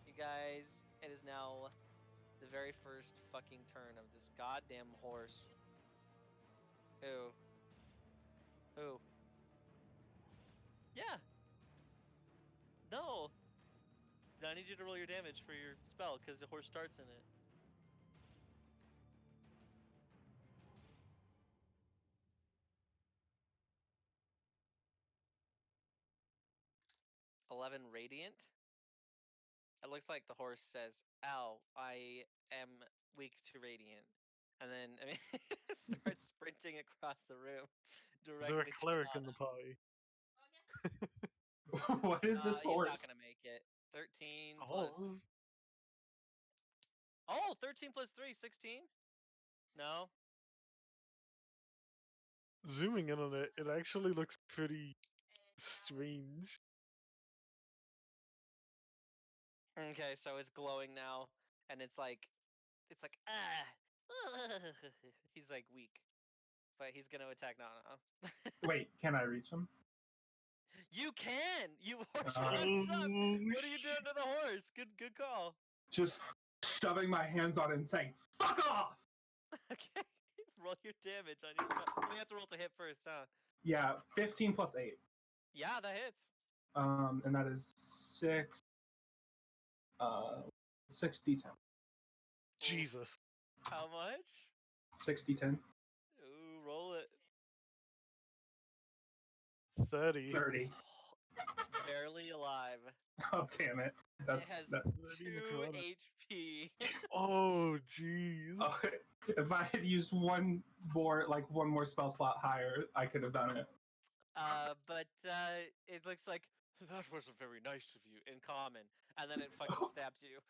you guys. It is now the very first fucking turn of this goddamn horse. Who? Yeah. No. I need you to roll your damage for your spell, because the horse starts in it. $11 radiant. It looks like the horse says, "Ow, I am weak to radiant," and then starts sprinting across the room. Is Directly there a to cleric in Donna. the party? What is this He's horse? not gonna make it. 13 Oh. plus. Oh, 13 plus 3, 16? No? Zooming in on it, it actually looks pretty strange. Okay, so it's glowing now, and it's like, he's like weak, but he's gonna attack Nana. Wait, can I reach him? You can! You horse Oh, what's up? What are you shit. doing to the horse? Good call. Just shoving my hands on it and saying, "Fuck off!" Okay, roll your damage on your spell. We have to roll to hit first, huh? Yeah, 15 plus 8. Yeah, that hits. And that is 6. 6d10. Jesus. How much? 6d10. Ooh, roll it. 30. 30. It's barely alive. Oh, damn it. It That's has that. 2 necrotic. HP. Oh, jeez. Oh, if I had used one more spell slot higher, I could have done it. But it looks like that wasn't very nice of you in common, and then it fucking stabs you.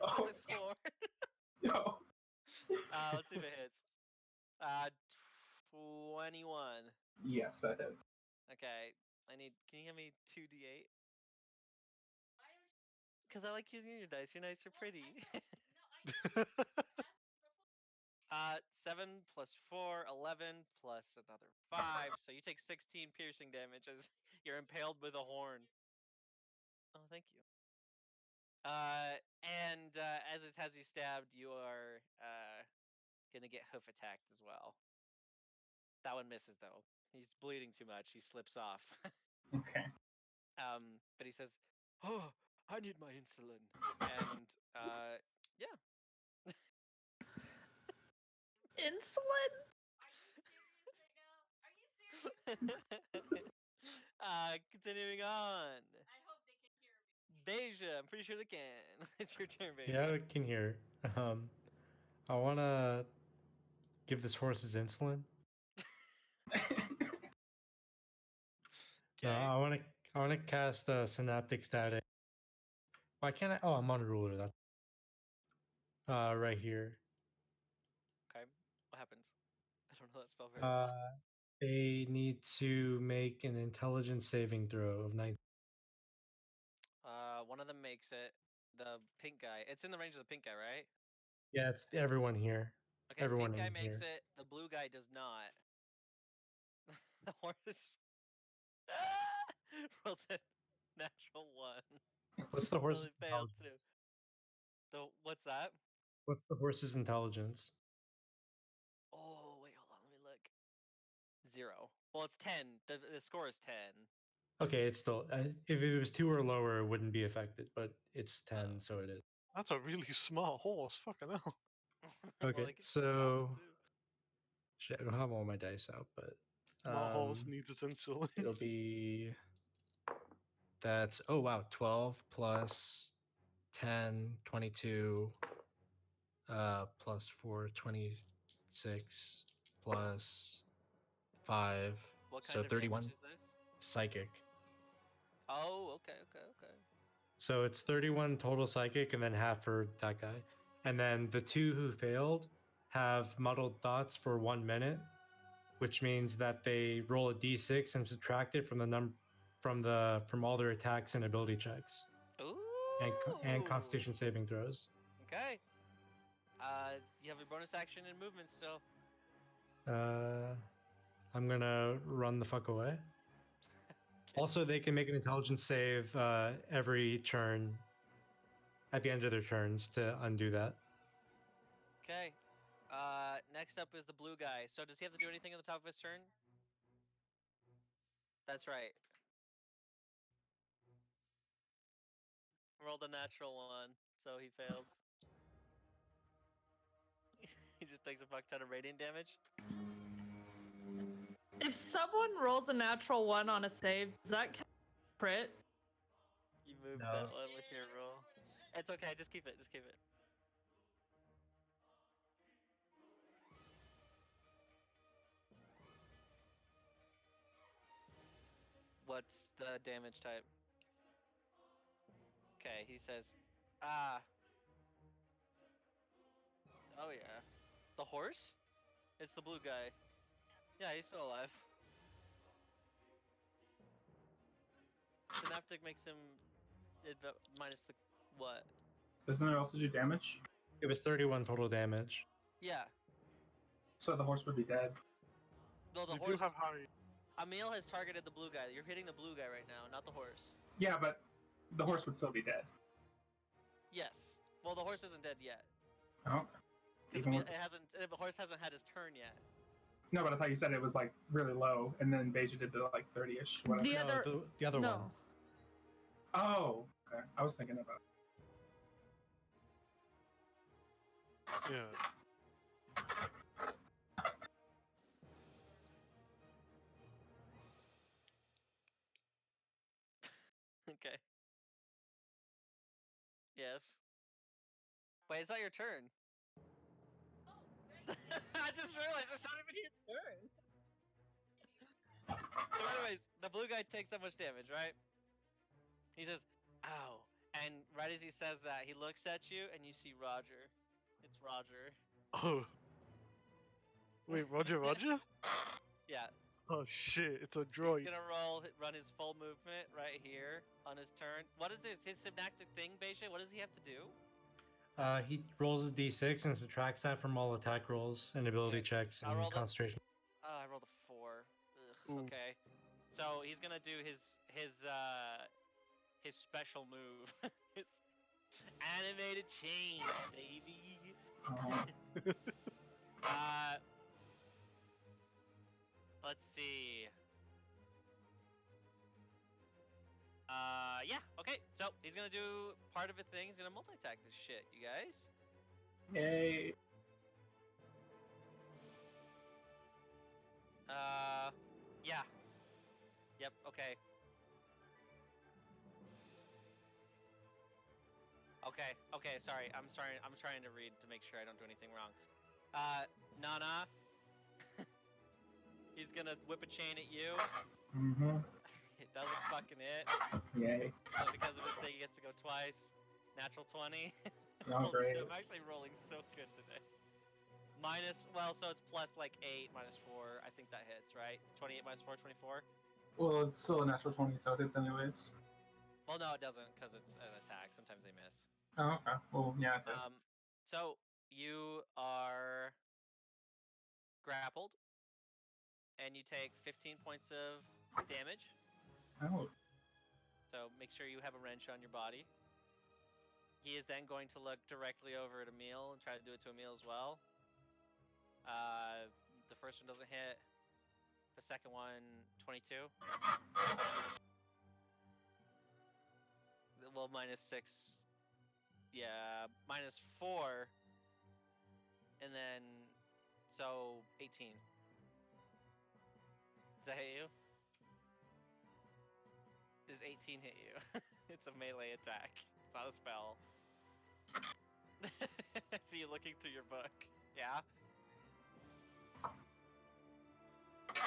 Oh. With its sword. No. Let's see if it hits. 21. Yes, that hits. Okay, Can you give me 2d8? Because I like using your dice. You're nice. You're pretty. 7 plus 4, 11 plus another 5. So you take 16 piercing damage as you're impaled with a horn. Oh, thank you. And as it has you stabbed, you are gonna get hoof attacked as well. That one misses though. He's bleeding too much. He slips off. Okay. But he says, "Oh, I need my insulin." And yeah. Insulin? Continuing on. I hope they can hear me. Beja, I'm pretty sure they can. It's your turn, Beja. Yeah, I can hear. I want to give this horse his insulin. No, I want to cast synaptic static. Why can't I? Oh, I'm on ruler. That's right here. Okay. What happens? I don't know that spell very well. They need to make an intelligence saving throw of 19. One of them makes it. The pink guy. It's in the range of the pink guy, right? Yeah, it's everyone here. Okay, Everyone the pink guy in makes here. it. The blue guy does not. The horse rolled a natural 1. What's the So horse's they failed intelligence? too. What's that? What's the horse's intelligence? Oh wait, hold on. Let me look. 0. Well, it's 10. The score is 10. Okay, it's still. If it was 2 or lower, it wouldn't be affected, but it's 10, so it is. That's a really smart horse. Fucking hell. Well, Okay, they can so talk, too. shit, I don't have all my dice out, but Smart horse needs its insulin. it'll be. That's oh wow, 12 plus 10, 22, plus 4, 26, plus 5, What so kind of 31 damage is this? psychic. Oh, okay. So it's 31 total psychic and then half for that guy. And then the 2 who failed have muddled thoughts for 1 minute, which means that they roll a d6 and subtract it from the from all their attacks and ability checks Ooh. and constitution saving throws. Okay. You have your bonus action and movement still. I'm gonna run the fuck away. Also, they can make an intelligence save every turn at the end of their turns to undo that. Okay. Next up is the blue guy. So does he have to do anything at the top of his turn? That's right. Rolled a natural 1, so he fails. He just takes a fuck ton of radiant damage. If someone rolls a natural 1 on a save, does that count as crit? You moved No. that one with your roll. It's okay, just keep it. What's the damage type? Okay, he says, oh yeah. The horse? It's the blue guy. Yeah, he's still alive. Synaptic makes him minus the what? Doesn't it also do damage? It was 31 total damage. Yeah. So the horse would be dead. Though the You horse. do have high. Emil has targeted the blue guy. You're hitting the blue guy right now, not the horse. Yeah, but the horse would still be dead. Yes. Well, the horse isn't dead yet. Oh. Because Even with- the horse hasn't had his turn yet. No, but I thought you said it was like really low, and then Beja did the like 30-ish. Whatever. The No, other- the other no. one. Oh, okay. I was thinking about. Yeah. Okay. Yes. Wait, it's not your turn. I just realized it's not even your turn. So anyways, the blue guy takes that much damage, right? He says, ow. And right as he says that, he looks at you and you see Roger. It's Roger. Oh. Wait, Roger? Yeah. Oh shit! It's a He's droid. gonna run his full movement right here on his turn. What is his synaptic thing, Beige? What does he have to do? He rolls a d6 and subtracts that from all attack rolls and ability Okay, checks I'll and roll the- concentration. Oh, I rolled a 4. Ugh, Ooh. okay. So he's gonna do his special move. His animated change, baby. Uh, Let's see. Yeah, okay. So he's gonna do part of a thing. He's gonna multi-attack this shit, you guys. yay. Yeah. Yep, okay. Okay, sorry. I'm trying to read to make sure I don't do anything wrong. Nana. He's gonna whip a chain at you. Mm-hmm. It doesn't fucking hit. Yay. But because of his thing, he gets to go twice. Natural 20. Oh, Holy great. shit, I'm actually rolling so good today. So it's plus like 8, minus 4. I think that hits, right? 28 minus 4, 24? Well, it's still a natural 20, so it hits anyways. Well, no, it doesn't, because it's an attack. Sometimes they miss. Oh, okay. Well, yeah, it does. So you are grappled, and you take 15 points of damage. Oh. So make sure you have a wrench on your body. He is then going to look directly over at Emil and try to do it to Emil as well. The first one doesn't hit. The second one, 22. Well, minus 6. Yeah, minus 4. And then, so 18. Does that hit you? Does 18 hit you? It's a melee attack. It's not a spell. I see you looking through your book. Yeah?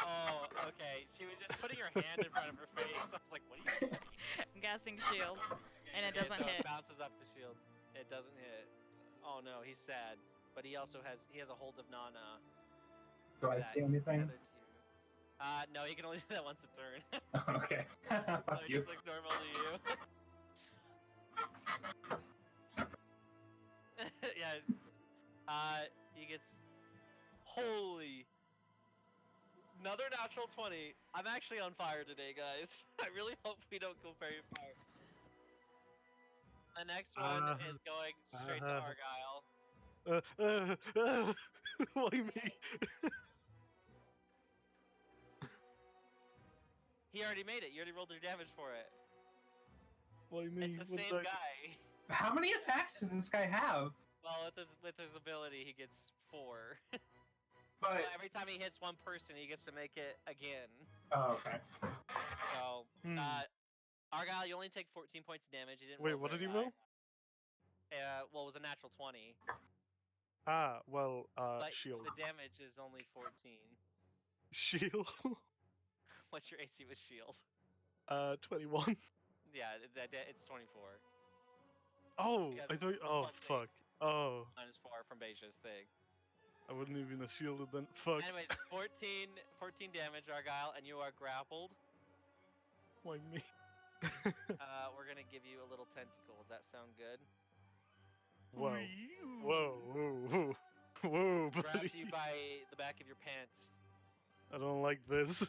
Oh, okay. She was just putting her hand in front of her face. I was like, what are you doing? I'm guessing shield. And it Okay, doesn't so hit. It bounces up the shield. It doesn't hit. Oh no, he's sad. But he also has a hold of Nana. Do I Yeah, see he's anything? tethered to you. No, he can only do that once a turn. Okay. So Fuck he you. just looks normal to you. Yeah. He gets. Holy. Another natural 20. I'm actually on fire today, guys. I really hope we don't go very far. The next one is going straight to Argyle. Why me? He already made it. You already rolled your damage for it. Why me? It's the What same the- guy. How many attacks does this guy have? Well, with his ability, he gets 4. But But every time he hits one person, he gets to make it again. oh, okay. So, Hmm. Argyle, you only take 14 points of damage. You didn't Wait, roll what did very he roll? high. Well, it was a natural 20. Ah, well, But shield. the damage is only 14. Shield? What's your AC with shield? 21. Yeah, it's 24. Oh, Because I it's thought. Oh, plus eight. fuck. Oh, Minus 4 from Beija's thing. I wouldn't even have shielded then. Fuck. Anyways, 14 damage, Argyle, and you are grappled. Why me? We're gonna give you a little tentacle. Does that sound good? Whoa. Whoa, whoa, whoa. Whoa, buddy. Grabs you by the back of your pants. I don't like this.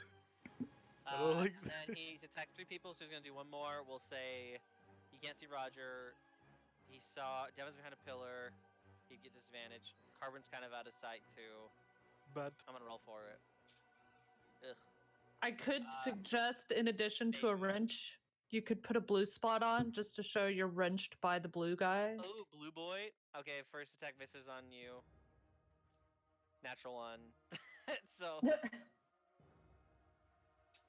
I don't like And then he's attacked 3 people, so he's gonna do one more. We'll say he can't see Roger. He saw Devin's behind a pillar. He'd get disadvantage. Carbon's kind of out of sight too. Bad. I'm gonna roll for it. Ugh. I could suggest, in addition to a wrench, you could put a blue spot on just to show you're wrenched by the blue guy. Oh, blue boy. Okay, first attack misses on you. Natural 1. So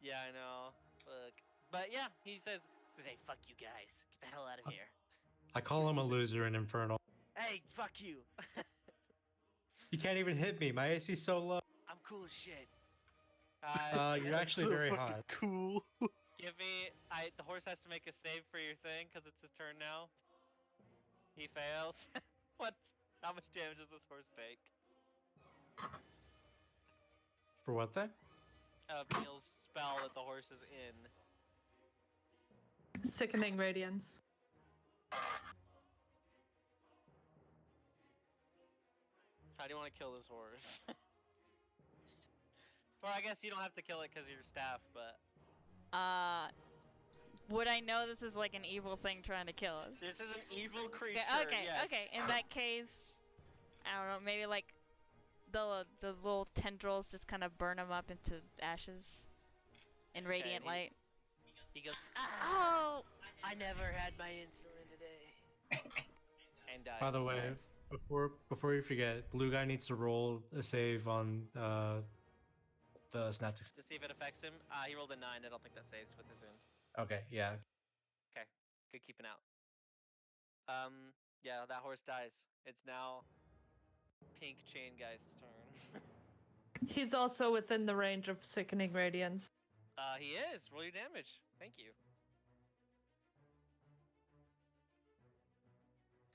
yeah, I know. Fuck. But yeah, he says, "Hey, fuck you guys. Get the hell out of here." I call him a loser in Infernal. Hey, fuck you. You can't even hit me. My AC's so low. I'm cool as shit. You're actually So very fucking hot. cool. Give me. The horse has to make a save for your thing because it's his turn now. He fails. What? How much damage does this horse take? For what then? Emil's spell that the horse is in. Sickening radiance. How do you want to kill this horse? Or I guess you don't have to kill it because of your staff, but Would I know this is like an evil thing trying to kill us? this is an evil creature. Okay, yes. okay. In that case, I don't know. Maybe like the little tendrils just kind of burn him up into ashes in radiant he- light. He goes, Oh, I never had my insulin today. And dies. By the way, before you forget, blue guy needs to roll a save on the synaptic. To see if it affects him, he rolled a 9. I don't think that saves with his wound. Okay, yeah. Good keeping out. Yeah, that horse dies. It's now Pink Chain Guy's turn. He's also within the range of sickening radiance. He is. Roll your damage. Thank you.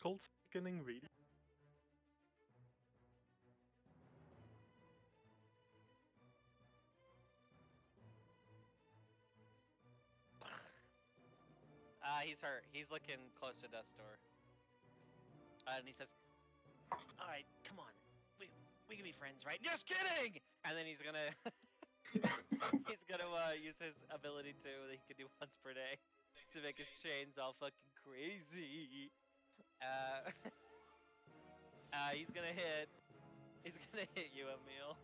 Cold sickening reading. He's hurt. He's looking close to death's door. And he says, "All right, come on. We can be friends, right?" Just kidding. And then he's gonna use his ability that he can do once per day to make his chains all fucking crazy. He's gonna hit you, Emil.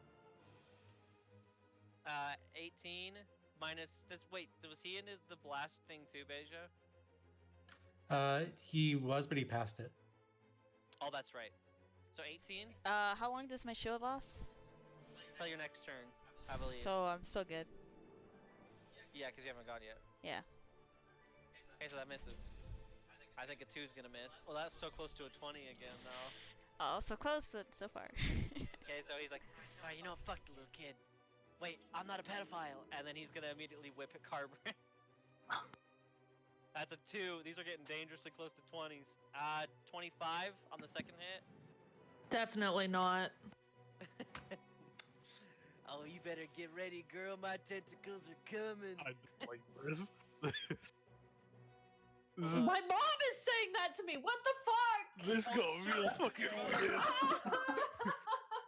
18 minus. Was he in the blast thing too, Beja? He was, but he passed it. Oh, that's right. So 18 how long does my shield last? till your next turn, I believe. So I'm still good. Yeah, because you haven't gone yet. Yeah. Okay, so that misses. I think a 2 is gonna miss. Well, that's so close to a 20 again, though. Oh, so close so far. Okay, so he's like, all right, you know what? Fuck the little kid. Wait, I'm not a pedophile. And then he's gonna immediately whip at Carbon. That's a 2. These are getting dangerously close to 20s. 25 on the second hit. Definitely not. Oh, you better get ready, girl. My tentacles are coming. I just like this. My mom is saying that to me. What the fuck? This got real fucking weird.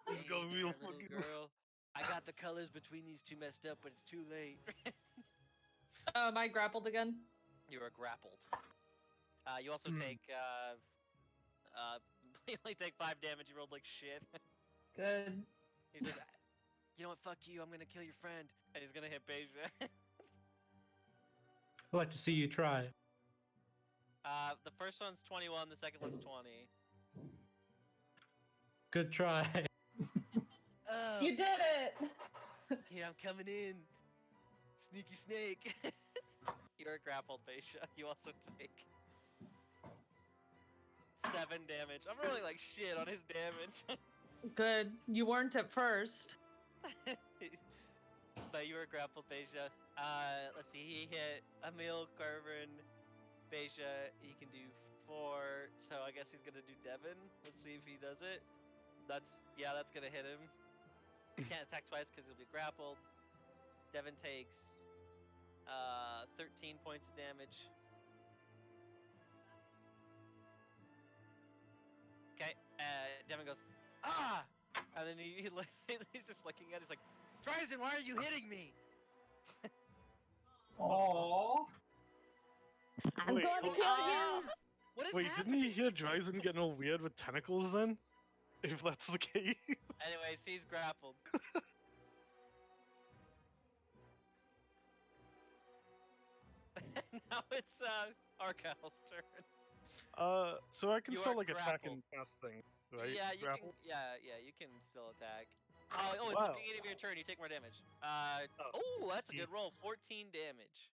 This got real Little fucking girl. I got the colors between these two messed up, but it's too late. I grappled again. You are grappled. You also take you only take 5 damage. You rolled like shit. Good. He says, "You know what? Fuck you. I'm gonna kill your friend." And he's gonna hit Beja. I'd like to see you try. The first one's 21. The second one's 20. Good try. Oh, You did it. yeah, I'm coming in. Sneaky snake. You're grappled, Beja. You also take 7 damage. I'm rolling like shit on his damage. Good. You weren't at first. But you were grappled, Beja. Let's see. He hit Emil, Carvin, Beja. He can do 4. So I guess he's gonna do Devin. Let's see if he does it. That's gonna hit him. He can't attack twice because he'll be grappled. Devin takes 13 points of damage. Okay, Devin goes, "Ah!" And then he's just looking at it. He's like, "Dryzen, why are you hitting me?" Aww. I'm Wait, going to hold- kill you. What is Wait, happening? didn't you hear Dryzen getting all weird with tentacles then? If that's the case. Anyways, he's grappled. Now it's Arkyle's turn. So I can You still are like attack grappled. and cast things, right? Yeah, you Grapple? can. Yeah, you can still attack. Oh, it's Wow. the beginning of your turn. You take more damage. Oh, Oh, that's a yeah. good roll. 14 damage.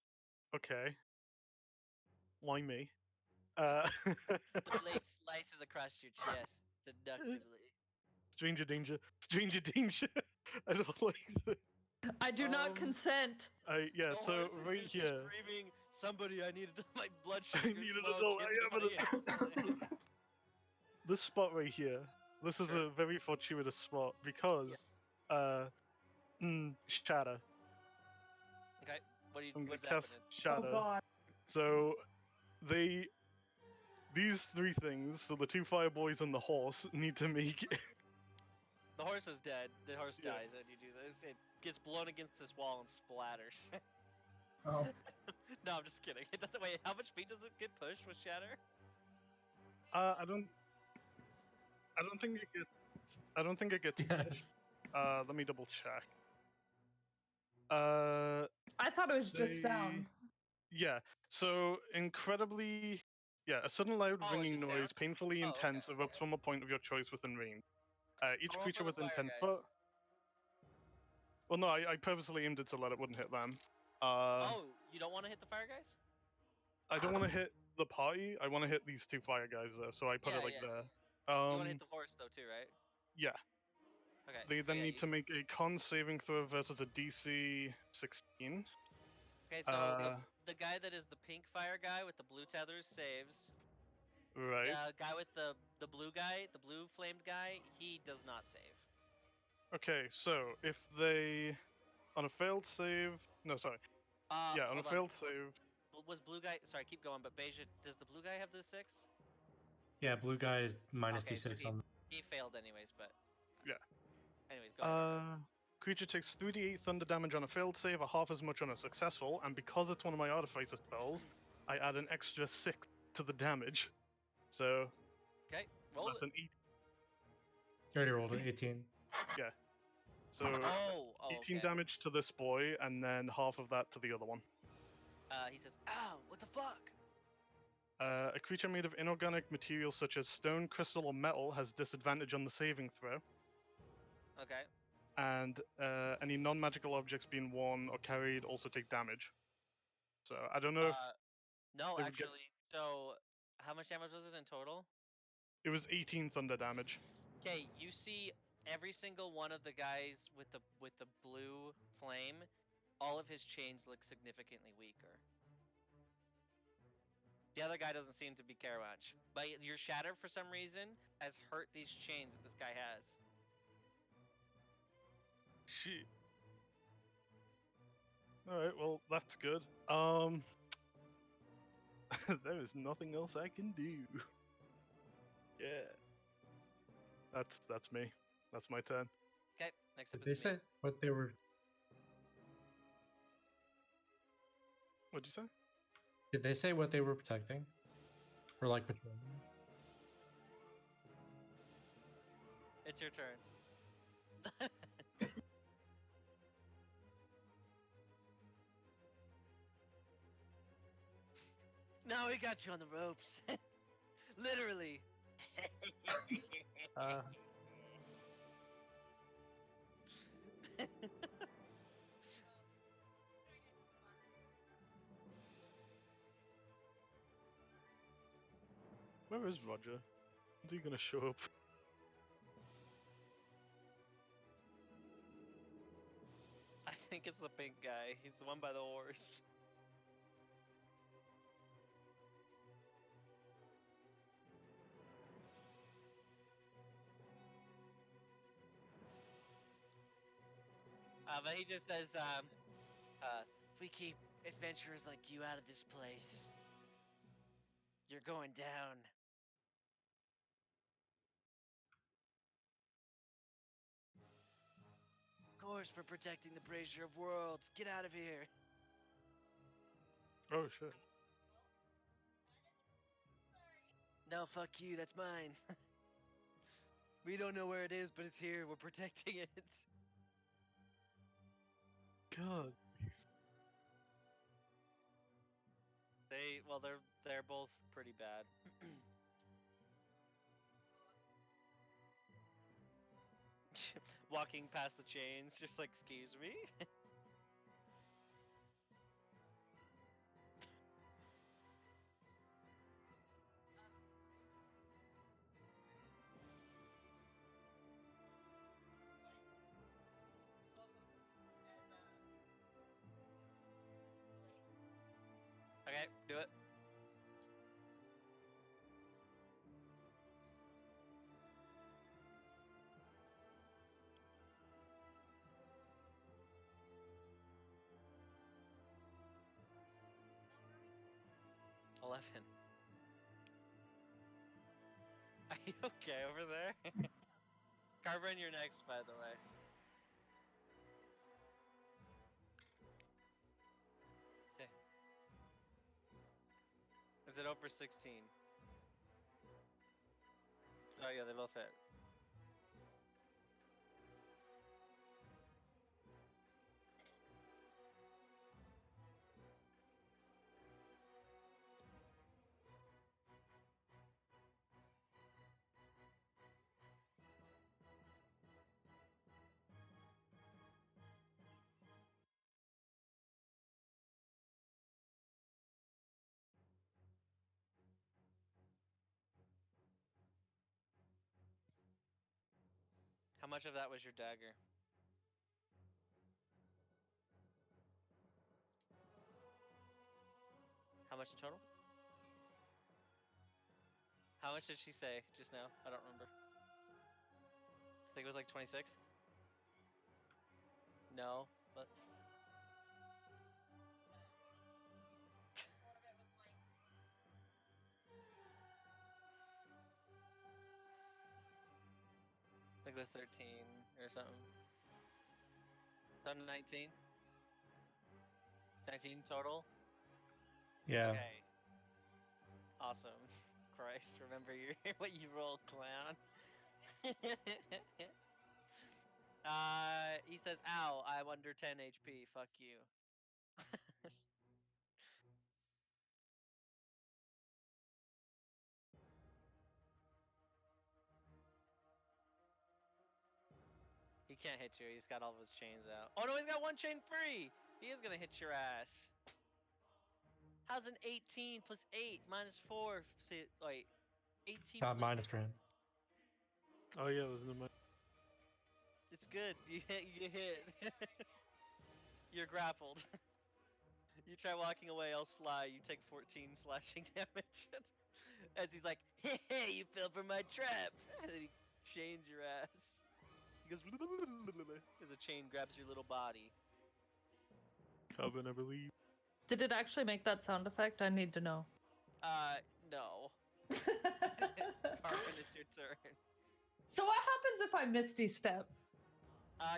Okay. Why me? The blade slices across your chest seductively. Stranger danger. Stranger danger. I don't like this. I do not Um, consent. Yeah, The so horse is right just here. screaming, "Somebody, I needed my blood I sugar needed to slow, know kid, I am somebody else." This spot right here. This is Sure. a very fortuitous spot because Yes. Shatter. Okay. I'm gonna What's cast happening? Shadow. Oh god. So these three things, so the two fire boys and the horse, need to make The horse is dead. The horse Yeah. dies, and you do this. It gets blown against this wall and splatters. Oh, No, I'm just kidding. It doesn't. Wait, how much feet does it get pushed with shatter? I don't think it gets Yes. let me double check. I thought it was just They- sound. Yeah. So incredibly, a sudden loud Oh, it's ringing just noise, sound? painfully Oh, intense, okay, erupts okay. from a point of your choice within range. Each I'll roll creature for the within fire 10 guys. foot. Well, no, I purposely aimed it to let it wouldn't hit them. Oh, you don't want to hit the fire guys? I don't want to hit the party. I want to hit these two fire guys though, so I put Yeah, it like yeah. there. You want to hit the horse though too, right? Yeah. Okay. They so then yeah, need you- to make a con saving throw versus a DC 16. Okay, so Uh, the guy that is the pink fire guy with the blue tethers saves. Right. The guy with the blue guy, the blue flamed guy, he does not save. Okay, so if they on a failed save, no, sorry. Yeah, on a hold failed save. Was blue guy? Sorry, keep going. But Beja, does the blue guy have the 6? Yeah, blue guy is minus Okay, so D6 on. He failed anyways, but Yeah. Anyways, go ahead. Creature takes 3d8 thunder damage on a failed save, or half as much on a successful, and because it's one of my artificer spells, I add an extra 6 to the damage. So Okay, roll that's it. an 8. You already rolled an 18. So Oh, 18 okay. damage to this boy, and then half of that to the other one. He says, "Ow, what the fuck?" A creature made of inorganic material such as stone, crystal, or metal has disadvantage on the saving throw, Okay. and any non-magical objects being worn or carried also take damage. So I don't know if No, they would get- actually. So, how much damage was it in total? it was 18 thunder damage. Okay, you see every single one of the guys with the blue flame, all of his chains look significantly weaker. The other guy doesn't seem to be care much, but your shatter for some reason has hurt these chains that this guy has. Shit. Alright, well, that's good. There is nothing else I can do. Yeah. That's me. That's my turn. Okay, next up Did they is me. say what they were? What'd you say? Did they say what they were protecting? Or like patrolling? It's your turn. Now we got you on the ropes. Literally. Where is Roger? Is he gonna show up? I think it's the pink guy. He's the one by the horse. But he just says, if we keep adventurers like you out of this place, you're going down. Of course, we're protecting the Brazier of Worlds. Get out of here. Oh shit. No, fuck you. That's mine. We don't know where it is, but it's here. We're protecting it. God. They're both pretty bad. Walking past the chains, just like, excuse me. Okay, do it. Are you okay over there? Carbon, you're next, by the way. Okay. Is it over 16? Oh yeah, they both hit. How much of that was your dagger? How much in total? How much did she say just now? I don't remember. I think it was like 26? No, but... I think it was 13 or something. So 19? 19 total? Yeah. Okay. Awesome. Christ, remember your what you rolled, clown. He says, ow, I'm under 10 HP, fuck you. He can't hit you, he's got all of his chains out. Oh no, he's got one chain free! He is gonna hit your ass. How's an 18 plus 8 minus 4 fit? Wait, 18 Not plus minus for him. Oh yeah, there's no. It's good. You hit. You hit. You're grappled. You try walking away, I'll slide. You take 14 slashing damage. As he's like, hey, hey, you fell for my trap. And then he chains your ass. He goes, as a chain grabs your little body. Carbon, I believe. Did it actually make that sound effect? I need to know. No. Carbon, it's your turn. So what happens if I Misty Step?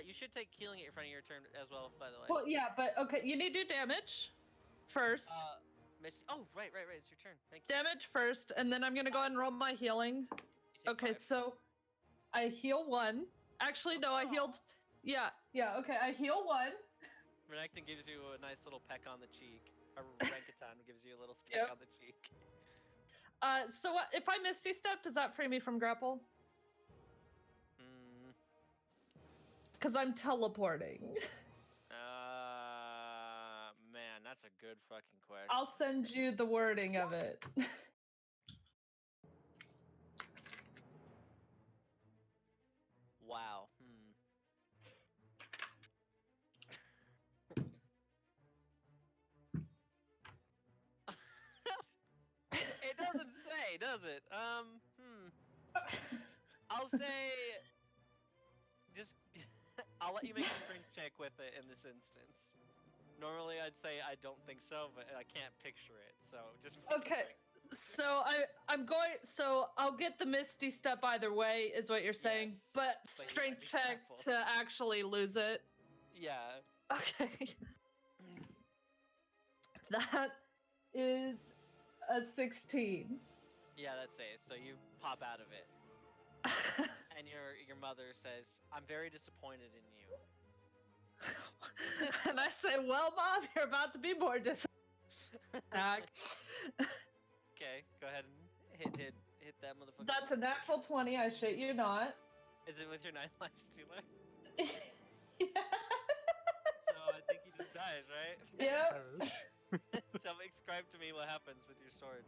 You should take healing at your front of your turn as well, by the way. Well, yeah, but okay, you need to do damage first. Oh, right, it's your turn. Thank you. Damage first, and then I'm gonna go ahead and roll my healing. You take Okay, 5. so I heal 1. Actually, no, I healed. Yeah, okay, I heal 1. Renekton gives you a nice little peck on the cheek. Or Renekton gives you a little peck Yep. on the cheek. So if I Misty Step, does that free me from grapple? Hmm. Because I'm teleporting. Man, that's a good fucking question. I'll send you the wording of it. Wow. It doesn't say, does it? I'll say, just, I'll let you make a strength check with it in this instance. Normally I'd say I don't think so, but I can't picture it, so just make a Okay. strength. So I'm going. So I'll get the Misty Step either way, is what you're saying. Yes, But but you strength might be check grappled. to actually lose it. Yeah. Okay. That is a 16. Yeah, that says. So you pop out of it, and your mother says, "I'm very disappointed in you." And I say, "Well, Mom, you're about to be more disappointed." Okay, go ahead and hit that motherfucker. That's a natural 20. I shit you not. Is it with your 9 life stealer? Yeah. So I think he just dies, right? Yep. Describe to me what happens with your sword.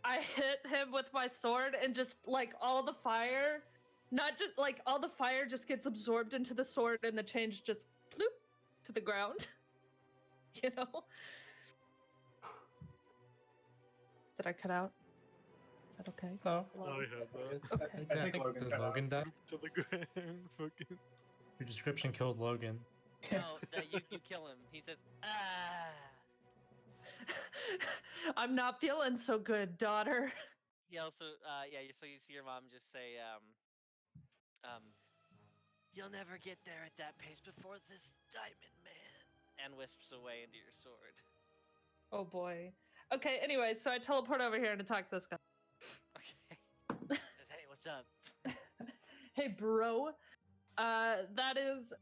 I hit him with my sword, and just like all the fire, not just like all the fire just gets absorbed into the sword, and the chains just ploop to the ground. You know? Did I cut out? Is that okay? No. Hello? I heard that. Okay. I I think think Logan did cut out. Logan die? To the ground, fucking. Your description killed Logan. No, that you kill him. He says, ah. I'm not feeling so good, daughter. He also, so you see your mom just say, you'll never get there at that pace before this diamond man, and wisps away into your sword. Oh boy. Okay, anyway, so I teleport over here and attack this guy. Okay. Says, hey, what's up? Hey, bro. That is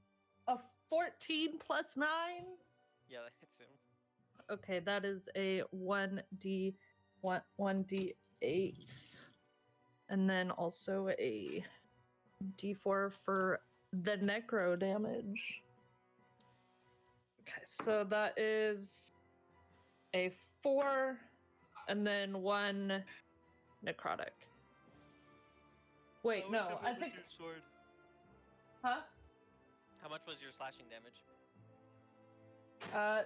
a 14 plus 9. Yeah, that hits him. Okay, that is a 1d8. And then also a d4 for the necro damage. Okay, so that is a 4 and then 1 necrotic. Wait, no, I think. Your sword? Huh? How much was your slashing damage?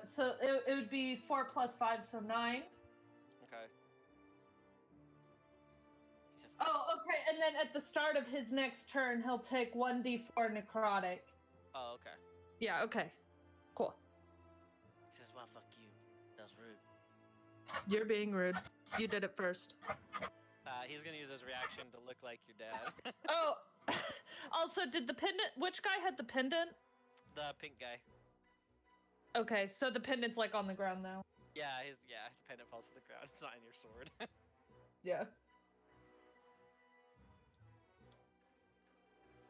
So it would be 4 plus 5, so 9. Okay. He says, Oh, okay, and then at the start of his next turn, he'll take 1d4 necrotic. oh, okay. Yeah, okay. Cool. He says, well, fuck you. That was rude. You're being rude. You did it first. He's gonna use his reaction to look like your dad. Oh, also, did the pendant... Which guy had the pendant? The pink guy. Okay, so the pendant's, like, on the ground now. Yeah, the pendant falls to the ground. It's not in your sword. Yeah.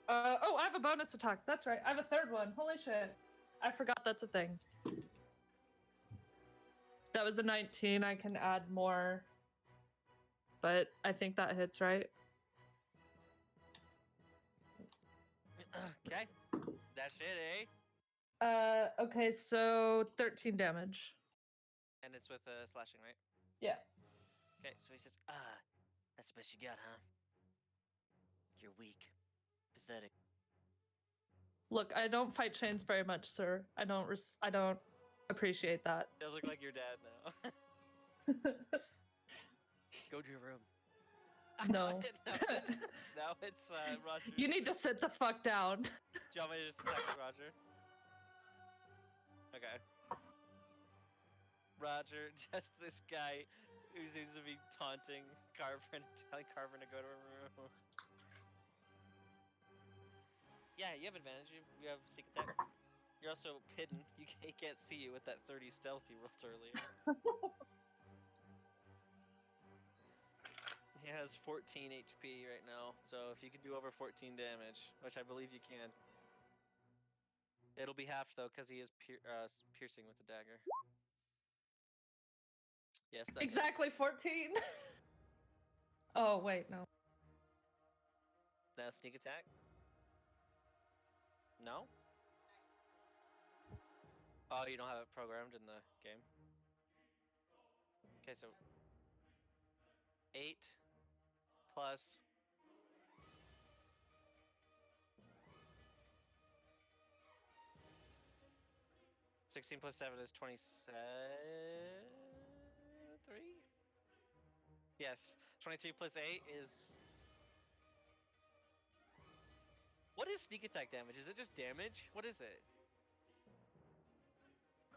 Oh, I have a bonus attack. That's right. I have a third one. Holy shit. I forgot that's a thing. That was a 19. I can add more. But I think that hits, right? Okay. That's it, eh? Okay, so 13 damage. And it's with slashing, right? Yeah. Okay, so he says, that's the best you got, huh? You're weak. Pathetic. Look, I don't fight chains very much, sir. I don't appreciate that. Does look like your dad now. Go to your room. No. Now it's Roger. You need to sit the fuck down. Do you want me to just attack with Roger? Okay. Roger, just this guy who seems to be taunting Carver and telling Carver to go to her room. Yeah, you have advantage. You have sneak attack. You're also hidden. He can't see you with that 30 stealth you rolled earlier. He has 14 HP right now, so if you can do over 14 damage, which I believe you can, it'll be half though, because he is piercing with the dagger. Yes, that hits. Exactly 14. Oh, wait, no. Now sneak attack. No? Oh, you don't have it programmed in the game? Okay, so 8 plus 16 plus 7 is 23? Yes. 23 plus 8 is... What is sneak attack damage? Is it just damage? What is it?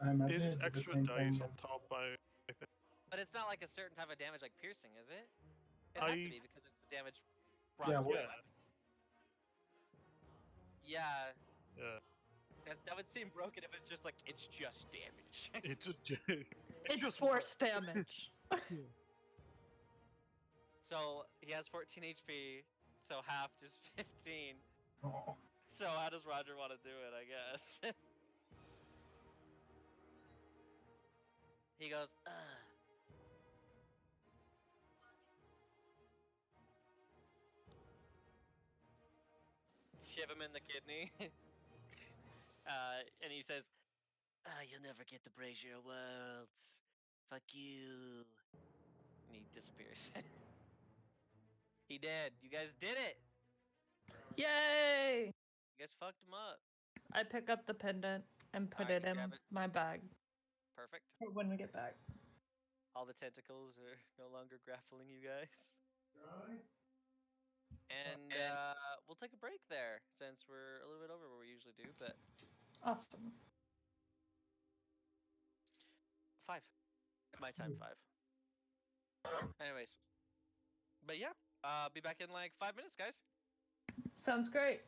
I imagine It's it's the extra same dice thing on as- top by. But it's not like a certain type of damage like piercing, is it? It'd have to I- be because it's the damage brought Yeah, to what- it. Yeah, Yeah. that would seem broken if it's just like, it's just damage. It's a. It's just force damage. So he has 14 HP, so half is 15. Oh. So how does Roger want to do it, I guess? He goes, ugh. Shiv him in the kidney. And he says, you'll never get the Brazier Worlds. Fuck you. And he disappears. He did. You guys did it. Yay! You guys fucked him up. I pick up the pendant and put Alright, it in grab it. my bag Perfect. for when we get back. All the tentacles are no longer grappling you guys. And we'll take a break there since we're a little bit over where we usually do, but Awesome. 5. My time 5. Anyways, but yeah, be back in like 5 minutes, guys. Sounds great.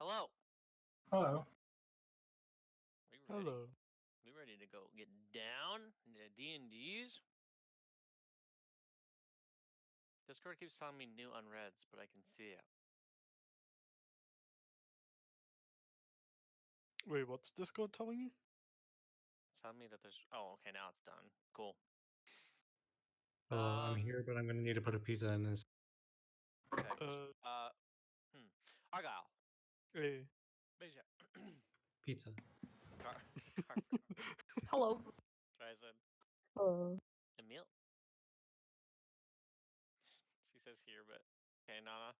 Hello. Hello. We ready? Hello. We ready to go get down into D&Ds? Discord keeps telling me new unreads, but I can see it. Wait, what's Discord telling you? It's telling me that there's. Oh, okay, now it's done. Cool. Oh, I'm here, but I'm gonna need to put a pizza in this. Okay. Uh, Argyle. hey. Beja. Pizza. Hello. Tryson. Oh. Emil. She says here, but okay, Nana.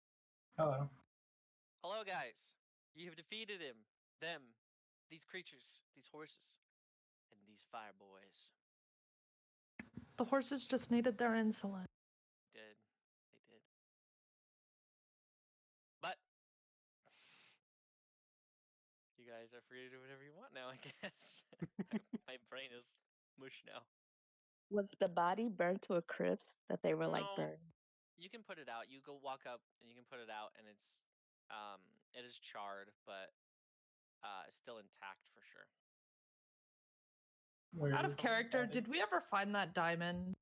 Hello. Hello, guys. You have defeated him, them, these creatures, these horses, and these fire boys. The horses just needed their insulin. They did. But you guys are free to do whatever you want now, I guess. my brain is mush now. Was the body burnt to a crisp that they were like No. burned? You can put it out. You go walk up and you can put it out, and it is charred, but it's still intact for sure. Where Out is of the character, body? did we ever find that diamond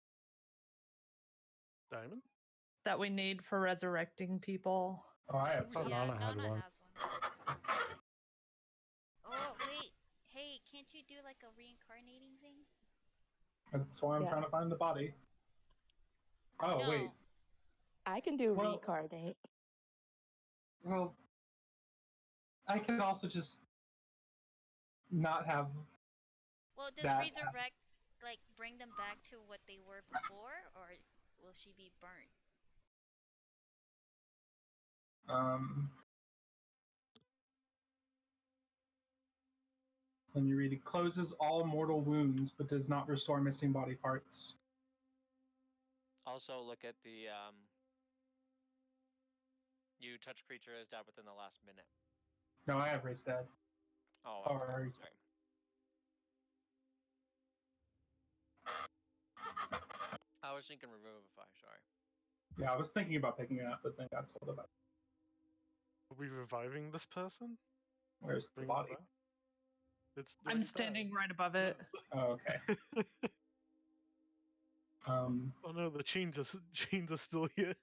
Diamond? that we need for resurrecting people? Oh, I have thought two. Nana had one. has one. Oh, wait. Hey, can't you do like a reincarnating thing? That's why I'm Yeah. trying to find the body. Oh, no. wait. I can do Well- reincarnate. Well, I can also just not have. Well, does That resurrect like bring them back to what they were before, or will she be burnt? When you read it, closes all mortal wounds but does not restore missing body parts. Also, look at the you touch creature as dead within the last minute. No, I have raised dead. Oh, Or- sorry. I was thinking revivify. Sorry. Yeah, I was thinking about picking it up, but then got told about Are we reviving this person? where's the Bring it body. back? It's I'm doing standing right above it. Oh, okay. bad. Um, Oh no, the chains are still here.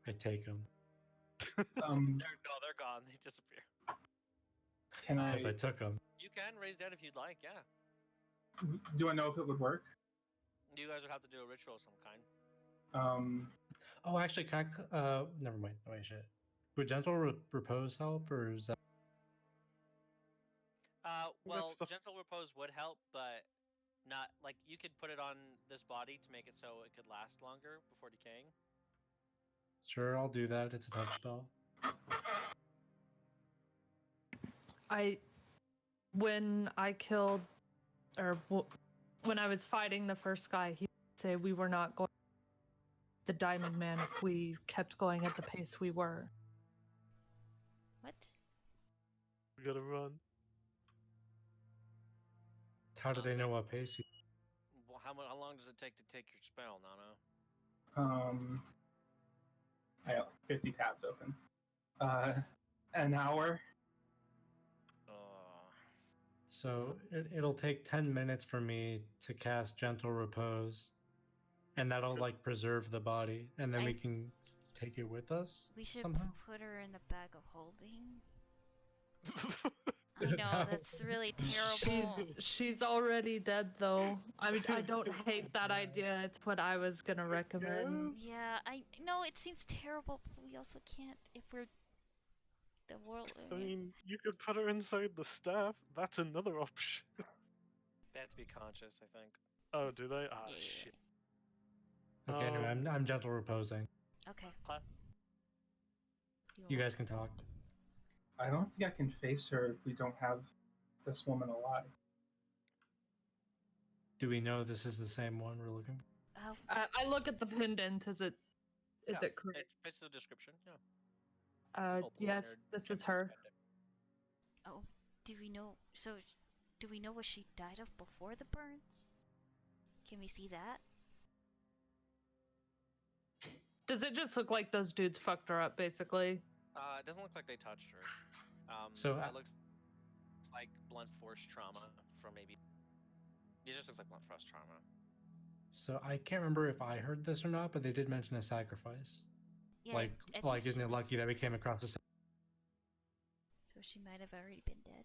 I take them They're gone. They disappear. can I? because I took them. You can raise dead if you'd like. Yeah. Do I know if it would work? You guys would have to do a ritual of some kind. Oh, actually, can never mind. Oh, wait, shit. Would gentle repose help, or is that? Well, stuff- gentle repose would help, but not like you could put it on this body to make it so it could last longer before decaying. Sure, I'll do that. It's a touch spell. When I killed, when I was fighting the first guy, he would say we were not going the Diamond Man if we kept going at the pace we were. What? We gotta run. How do they know what pace you? Well, how long does it take to take your spell, Nana? I have 50 tabs open. An hour. So it'll take 10 minutes for me to cast gentle repose, and that'll like preserve the body, and then I we can take it with us We should somehow. put her in the bag of holding. I know, that's really terrible. She's already dead though. I mean, I don't hate that idea. It's what I was gonna recommend. Yeah, I know it seems terrible, but we also can't if we're the world. I mean, you could put her inside the staff. That's another option. They have to be conscious, I think. Oh, do they? Ah, Yeah. shit. Okay, anyway, Um, I'm gentle reposing. Okay. Clap. You guys can talk. I don't think I can face her if we don't have this woman alive. Do we know this is the same one we're looking for? Oh, I look at the pendant. Is it Yeah, correct? It fits the description. Yeah. Opal Yes, centered, this is Japanese her. pendant. oh. Do we know? So, do we know what she died of before the burns? Can we see that? Does it just look like those dudes fucked her up, basically? It doesn't look like they touched her. So, it looks like blunt force trauma from maybe. It just looks like blunt force trauma. So I can't remember if I heard this or not, but they did mention a sacrifice. Yeah, like, I think like, she isn't it lucky was- that we came across this? So she might have already been dead.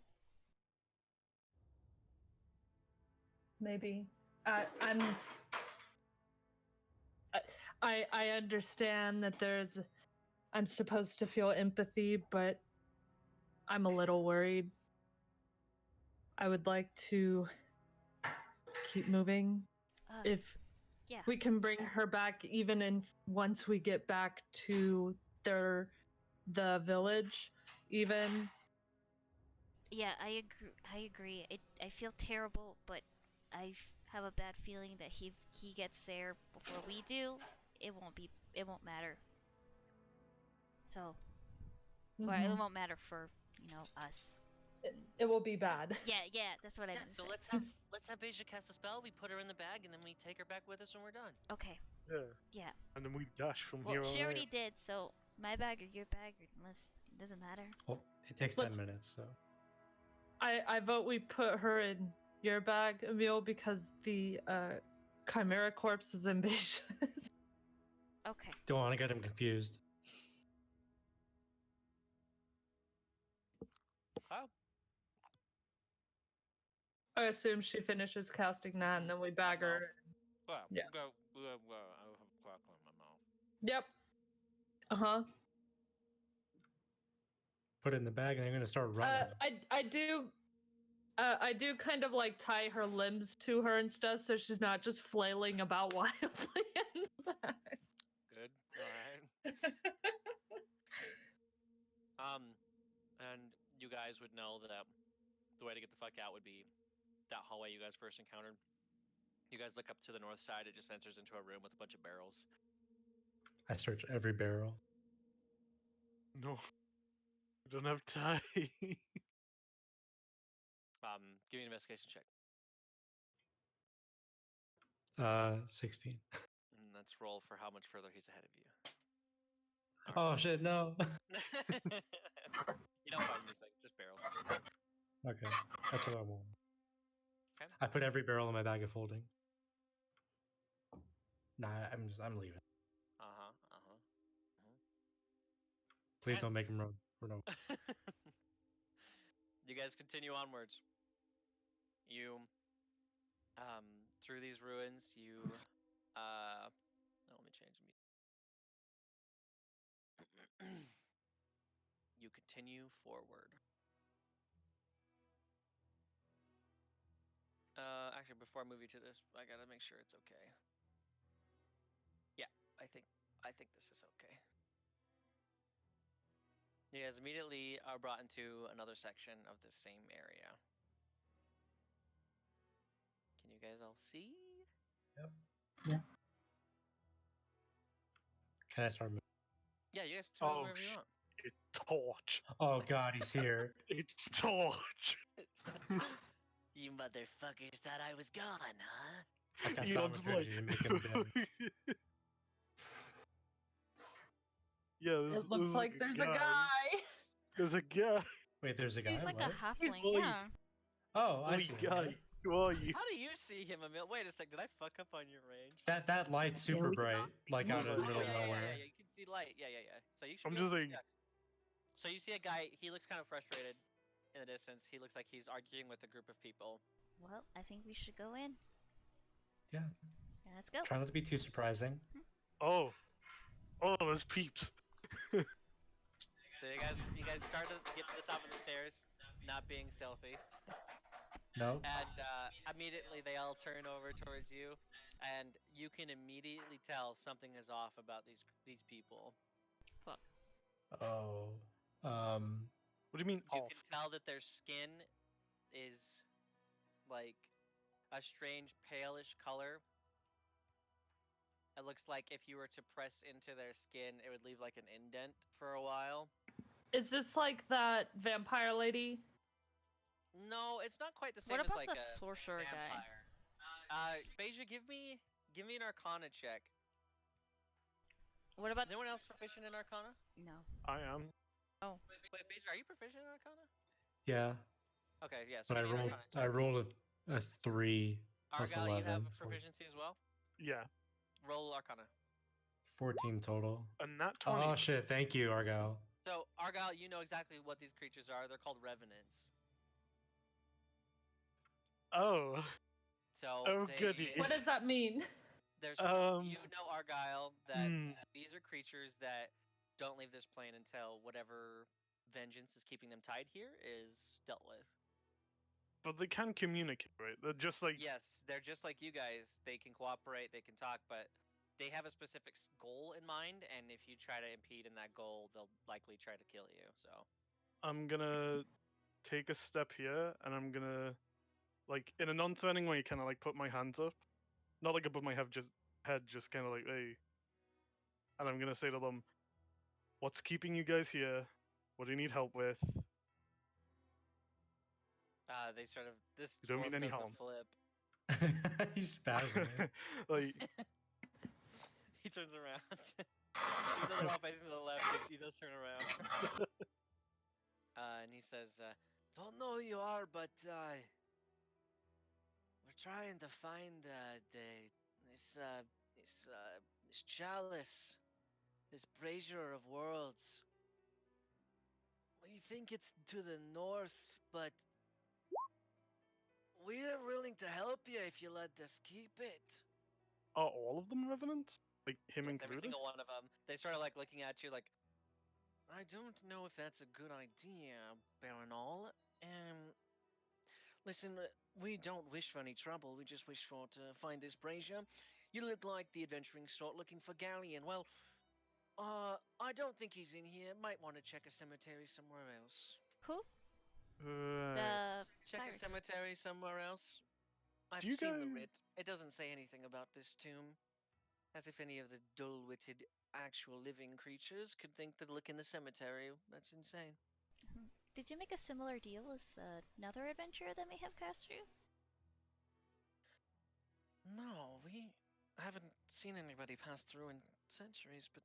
Maybe. I understand that I'm supposed to feel empathy, but I'm a little worried. I would like to keep moving. If Yeah. we can bring her back, even in once we get back to the village, even. Yeah, I agree. I feel terrible, but have a bad feeling that he gets there before we do. It won't matter. So, or it Mhm. won't matter for us. It will be bad. Yeah, that's what I Yeah, meant to so say. let's have Beja cast a spell. We put her in the bag, and then we take her back with us when we're done. Okay. Yeah. Yeah. And then we dash from Well, here she on already out. did. So my bag or your bag, unless it doesn't matter. Well, it takes Let's- 10 minutes, so. I vote we put her in your bag, Emil, because the Chimera corpse is ambitious. Okay. Don't want to get him confused. Wow. I assume she finishes casting that, and then we bag her. Well, Yeah. I have a crackle in my mouth. Yep. Uh-huh. Put it in the bag, and they're gonna start running. I do kind of like tie her limbs to her and stuff, so she's not just flailing about wildly in the back. Good. All right. And you guys would know that the way to get the fuck out would be that hallway you guys first encountered. You guys look up to the north side. It just enters into a room with a bunch of barrels. I search every barrel. No. I don't have time. Give me an investigation check. 16. And let's roll for how much further he's ahead of you. Oh shit, no. You don't find anything, just barrels. Okay, that's what I want. Okay. I put every barrel in my bag of folding. Nah, I'm leaving. Please And- don't make him run. Or no. You guys continue onwards. You, through these ruins, you, oh, let me change the music. You continue forward. Actually, before I move you to this, I gotta make sure it's okay. Yeah, I think this is okay. You guys immediately are brought into another section of the same area. Can you guys all see? Can I start moving? Yeah, you guys can move Oh, wherever you want. It's Torch. Oh god, he's here. It's Torch. You motherfuckers thought I was gone, huh? I cast Elon's thaumaturgy to make him dead. Yeah, It looks like there's a guy. There's a guy. Wait, there's a guy. He's like what? a halfling. Oi. Yeah. Oh, I Oi, see. him. guy. Who are you? How do you see him, Emil? Wait a sec, did I fuck up on your range? That light's super bright, like out of the middle of nowhere. Yeah, you can see light. Yeah. So you should I'm be able just to- like- yeah. So you see a guy, he looks kind of frustrated in the distance. He looks like he's arguing with a group of people. Well, I think we should go in. Yeah. Yeah, let's go. Try not to be too surprising. Oh, there's peeps. So you guys start to get to the top of the stairs, not being stealthy. No. And immediately they all turn over towards you, and you can immediately tell something is off about these people. Oh. What do you mean You off? can tell that their skin is like a strange palish color. It looks like if you were to press into their skin, it would leave like an indent for a while. Is this like that vampire lady? No, it's not quite the same What as about like the a sorcerer guy? vampire. Beja, give me an Arcana check. What Is about anyone else proficient in Arcana? no? I am. Wait, Beja, are you proficient in Arcana? Yeah, Okay, yeah. So but I we need rolled Arcana. I rolled a 3 plus Argyle, you have 11. a proficiency as well. Yeah. Roll Arcana. 14 total. A nat 20. Oh shit! Thank you, Argyle. So Argyle, you know exactly what these creatures are. They're called revenants. Oh. So Oh, they, goody. What does that mean? There's Um, you know Argyle that hmm. these are creatures that don't leave this plane until whatever vengeance is keeping them tied here is dealt with. But they can communicate, right? They're just like. Yes, they're just like you guys. They can cooperate, they can talk, but they have a specific goal in mind, and if you try to impede in that goal, they'll likely try to kill you. So I'm gonna take a step here, and I'm gonna, like, in a non-threatening way, kind of like put my hands up, not like above my head, just kind of like, hey. And I'm gonna say to them, "What's keeping you guys here? What do you need help with?" they sort of this You don't mean dwarf any does harm. a flip. He's spasming. Like, He turns around. Even though they're all facing to the left, he does turn around. And he says, "Don't know who you are, but we're trying to find this chalice, this brazier of worlds. We think it's to the north, but we're willing to help you if you let us keep it." are all of them revenants? Like him Yes, every included? single one of them. They sort of like looking at you like, "I don't know if that's a good idea, Baronal. Listen, we don't wish for any trouble. We just wish to find this brazier. You look like the adventuring sort looking for Galleon. Well, I don't think he's in here. Might want to check a cemetery somewhere else. Who? Right. Check a Cyrus. cemetery somewhere else. I've Do you seen the guys- writ. It doesn't say anything about this tomb. As if any of the dull-witted, actual living creatures could think to look in the cemetery. That's insane." Did you make a similar deal as another adventurer that may have passed through? No, we haven't seen anybody pass through in centuries, but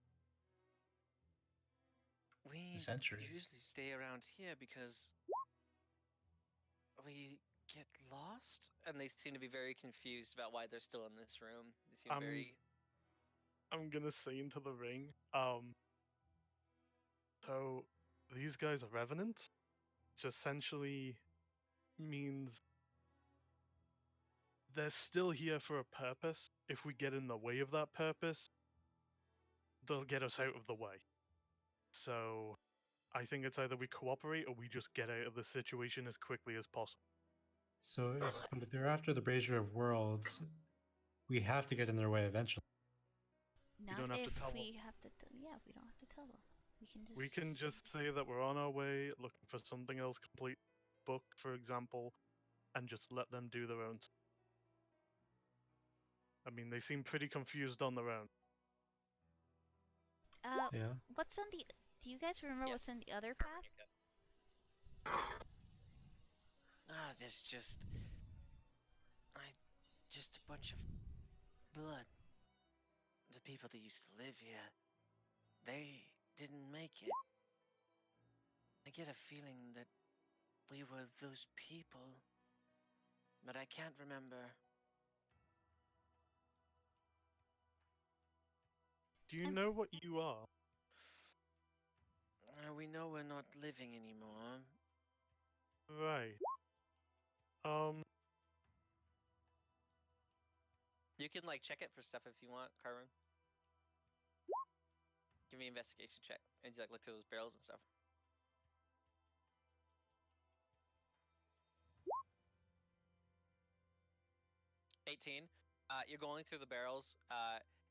we Centuries. usually stay around here because we get lost. And they seem to be very confused about why they're still in this room. They seem very... I'm gonna say into the ring. So these guys are revenants, which essentially means they're still here for a purpose. If we get in the way of that purpose, they'll get us out of the way. So I think it's either we cooperate or we just get out of the situation as quickly as possible. So, if they're after the Brazier of Worlds, we have to get in their way eventually. Not don't have to if tell them. we have to. Yeah, we don't have to tell them. We can just. We can just say that we're on our way, looking for something else, complete book, for example, and just let them do their own. I mean, they seem pretty confused on their own. Yeah. What's on the? Do you guys remember what's on Yes. the other path? There's just a bunch of blood. The people that used to live here, they didn't make it. I get a feeling that we were those people, but I can't remember. Do you know what you are? We know we're not living anymore. Right. You can like check it for stuff if you want, Carmen. Give me an investigation check, and you like look through those barrels and stuff. You're going through the barrels,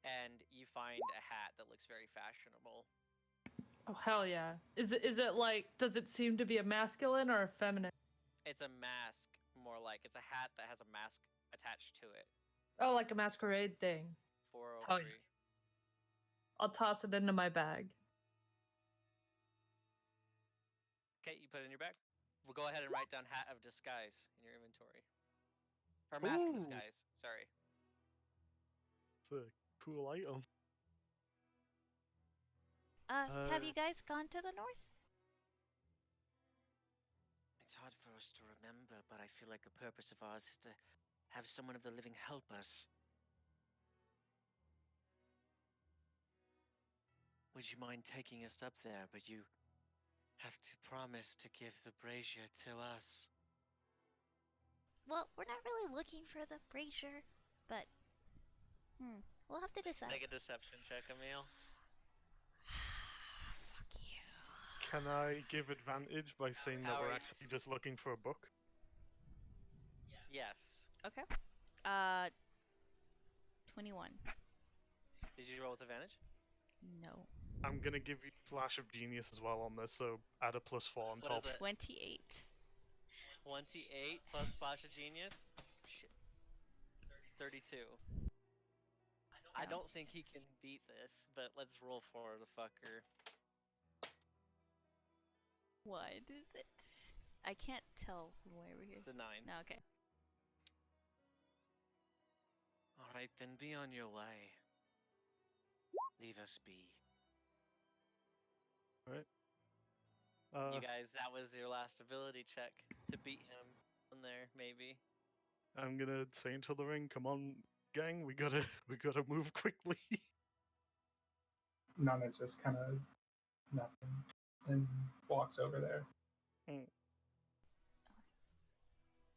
and you find a hat that looks very fashionable. Oh hell yeah! Is it like? Does it seem to be a masculine or a feminine? It's a mask, more like it's a hat that has a mask attached to it. Oh, like a masquerade thing. 403. Hell yeah. I'll toss it into my bag. Okay, you put it in your bag. We'll go ahead and write down hat of disguise in your inventory. Or mask of Ooh. disguise. Sorry. It's a cool item. Have Uh, you guys gone to the north? It's hard for us to remember, but I feel like a purpose of ours is to have someone of the living help us. Would you mind taking us up there? But you have to promise to give the brazier to us. Well, we're not really looking for the brazier, but we'll have to decide. Make a deception check, Emil. Fuck you. Can I give advantage by saying that we're Howard. actually just looking for a book? Yes. Okay. 21. Did you roll with advantage? No. I'm gonna give you Flash of Genius as well on this, so add a +4 on What top. is it? 28. 28 plus Flash of Genius? Shit. 32. I No. don't think he can beat this, but let's roll for the fucker. What is it? I can't tell from way over here. It's a 9. No, okay. Alright, then be on your way. Leave us be. You guys, that was your last ability check to beat him in there, maybe. I'm gonna say into the ring, come on, gang, we gotta move quickly. Nana just kind of nothing and walks over there.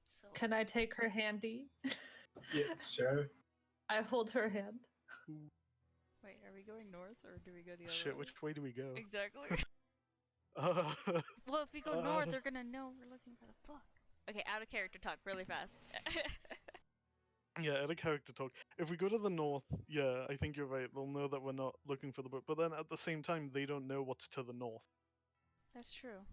So Can I take her handy? Yes, sure. I hold her hand. wait, are we going north or do we go the other Shit, way? which way do we go? Exactly. Uh, Well, if we go north, Uh. they're gonna know we're looking for the book. Okay, out of character talk, really fast. yeah, add a character talk. If we go to the north, yeah, I think you're right. They'll know that we're not looking for the book. But then at the same time, they don't know what's to the north, That's true.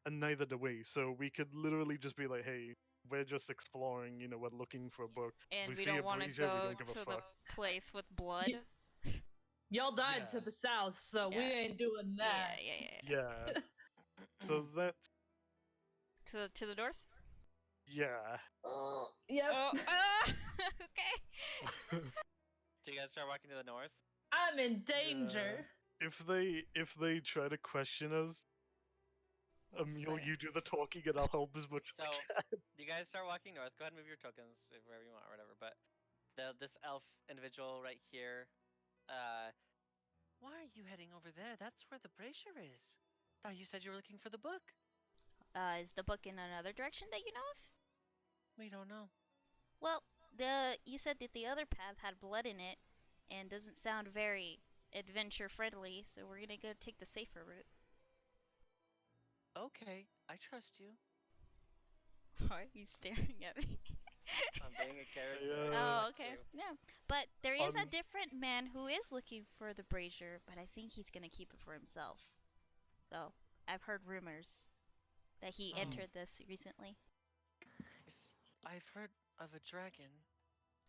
and neither do we. So we could literally just be like, "Hey, we're just exploring. You know, we're looking for a book. And we we see a don't want to brazier, we go don't give a to the fuck." place with blood. Y'all died to Yeah. the south, so we Yeah. ain't doing Yeah, that. Yeah. So that, To the north? yeah. Yep. Oh, okay. Do you guys start walking to the north? I'm in danger. If they try to question us, Emil, you do the talking, and I'll help as much So, as I can. you guys start walking north. Go ahead and move your tokens wherever you want or whatever. But this elf individual right here, Why are you heading over there? That's where the brazier is. Thought you said you were looking for the book. Is the book in another direction that you know of? We don't know. Well, you said that the other path had blood in it, and doesn't sound very adventure friendly. So we're gonna go take the safer route. Okay, I trust you. Why are you staring at me? I'm being a character. Yeah. Oh, okay. Yeah. But there is a Um, different man who is looking for the brazier, but I think he's gonna keep it for himself. So, I've heard rumors that he Oh. entered this recently. I've heard of a dragon.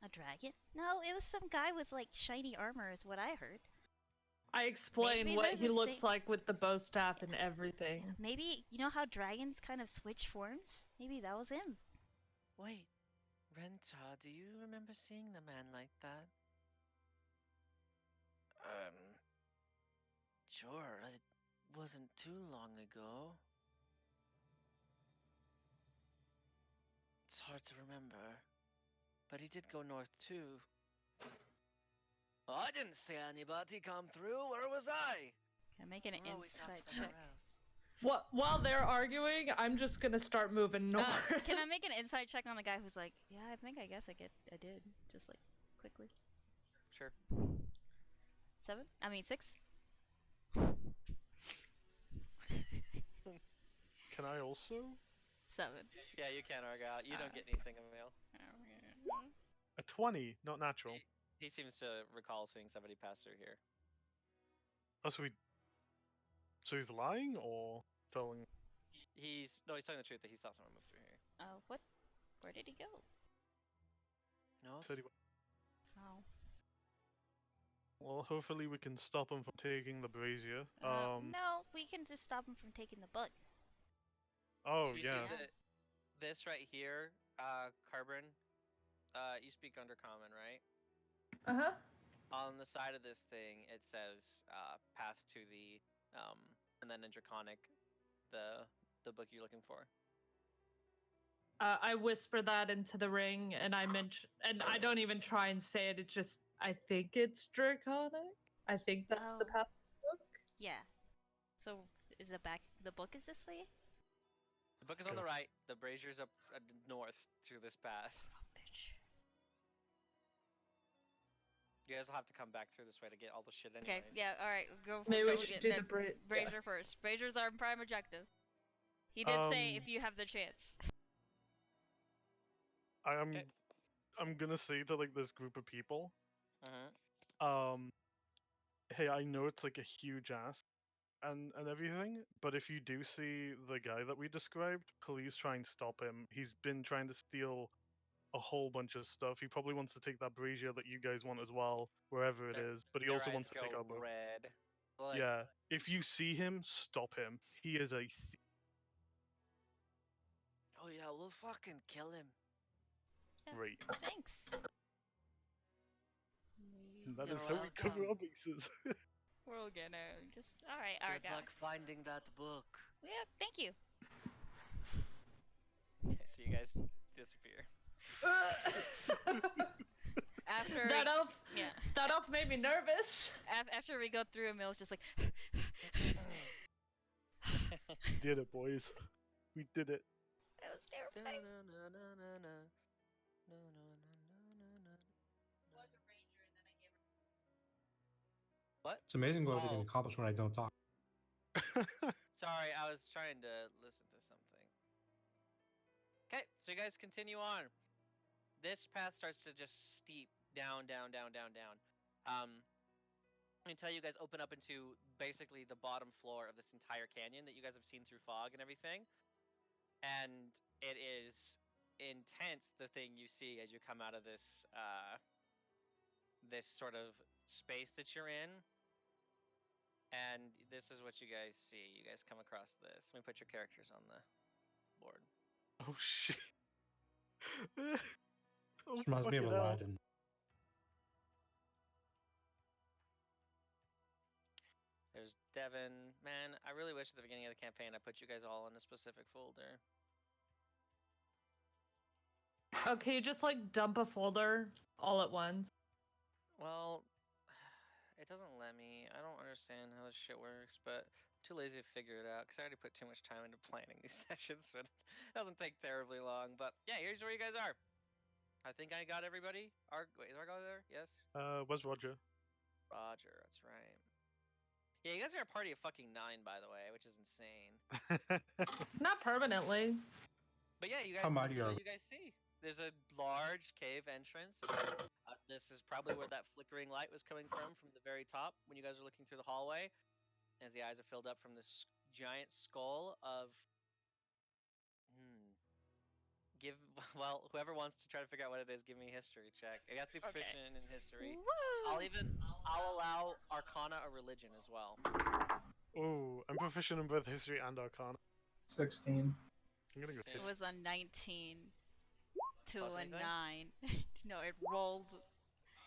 A dragon? No, it was some guy with like shiny armor is what I heard. I explain Maybe what they're he the looks same- like with the bow staff and everything. Maybe, you know how dragons kind of switch forms? Maybe that was him. Wait, Rentar, do you remember seeing the man like that? Sure, it wasn't too long ago. It's hard to remember. But he did go north too. I didn't see anybody come through. Where was I? Can I make an We're always off insight somewhere check? else. While they're arguing, I'm just gonna start moving north. Can I make an insight check on the guy who's like, yeah, I guess I did. Just like, quickly. Sure. 6? Can I also? 7. Yeah, you can, Argyle. You don't get anything, Emil. A 20, not natural. He seems to recall seeing somebody pass through here. Oh, so he's lying or telling? He's telling the truth that he saw someone move through here. What? Where did he go? North? Said he Oh. Well, hopefully we can stop him from taking the brazier. No, we can just stop him from taking the book. Oh You yeah. see this right here, Carbon. You speak Undercommon, right? Uh-huh. On the side of this thing, it says path to the and then in Draconic, the book you're looking for. I whisper that into the ring, and I mention, and I don't even try and say it. It's just I think it's draconic. I think that's the Oh. path. Yeah. So is the book is this way? The book is on Go. the right. The brazier's up north through this path. Son of a bitch. You guys will have to come back through this way to get all the shit anyways. Okay, yeah, alright, go for Maybe go we should get do that the brazier first. Brazier's our prime objective. He did say if you have the chance. Okay. I'm gonna say to like this group of people, Uh-huh. hey, I know it's like a huge ass and everything, but if you do see the guy that we described, please try and stop him. He's been trying to steal a whole bunch of stuff. He probably wants to take that brazier that you guys want as well, wherever it Their- is. But he Their also eyes wants to take go our book. red. Like, Yeah, if you see him, stop him. He is a thief. Oh yeah, we'll fucking kill him. Great. Thanks. And that You're is how we cover welcome. our bases. We're gonna just alright, Good Argyle. luck finding that book. Yeah, thank you. so you guys disappear. After That elf, yeah. that elf made me nervous. After we go through, Emil's just like We did it, boys. We did it. that was terrifying. What? It's amazing what we can Oh. accomplish when I don't talk. Sorry, I was trying to listen to something. Okay, so you guys continue on. This path starts to just steep down, down, down, down, down. Until you guys open up into basically the bottom floor of this entire canyon that you guys have seen through fog and everything. And it is intense, the thing you see as you come out of this this sort of space that you're in. And this is what you guys see. You guys come across this. Let me put your characters on the board. Oh shit. Oh, This reminds me of fucking hell. Aladdin. There's Devin. Man, I really wish at the beginning of the campaign I put you guys all in a specific folder. Oh, can you just like dump a folder all at once? Well, it doesn't let me. I don't understand how this shit works, but I'm too lazy to figure it out because I already put too much time into planning these sessions, so it doesn't take terribly long. But yeah, here's where you guys are. I think I got everybody. Wait, is Argyle there? Yes? Where's Roger? Roger, that's right. Yeah, you guys are a party of fucking 9, by the way, which is insane. Not permanently. But yeah, you guys, How this mighty is what are you guys see. There's a large cave entrance. This is probably where that flickering light was coming from the very top when you guys are looking through the hallway. As the eyes are filled up from this giant skull of... Well, whoever wants to try to figure out what it is, give me a history check. You have to be Okay. proficient in history. Woo! I'll allow Arcana or Religion as well. Oh, I'm proficient in both history and arcana. 16. I'm gonna go It It history. was a 19 to Plus a anything? 9. No, it rolled.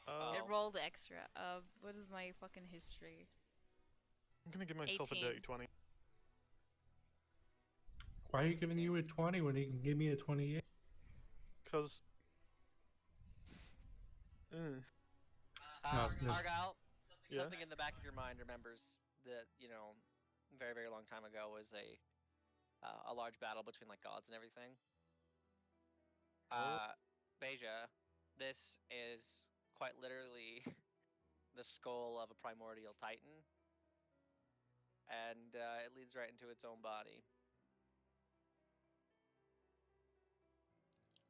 Oh, It rolled extra. What is my fucking history? I'm gonna give myself 18. a dirty 20. Why are you giving you a 20 when you can give me a 28? Cause... No, it's- Argyle, Yeah? something in the back of your mind remembers that, you know, very, very long time ago was a large battle between, like, gods and everything. Beja, this is quite literally the skull of a primordial titan. And it leads right into its own body.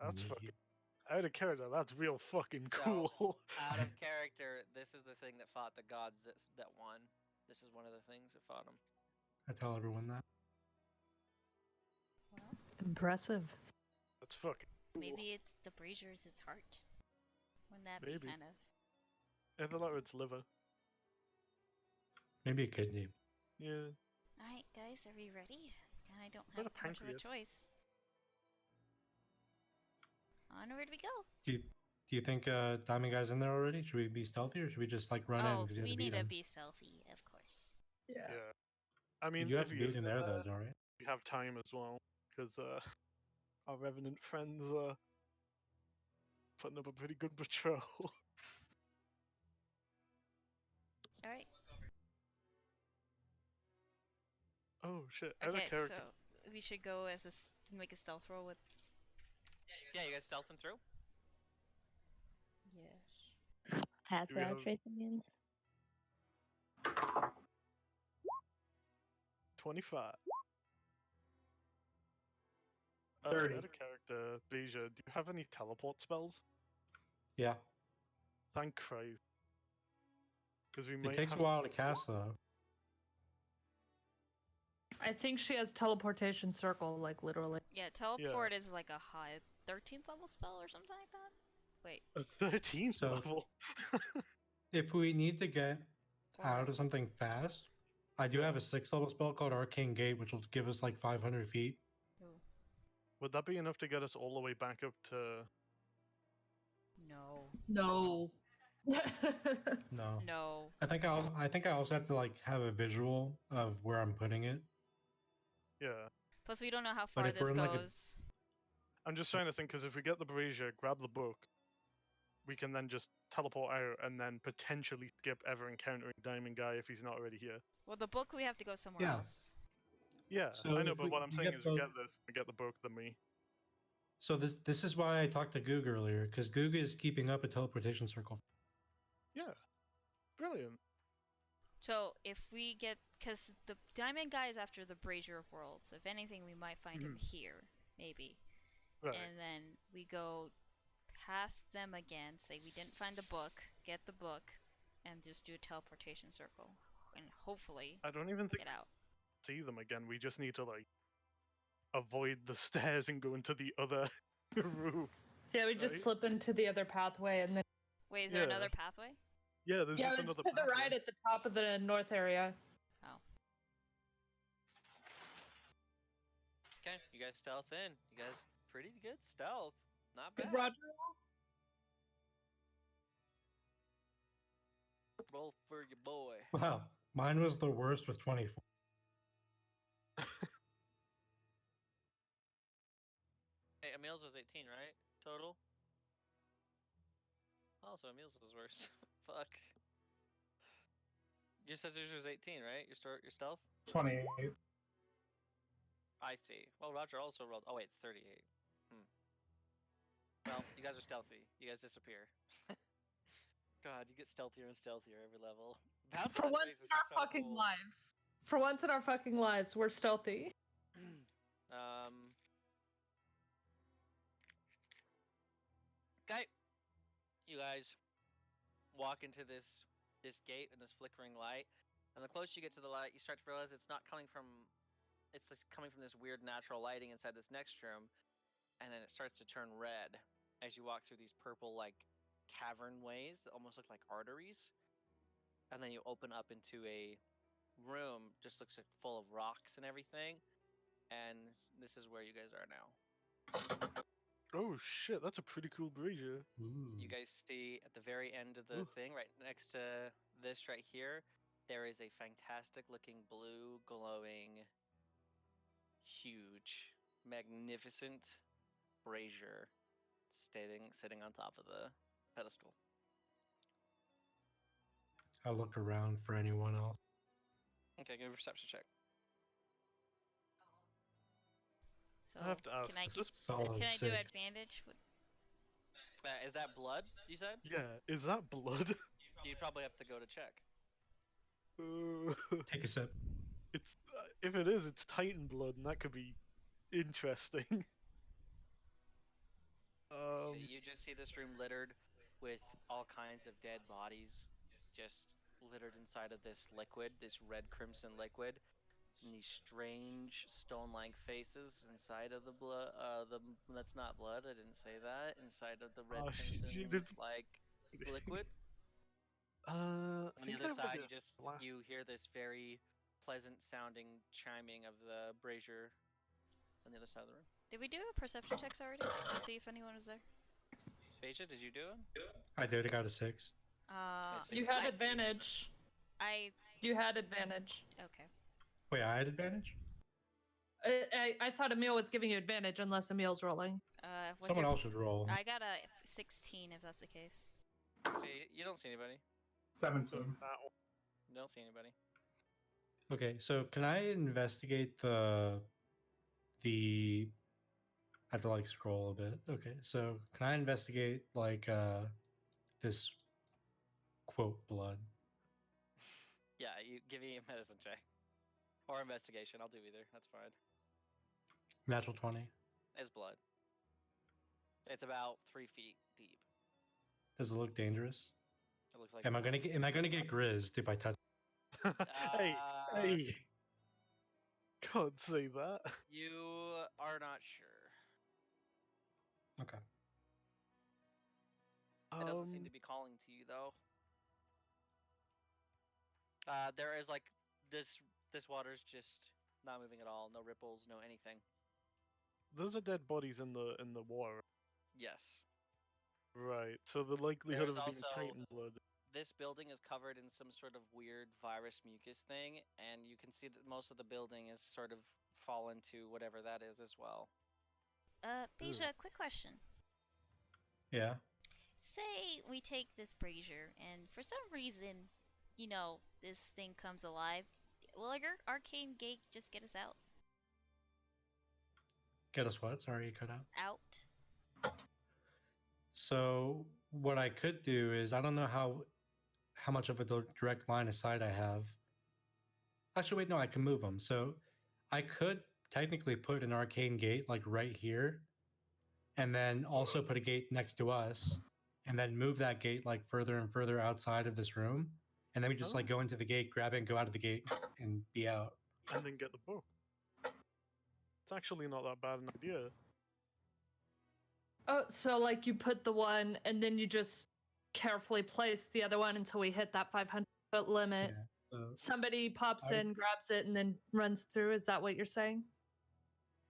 That's Me. fucking... Out of character, that's real fucking So, cool. Out of character, this is the thing that fought the gods that won. This is one of the things that fought them. I tell everyone that. Impressive. That's fucking cool. Maybe it's the brazier's its heart. Wouldn't that Maybe. be kind of? Either that or it's liver. Maybe a kidney. Yeah. Alright, guys, are we ready? I don't What have a much of a pancreas. choice. Onward we go. Do you think Diamond Guy's in there already? Should we be stealthy or should we just like run in Oh, because you have we to beat need to him? be stealthy, of course. Yeah. Yeah. I mean, You have if to he is beat him there though, there, don't you? we have time as well. Because our revenant friends are putting up a pretty good patrol. All right. Oh shit! I had a Okay, character. so we should go as make a stealth roll with. Yeah, you guys stealthing through. Yes. Pass Do we out have- trace immune. 25. 30. I had a character, Beja. Do you have any teleport spells? Yeah. Thank Christ. Because we It might takes a have while to cast though. I think she has teleportation circle, like literally. Yeah, teleport is like a high 13th level spell or something like that. Wait, a 13th So- level. If we need to get or- out of something fast, I do have a 6th level spell called Arcane Gate, which will give us like 500 feet. Would that be enough to get us all the way back up to? No. No. No. No. I think I also have to like have a visual of where I'm putting it. Yeah. Plus, we don't know how But far if this we're in, like, a- goes. I'm just trying to think because if we get the brazier, grab the book, we can then just teleport out and then potentially skip ever encountering Diamond Guy if he's not already here. Well, the book we have to go somewhere Yeah. else. Yeah, So I know, if but we- what I'm we saying get is we the- get this, we get the book, then we. So this is why I talked to Goog earlier, because Goog is keeping up a teleportation circle. Yeah. Brilliant. So if we get, because the diamond guy is after the brazier of worlds. If anything, we might find him here, maybe. Right. And then we go past them again. Say we didn't find the book, get the book, and just do a teleportation circle, and hopefully I don't even think get out. see them again. We just need to like avoid the stairs and go into the other room. Yeah, we just Right. slip into the other pathway and then. Wait, is there Yeah. another pathway? Yeah, there's Yeah, just it's another. to the pathway. right at the top of the north area. Okay, you guys stealth in. You guys pretty good stealth. Not Did bad. Roger? Roll for your boy. Wow, mine was the worst with 24. Hey, Emil's was 18, right? Total? Oh, so Emil's was worse. Fuck. Your sister's was 18, right? Your stealth? 28. I see. Well, Roger also rolled. Oh, wait, it's 38. Well, you guys are stealthy. You guys disappear. God, you get stealthier and stealthier every level. Bouncing For on once faces in our is so fucking cool. lives. For once in our fucking lives, we're stealthy. Okay. You guys walk into this gate and this flickering light, and the closer you get to the light, you start to realize it's not coming from. It's just coming from this weird natural lighting inside this next room, and then it starts to turn red as you walk through these purple like cavern ways that almost look like arteries, and then you open up into a room just looks like full of rocks and everything, and this is where you guys are now. Oh shit, that's a pretty cool brazier. You guys see at the very end of the Ooh. thing, right next to this right here, there is a fantastic looking blue, glowing, huge, magnificent brazier sitting on top of the pedestal. I look around for anyone else. Okay, give me a perception check. So I have to ask. can I is keep, this... Solid can I do 6. advantage? Is that blood, you said? Yeah, is that blood? You'd probably have to go to check. Take a sip. It's if it is, it's Titan blood, and that could be interesting. You just see this room littered with all kinds of dead bodies, just littered inside of this liquid, this red crimson liquid, and these strange stone-like faces inside of the blood. That's not blood. I didn't say that. Inside of the red Oh, crimson you did- like liquid. I On the think other I read side, it you last- you hear this very pleasant-sounding chiming of the brazier on the other side of the room. Did we do a perception checks already to see if anyone was there? Beja, did you do it? I did. I got a 6. so You you had succeed. advantage. I You had advantage. okay. Wait, I had advantage? I thought Emil was giving you advantage unless Emil's rolling. What's Someone your- else should roll. I got a 16 if that's the case. See, you don't see anybody. 17. You don't see anybody. Okay, so can I investigate the I have to like scroll a bit. Okay, so can I investigate like this quote blood? Yeah, you give me a medicine check. Or investigation, I'll do either. That's fine. Natural 20. It's blood. It's about 3 feet deep. Does it look dangerous? It looks like. Am I gonna get grizzed if I touch? hey, Uh, hey. Can't say that. You are not sure. Okay. It doesn't seem to be calling to you though. There is like this water's just not moving at all. No ripples, no anything. Those are dead bodies in the water. Yes. Right. So the likelihood There's of it being also- Titan blood. This building is covered in some sort of weird virus mucus thing, and you can see that most of the building is sort of fallen to whatever that is as well. Beja, quick question. Yeah. Say we take this brazier, and for some reason, this thing comes alive. Will our arcane gate just get us out? Get us what? Sorry, you cut out. Out? So what I could do is I don't know how much of a direct line of sight I have. Actually, wait, no, I can move them. So I could technically put an arcane gate like right here, and then also put a gate next to us, and then move that gate like further and further outside of this room, and then we just like go into the gate, grab it, and go out of the gate, and be out. And then get the book. It's actually not that bad an idea. Oh, so like you put the one and then you just carefully place the other one until we hit that 500-foot limit. Yeah. So, Somebody pops I- in, grabs it, and then runs through. Is that what you're saying?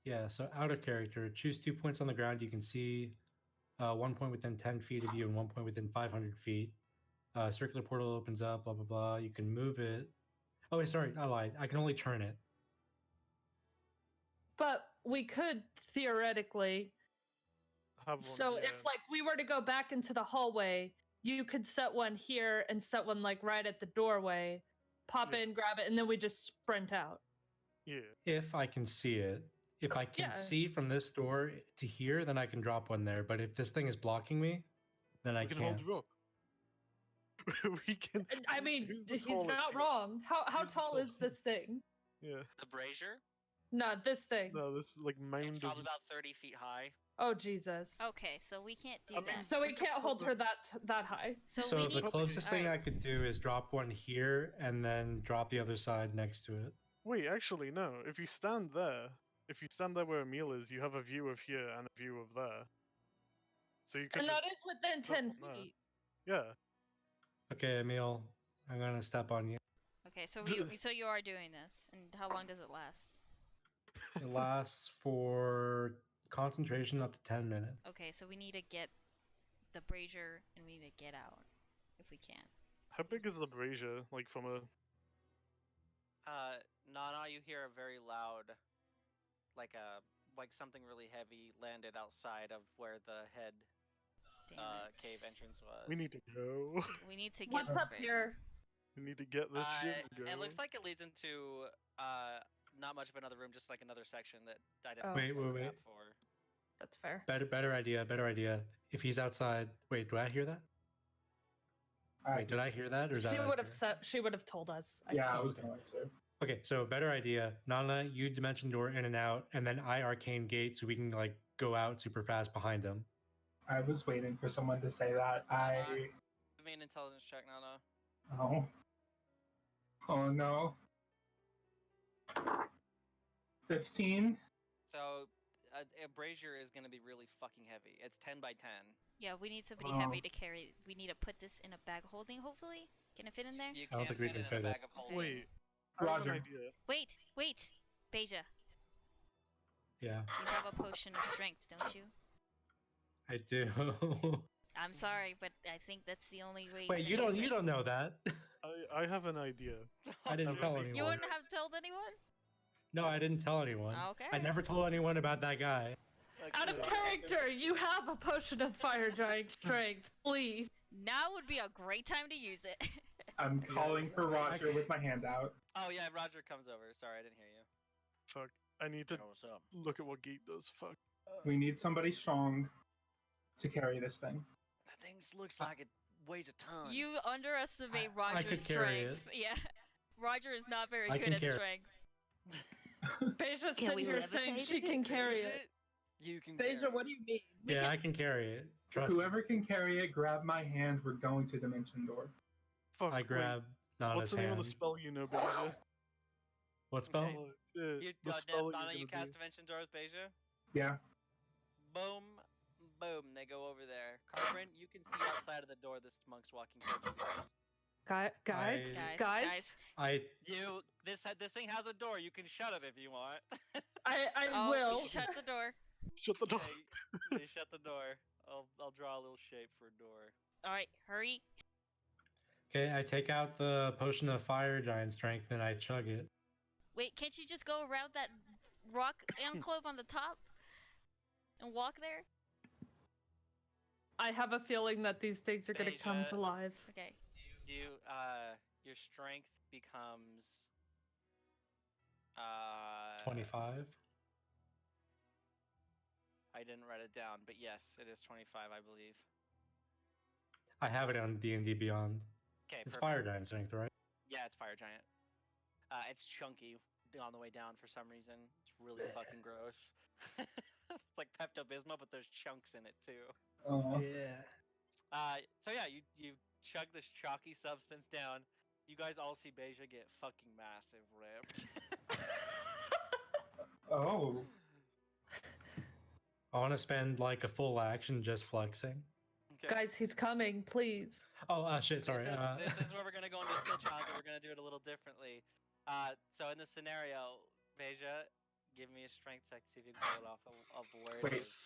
yeah. So out of character, choose 2 points on the ground. You can see 1 point within 10 feet of you and 1 point within 500 feet. Circular portal opens up. Blah blah blah. You can move it. Oh wait, sorry, I lied. I can only turn it. But we could theoretically. Have one, So yeah. if like we were to go back into the hallway, you could set one here and set one like right at the doorway, pop Yeah. in, grab it, and then we just sprint out. Yeah. If I can see it. If I can Yeah. see from this door to here, then I can drop one there. But if this thing is blocking me, then I We can can't. hold you up. we can. And, I mean, who's the he's tallest not here? wrong. How Who's the tall is tallest? this thing? Yeah. The brazier? No, this thing. No, this like It's mounded. probably about 30 feet high. Oh Jesus. Okay, so we can't do I mean, that. So we can't hold her that high. So, we the need. closest thing Alright. I could do is drop one here and then drop the other side next to it. Wait, actually, no. If you stand there where Emil is, you have a view of here and a view of there. So you can. And that is within drop 10 one there. feet. Yeah. Okay, Emil, I'm gonna step on you. Okay, so you are doing this, and how long does it last? It lasts for concentration up to 10 minutes. Okay, so we need to get the brazier, and we need to get out if we can. How big is the brazier? Like from a. Nana, you hear a very loud, like something really heavy landed outside of where the head Damn it. cave entrance was. We need to go. We need to get What's this up brazier. here? We need to get this shit and go. It looks like it leads into not much of another room, just like another section that I didn't Oh. Wait, remember wait, the map wait. for. That's fair. Better idea. If he's outside, wait, do I hear that? Wait, did I hear that, or is that? She out would have here? said. She would have told us. Yeah, I think. was going to. Okay, so better idea. Nana, you dimension door in and out, and then I arcane gate so we can like go out super fast behind him. I was waiting for someone to say that. Give me an intelligence check, Nana. Oh. Oh no. 15? So a brazier is going to be really fucking heavy. It's 10 by 10. Yeah, we need somebody Oh. heavy to carry. We need to put this in a bag of holding. Hopefully, can it fit in there? You I don't can't think we fit can it in fit a it. bag of holding. Wait. I have Roger. an idea. Wait, Beja, Yeah, you have a potion of strength, don't you? I do. I'm sorry, but I think that's the only way. Wait, you don't know that. I have an idea. I didn't tell anyone. You wouldn't have told anyone? No, I didn't tell anyone. Okay. I never told anyone about that guy. Out of character, you have a potion of fire giant strength. Please. Now would be a great time to use it. I'm calling Yes, for I Roger with my hand out. Oh yeah, Roger comes over. Sorry, I didn't hear you. Fuck. I need to Yo, what's up? look at what Geek does. Fuck. We need somebody strong to carry this thing. That thing looks like it weighs a ton. You underestimate I Roger's could carry strength. Yeah. Roger is not very I good can at carry- strength. Beja's Can we sitting here saying levitate she it? can carry it. You can. Beja, carry what do you mean? Yeah, I can carry it. Trust me. Whoever can carry it, grab my hand. We're going to Dimension Door. Fuck. I wait, grab What's Nana's the name of hand. the spell you know, Beja? What spell? Okay. Oh, shit. You, The spell you're Nana, you gonna cast do. Dimension Door with Beja. Yeah. Boom, boom. They go over there. Carbon, you can see outside of the door this monk's walking towards you guys. Guys, I- guys, I This thing has a door. You can shut it if you want. I Oh, will. shut the door. Shut the door. Okay, you shut the door. I'll draw a little shape for a door. All right, hurry. okay. I take out the potion of fire giant strength and I chug it. Wait, can't you just go around that rock enclave on the top and walk there? I have a feeling that these things are going to come Beja. to life. Okay. Do you, your strength becomes 25. I didn't write it down, but yes, it is 25, I believe. I have it on D&D Beyond. Okay, It's perfect. fire giant strength, right? Yeah, it's fire giant. It's chunky on the way down for some reason. It's really fucking gross. It's like Pepto Bismol, but there's chunks in it too. Oh. Yeah. So yeah, you chug this chalky substance down. You guys all see Beja get fucking massive ripped. Oh. I want to spend like a full action just flexing. Okay. Guys, he's coming, please. Oh, shit, sorry. This is where we're gonna go into a skill challenge, but we're gonna do it a little differently. So in this scenario, Beja, give me a strength check to see if you can pull it off of where it Wait. is.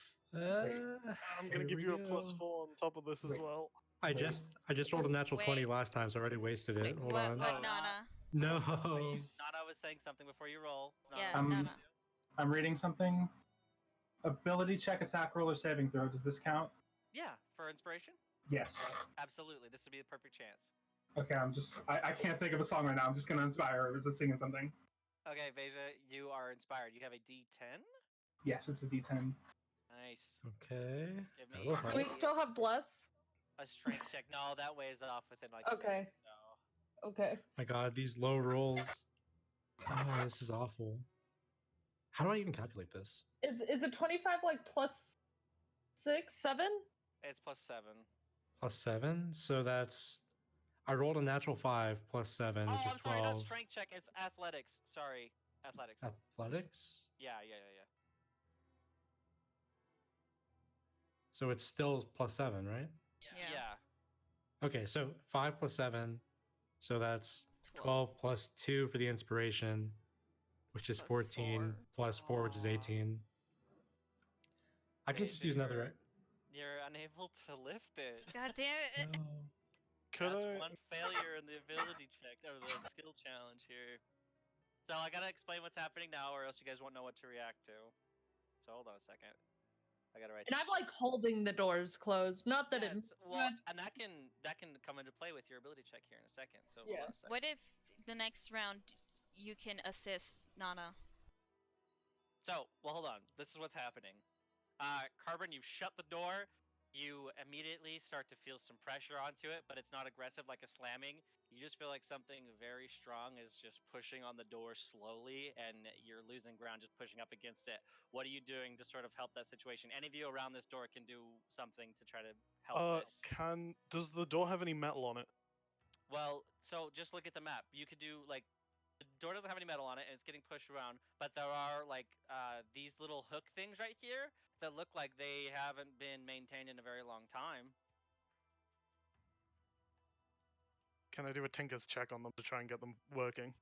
I'm gonna give you a +4 on top of this as Wait. well. I just rolled a natural 20 Wait. last time, so I already wasted it. Wait, Hold what, on. what, Oh. Nana? No. Nana was saying something before you roll. Nana, Yeah, Um, Nana. I'm reading something. Ability check, attack roll, or saving throw. Does this count? Yeah, for inspiration? Yes. Absolutely. This would be the perfect chance. Okay, I can't think of a song right now. I'm just gonna inspire her with singing something. Okay, Beja, you are inspired. You have a D10. Yes, it's a D10. Nice. Okay. Give me That'll Do we help. still have bless? a strength check. No, that weighs off within like. Okay. No. Okay. My god, these low rolls. Oh, this is awful. How do I even calculate this? Is it 25 like plus 6, 7? It's +7. Plus 7? So that's. I rolled a natural 5 plus 7, Oh, which is I'm sorry, 12. not strength check. It's athletics. Sorry, athletics. Athletics? Yeah. So it's still plus 7, right? Yeah. Yeah. Okay, so 5 plus 7. So that's 12 plus 2 for the inspiration, which is Plus 14, 4. plus 4, which is 18. I can just use another. You're unable to lift it. God damn it. No. Could That's I? one failure in the ability check or the skill challenge here. So I gotta explain what's happening now, or else you guys won't know what to react to. So hold on a second. I gotta write. And I'm like holding the doors closed. Not that it. well, and that can come into play with your ability check here in a second. So hold Yeah. on a second. What if the next round you can assist Nana? So, well, hold on. This is what's happening. Carbon, you've shut the door. You immediately start to feel some pressure onto it, but it's not aggressive like a slamming. You just feel like something very strong is just pushing on the door slowly, and you're losing ground just pushing up against it. What are you doing to sort of help that situation? Any of you around this door can do something to try to help this. Does the door have any metal on it? Well, so just look at the map. You could do like the door doesn't have any metal on it, and it's getting pushed around. But there are like these little hook things right here that look like they haven't been maintained in a very long time. Can I do a Tinker's check on them to try and get them working?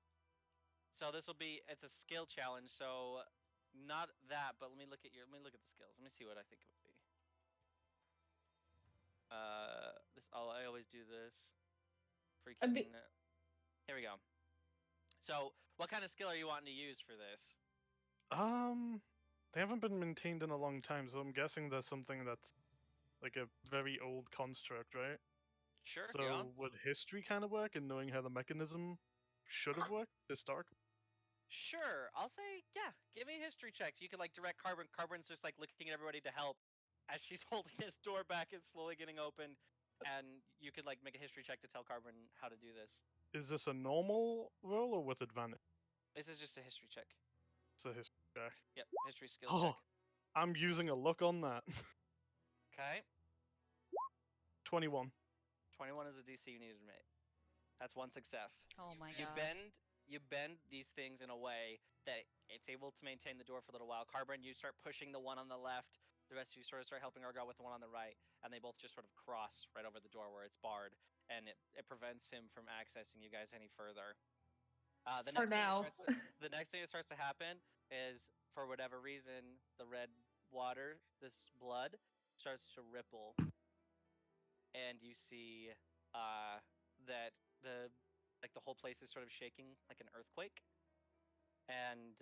So this will be it's a skill challenge. So not that, but let me look at the skills. Let me see what I think it would be. I always do this. Freaking. Here we go. So What kind of skill are you wanting to use for this? They haven't been maintained in a long time, so I'm guessing there's something that's like a very old construct, right? Sure. So yeah. would history kind of work in knowing how the mechanism should have worked historically? Sure. I'll say, yeah. Give me a history check. You could like direct Carbon. Carbon's just like looking at everybody to help as she's holding his door back and slowly getting open. And you could like make a history check to tell Carbon how to do this. Is this a normal roll or with advantage? This is just a history check. It's a history check. Yep. History skill Oh, check. I'm using a luck on that. Okay. 21. 21 is the DC you needed to make. That's one success. Oh my You god. bend these things in a way that it's able to maintain the door for a little while. Carbon, you start pushing the one on the left. The rest of you sort of start helping Argal with the one on the right, and they both just sort of cross right over the door where it's barred, and it prevents him from accessing you guys any further. The For next thing that now. the next thing that starts to happen is, for whatever reason, the red water, this blood, starts to ripple, and you see that the whole place is sort of shaking like an earthquake, and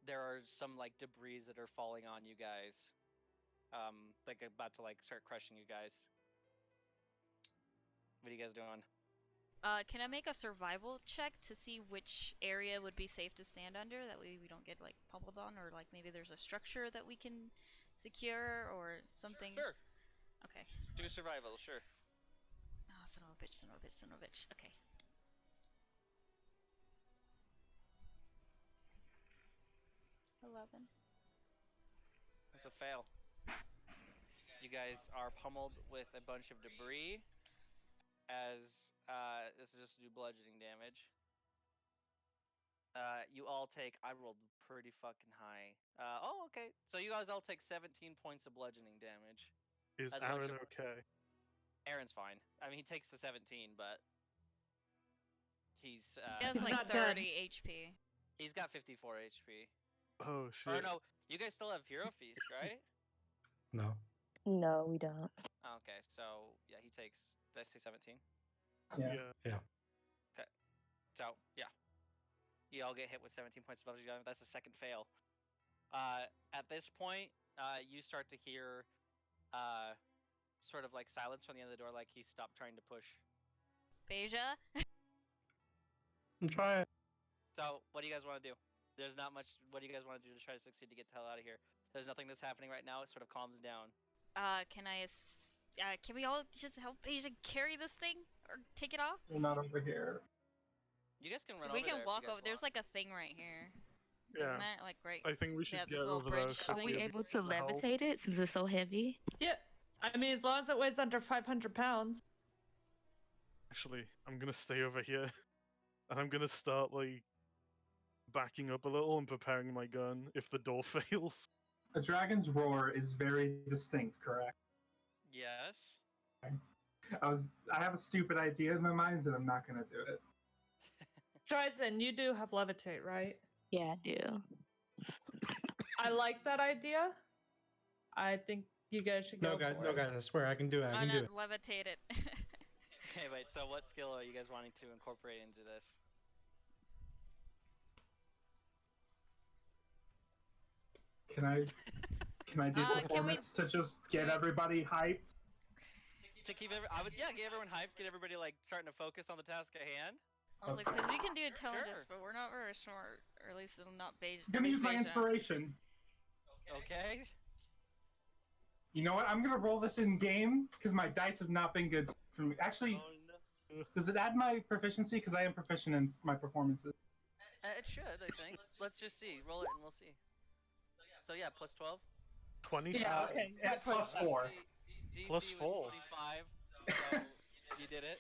there are some like debris that are falling on you guys, like about to like start crushing you guys. What are you guys doing? Can I make a survival check to see which area would be safe to stand under? That way we don't get like pummeled on, or like maybe there's a structure that we can secure or something. Sure. Okay. Do survival. Sure. Oh, son of a bitch, son of a bitch, son of a bitch. Okay. $11. That's a fail. You guys are pummeled with a bunch of debris. As this is just to do bludgeoning damage. You all take. I rolled pretty fucking high. Oh, okay. So you guys all take 17 points of bludgeoning damage. Is As much Aaron of- okay? Aaron's fine. I mean, he takes the 17, but he's He has He's like not dead. 30 HP. he's got 54 HP. Oh shit. Or no, you guys still have Hero Feast, right? No. No, we don't. Oh, okay, so yeah, he takes. Did I say 17? Yeah. So yeah, you all get hit with 17 points of bludgeoning damage. That's the second fail. At this point, you start to hear sort of like silence from the end of the door, like he stopped trying to push. Beja? I'm trying. So what do you guys want to do? There's not much. What do you guys want to do to try to succeed to get the hell out of here? There's nothing that's happening right now. It sort of calms down. Can we all just help Beja carry this thing? Or take it off? We're not over here. You guys can run We over can there if walk you guys over. There's want. like a thing right here. Yeah. Isn't there? Like right. I think we should Yeah, this get little over there. bridge so Are we thing. able to the help. levitate it since it's so heavy? Yeah. I mean, as long as it weighs under 500 pounds. Actually, I'm gonna stay over here, and I'm gonna start like backing up a little and preparing my gun if the door fails. A dragon's roar is very distinct, correct? Yes. I have a stupid idea in my mind, and I'm not gonna do it. Dryzen, you do have levitate, right? Yeah, I do. I like that idea. I think you guys should go No, guys, for no, it. guys. I swear I can do it. I Oh, can no, do it. levitate it. Okay, wait. So what skill are you guys wanting to incorporate into this? Can I do Can we- performance to just get we- everybody hyped? To keep I would get everyone hyped, get everybody like starting to focus on the task at hand. I was like, because we can do Sure. intelligence, but we're not very smart. Or at least it'll not Beja. I'm gonna use my Beja. inspiration. Okay. You know what? I'm gonna roll this in game because my dice have not been good for me. Actually, does it add my proficiency? Because I am proficient in my performances. It should, I think. Let's just see. Roll it and we'll see. So yeah, plus 12. 20. Yeah, okay. At plus 4. DC Plus was 4. 25. So you did it.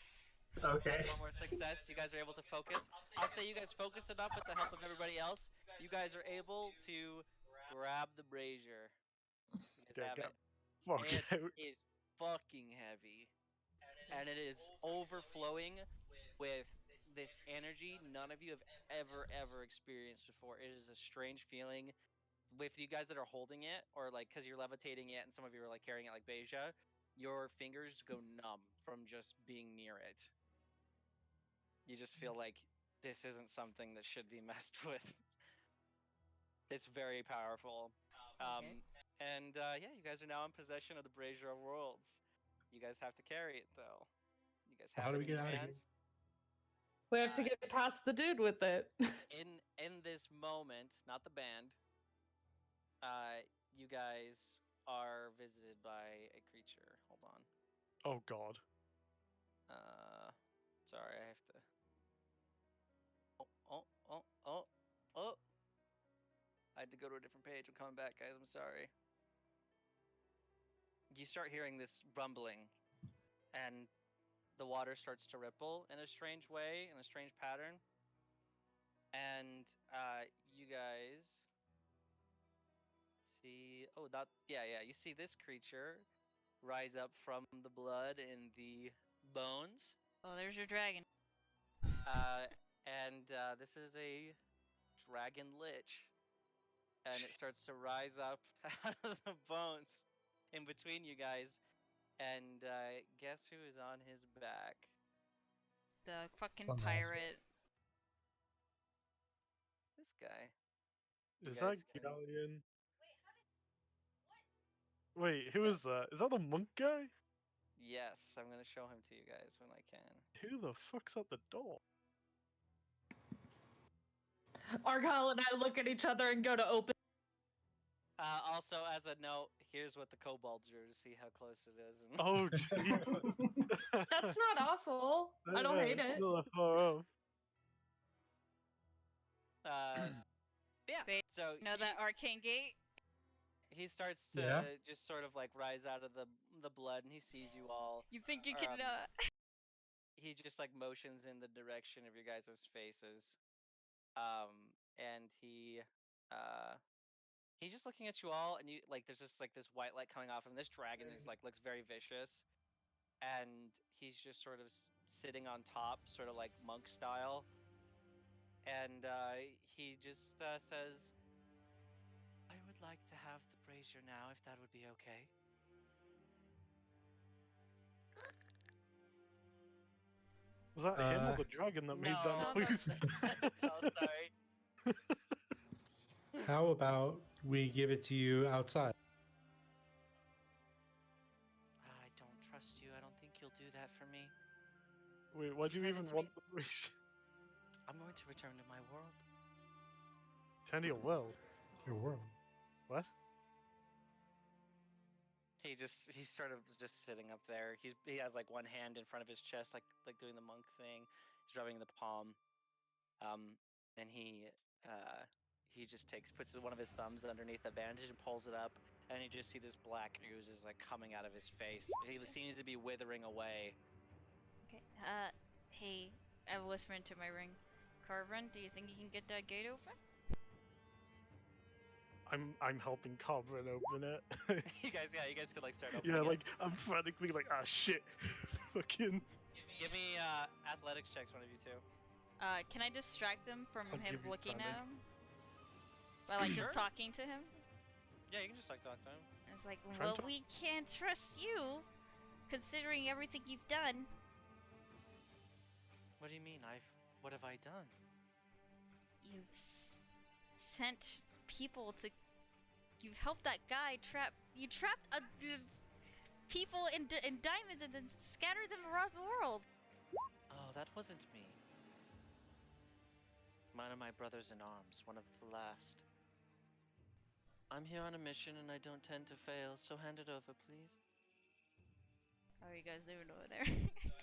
Okay. That's one more success. You guys are able to focus. I'll say you guys focus enough with the help of everybody else. You guys are able to grab the brazier. You guys Okay, have go. it. Fuck. It is fucking heavy. And it is overflowing with this energy none of you have ever experienced before. It is a strange feeling. With you guys that are holding it, or like because you're levitating it and some of you are like carrying it like Beja, your fingers go numb from just being near it. You just feel like this isn't something that should be messed with. It's very powerful. Okay. And yeah, you guys are now in possession of the Brazier of Worlds. You guys have to carry it though. You guys How have do it we in get your out of here? hands. We have to get past the dude with it. In this moment, not the band, you guys are visited by a creature. Hold on. Oh God. Sorry, I have to. Oh. I had to go to a different page. I'm coming back, guys. I'm sorry. You start hearing this rumbling, and the water starts to ripple in a strange way, in a strange pattern. And you guys see, you see this creature rise up from the blood and the bones. Oh, there's your dragon. And this is a dragon lich. And it starts to rise up out of the bones in between you guys. And guess who is on his back? The fucking Fun house. pirate. This guy. You Is that guys can- Galleon? Wait, who is that? Is that the monk guy? Yes, I'm gonna show him to you guys when I can. Who the fuck's at the door? Argyle and I look at each other and go to open. Also, as a note, here's what the kobold drew to see how close it is. And Oh, jeez. That's not awful. I don't hate it. Still far off. yeah. So, So You know that arcane gate? he starts to Yeah. just sort of like rise out of the blood, and he sees you all. You think you can, He just like motions in the direction of your guys' faces, and he's just looking at you all, and you like there's just like this white light coming off him. This dragon is like looks very vicious, and he's just sort of sitting on top, sort of like monk style, and he just says, "I would like to have the brazier now, if that would be okay." Was that him or Uh, the dragon that made No, that no, noise? Oh, sorry. How about we give it to you outside? I don't trust you. I don't think you'll do that for me. Wait, why do you Give it even to want me. the bridge? I'm going to return to my world. Turn to your world. Your world. What? He's sort of just sitting up there. He has like one hand in front of his chest, like doing the monk thing. He's rubbing the palm. And he just puts one of his thumbs underneath the bandage and pulls it up, and you just see this black ooze is like coming out of his face. He seems to be withering away. Okay. Hey, I whisper into my ring. Carvin, do you think you can get that gate open? I'm helping Cobra open it. you guys could like start opening Yeah, it. like I'm frantically like, ah shit. Fucking Give me athletics checks, one of you two. Can I distract him from I'll him give you looking timing. at him? By like Sure. just talking to him? Yeah, you can just like talk to him. It's like, Try and well, talk. we can't trust you, considering everything you've done. What do you mean? What have I done? You've sent people to. You've helped that guy trap. You trapped people in diamonds and then scattered them around the world. Oh, that wasn't me. One of my brothers in arms, one of the last. I'm here on a mission and I don't tend to fail, so hand it over, please. How are you guys doing over there?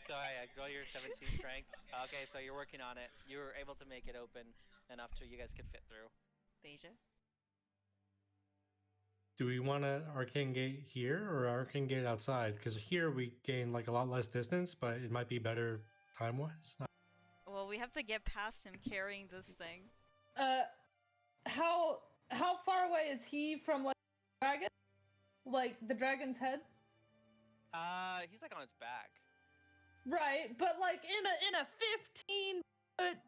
Sorry, roll your 17 strength. Okay, so you're working on it. You were able to make it open enough to you guys could fit through. Deja? Do we want an arcane gate here or arcane gate outside? Because here we gain like a lot less distance, but it might be better time wise. Well, we have to get past him carrying this thing. How far away is he from like the dragon? Like the dragon's head? He's like on its back. Right, but like in a 15-foot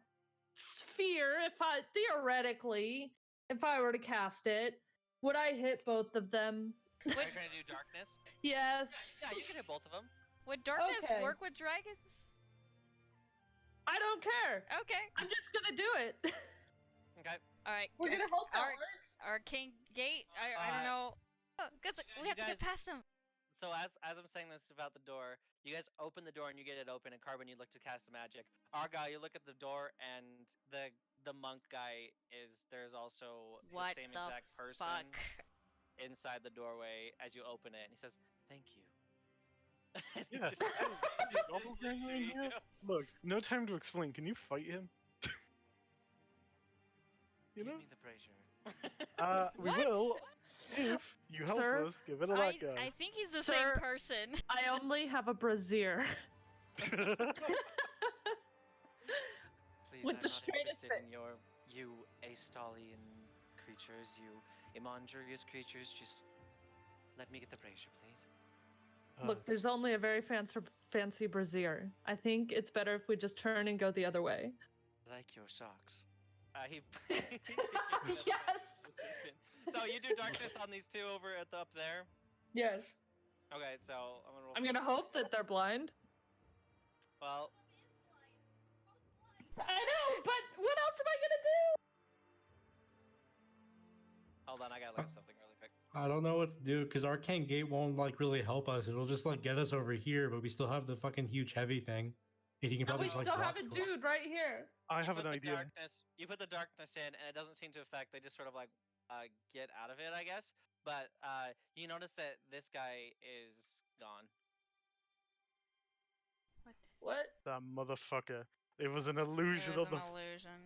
sphere, theoretically, if I were to cast it, would I hit both of them? Are you trying to do darkness? Yes. Yeah, you can hit both of them. Would darkness Okay. work with dragons? I don't care. Okay. I'm just gonna do it. Okay. All right. We're good. gonna hope that Our- works. Arcane Gate. I don't know. Oh, good. Yeah, We you have to get guys- past him. So as I'm saying this about the door, you guys open the door and you get it open, and Carbon, you look to cast the magic. Argyle, you look at the door, and the monk guy there's also What the same the exact person fuck? inside the doorway as you open it, and he says, "Thank you." And he Yeah, just- Is doppelganger in here? Look, no time to explain. Can you fight him? You Give know? me the brazier. We What? will if you help Sir? us give it a let go. I think he's the Sir. same person. I only have a brazier. Please, With I'm the not straightest interested in you Astalian creatures, you Imandrius creatures. Just let me get the brazier, please. Look, there's only a very fancy brazier. I think it's better if we just turn and go the other way. I like your socks. he Yes. So you do darkness on these two over up there. Yes. Okay, so I'm gonna roll. I'm for- gonna hope that they're blind. Well, I know, but what else am I gonna do? hold on, I gotta look at something really quick. I don't know what to do because Arcane Gate won't like really help us. It'll just like get us over here, but we still have the fucking huge heavy thing. And he can And probably we just, like, still block have a it. dude right here. I You have put an the idea. You put the darkness in, and it doesn't seem to affect. They just sort of like get out of it, I guess. But you notice that this guy is gone. What? What? That motherfucker. It was an It illusion was of an the. illusion.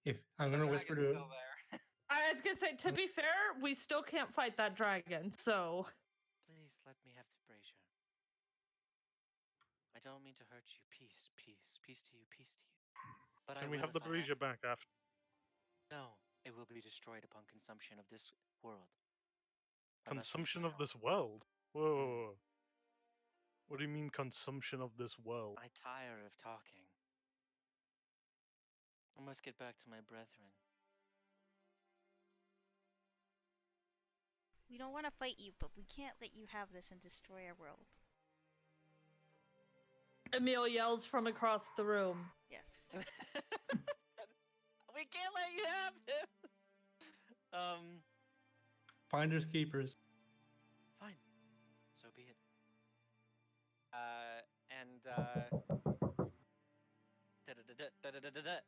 If I'm The gonna whisper dragon's to still there. I was gonna say, to be fair, we still can't fight that dragon, so. Please let me have the brazier. I don't mean to hurt you. Peace, peace, peace to you, peace to you. But Can I we will have the if I brazier back after? No, it will be destroyed upon consumption of this world. I must Consumption leave of now. this world? Whoa. What do you mean, consumption of this world? I tire of talking. I must get back to my brethren. We don't want to fight you, but we can't let you have this and destroy our world. Emil yells from across the room. Yes. We can't let you have him. Finders keepers. Fine. So be it. Da-da-da-da-da-da-da-da.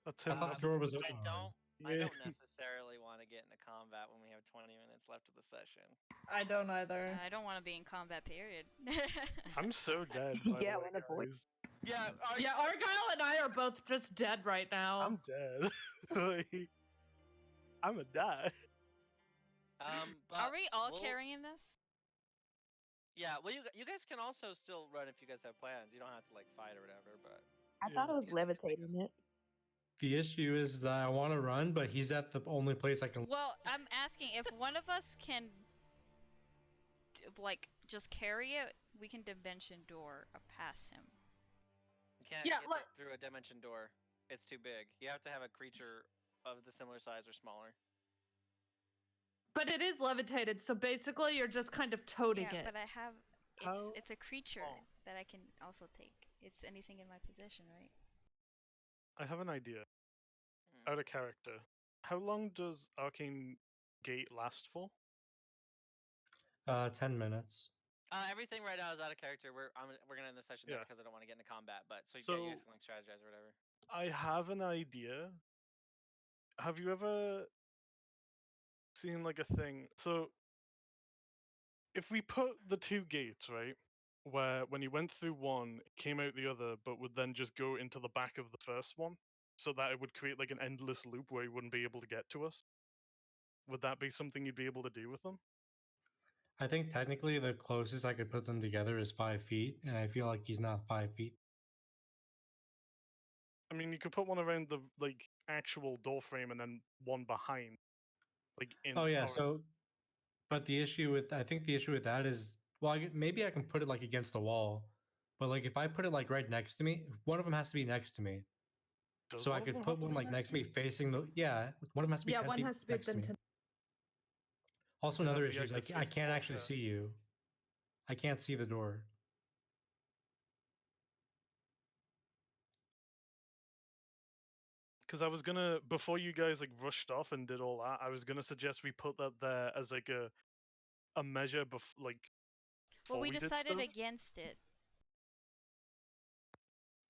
That's I him. thought the door was open. I don't Yeah. necessarily want to get into combat when we have 20 minutes left of the session. I don't either. I don't want to be in combat, period. I'm so dead. By Yeah, the way, when a boy- guys. Yeah, Yeah, Argyle and I are both just dead right now. I'm dead. Like, I'm a die. but Are we all we'll- carrying this? Yeah, well, you guys can also still run if you guys have plans. You don't have to like fight or whatever, but I Yeah. thought it was Yes, I think levitating it. The issue is that I want to run, but he's at the only place I can. Well, I'm asking if one of us can, like, just carry it, we can dimension door past him. you can't Yeah, get like- it through a dimension door. It's too big. You have to have a creature of the similar size or smaller. But it is levitated, so basically you're just kind of toting Yeah, it. but I have. How- It's a creature Oh. that I can also take. It's anything in my possession, right? I have an idea. Hmm. Out of character. How long does Arcane Gate last for? 10 minutes. Everything right now is out of character. We're gonna end the session there Yeah. because I don't want to get into combat. But so, yeah, you guys So- can like strategize or whatever. I have an idea. Have you ever seen like a thing? So, if we put the two gates, right, where when you went through one, it came out the other, but would then just go into the back of the first one, so that it would create like an endless loop where he wouldn't be able to get to us. Would that be something you'd be able to do with them? I think technically the closest I could put them together is 5 feet, and I feel like he's not 5 feet. I mean, you could put one around the like actual door frame and then one behind, like in. Oh yeah, or- so but the issue with I think the issue with that is well, maybe I can put it like against the wall, but like if I put it like right next to me, one of them has to be next to me. does So I one of could them put have to one be like next to to me facing the one of them has to be Yeah, 10 one feet has to be next to me. within 10. Also Yeah, another the issue is exit's I too can't small, actually yeah. see you. I can't see the door. Because I was gonna, before you guys like rushed off and did all that, I was gonna suggest we put that there as like a measure like. Well, before we did decided stuff. against it.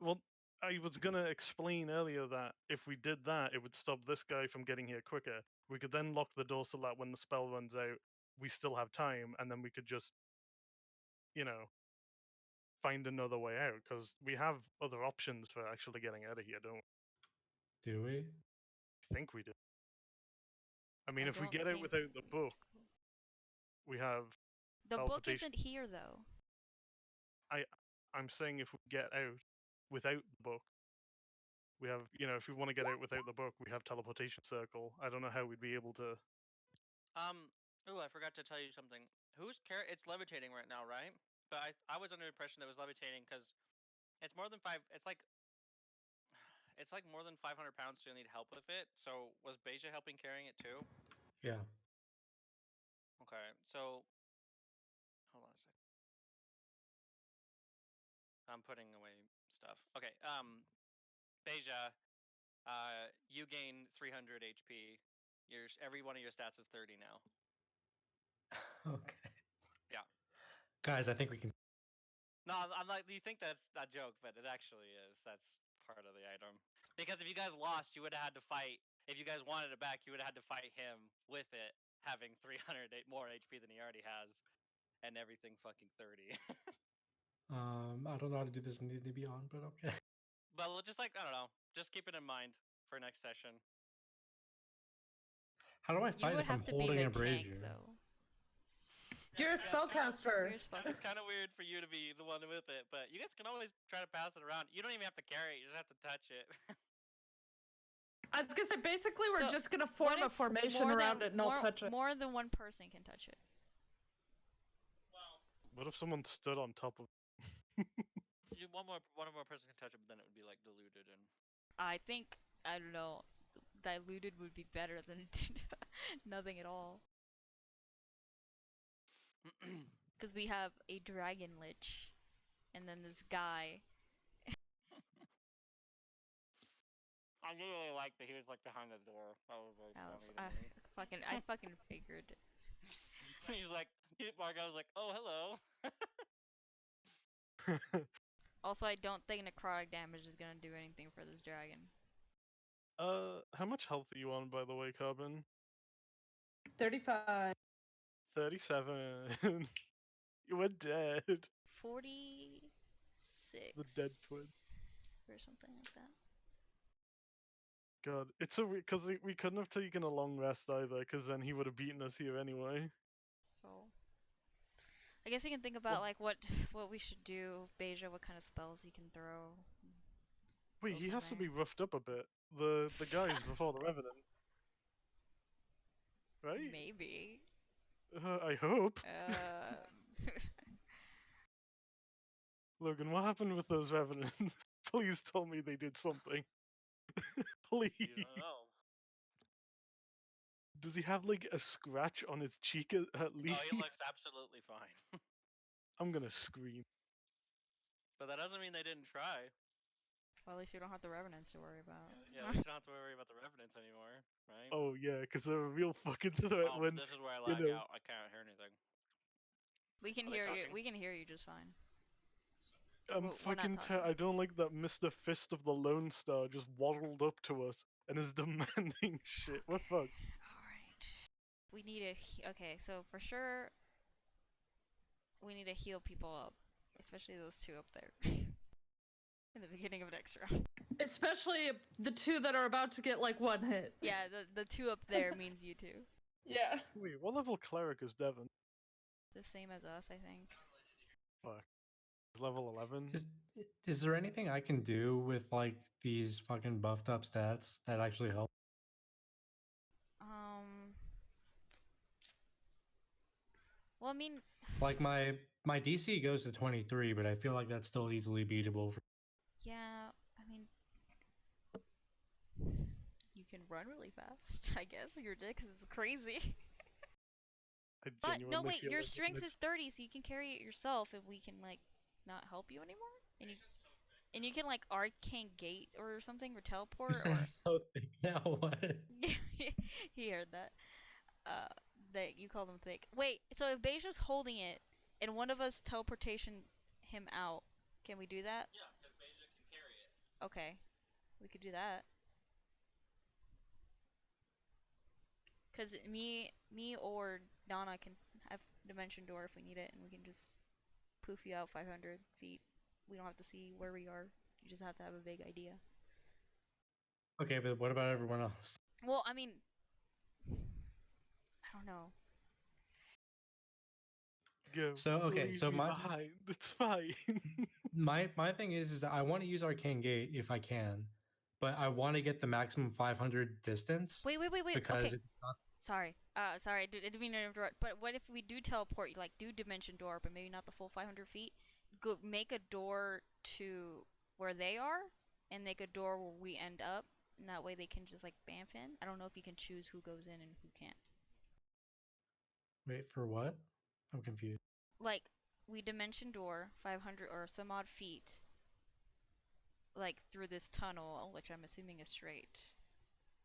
Well, I was gonna explain earlier that if we did that, it would stop this guy from getting here quicker. We could then lock the door so that when the spell runs out, we still have time, and then we could just, you know, find another way out. Because we have other options for actually getting out of here, don't we? Do we? I think we do. I mean, I if we don't get out think without the book, we have. The book teleportation. isn't here though. I'm saying if we get out without the book, we have, you know, if we want to get out without the book, we have teleportation circle. I don't know how we'd be able to. Oh, I forgot to tell you something. It's levitating right now, right? But I was under the impression that it was levitating because it's more than 5. It's like more than 500 pounds. So you'll need help with it. So was Beja helping carrying it too? Yeah. Okay, so hold on a sec. I'm putting away stuff. Okay, Beja, you gain 300 HP. Every one of your stats is 30 now. Okay. Yeah. Guys, I think we can. No, I'm like, you think that's a joke, but it actually is. That's part of the item. Because if you guys lost, you would have had to fight. If you guys wanted it back, you would have had to fight him with it, having 300 more HP than he already has, and everything fucking 30. I don't know how to do this in D&D Beyond, but okay. But just like, I don't know, just keep it in mind for next session. How do I You fight would if I'm have to be holding the a tank brazier? though. You're a spellcaster. You're a spellcaster. It's kind of weird for you to be the one with it, but you guys can always try to pass it around. You don't even have to carry it; you just have to touch it. I was gonna say, basically, we're So, just gonna What form a if formation more around than- it and I'll more- touch it. More than one person can touch it. What if someone stood on top of? One more person can touch it, but then it would be like diluted and. I think, I don't know, diluted would be better than nothing at all. Because we have a dragon lich, and then this guy. I really liked that he was like behind the door. That was very funny to me. I fucking figured. He's like, Margot was like, oh, hello. Also, I don't think necrotic damage is gonna do anything for this dragon. How much health are you on, by the way, Carbon? 35. 37. You were dead. 46. The dead twin. Or something like that. God, it's so weird because we couldn't have taken a long rest either, because then he would have beaten us here anyway. So, I guess we can think about like what we should do. Beja, what kind of spells he can throw. Wait, Go he from has to there. be roughed up a bit. The guys before the Revenant, right? Maybe. I hope. Uh, Logan, what happened with those Revenants? Please tell me they did something. Please. you don't know. Does he have like a scratch on his cheek at No, least? he looks absolutely fine. I'm gonna scream. But that doesn't mean they didn't try. Well, at least you don't have the revenants to worry about. Yeah, you don't have to worry about the Revenants anymore, right? Oh yeah, because they're a real fucking threat Oh, when this is where I you lag know. out. I can't hear anything. We can Are they hear you. talking? We can hear you just fine. I'm we're not fucking. talking. I don't like that Mr. Fist of the Lone Star just waddled up to us and is demanding shit. What fuck? Alright. We need to. Okay, so for sure, we need to heal people up. Especially those two up there. In the beginning of next round. Especially the two that are about to get like one hit. Yeah, the two up there means you two. Yeah. Wait, what level cleric is Devon? The same as us, I think. Fuck. Level 11? Is there anything I can do with like these fucking buffed up stats that actually help? Well, I mean, Like my DC goes to 23, but I feel like that's still easily beatable. yeah, I mean, you can run really fast. I guess your dick is crazy. I But no, genuinely wait, feel your like strength it's- is 30, so you can carry it yourself, and we can like not help you anymore. And you can like arcane gate or something or You teleport said or I'm so thick now. What? he heard that. That you call them thick. Wait, so if Beija's holding it and one of us teleportation him out, can we do that? Yeah, because Beja can carry it. Okay, we could do that. Cause me or Donna can have dimension door if we need it, and we can just poof you out 500 feet. We don't have to see where we are. You just have to have a vague idea. Okay, but what about everyone else? Well, I mean, I don't know. Go. So, okay, leave so me my- behind. It's fine. My thing is I want to use Arcane Gate if I can, but I want to get the maximum 500 distance Wait. because Okay. it's not. Sorry. Sorry. I didn't mean to interrupt. But what if we do teleport? Like, do dimension door, but maybe not the full 500 feet. Go make a door to where they are, and make a door where we end up. And that way they can just like bamf in. I don't know if you can choose who goes in and who can't. Wait, for what? I'm confused. Like, we dimension door 500 or some odd feet. Like through this tunnel, which I'm assuming is straight.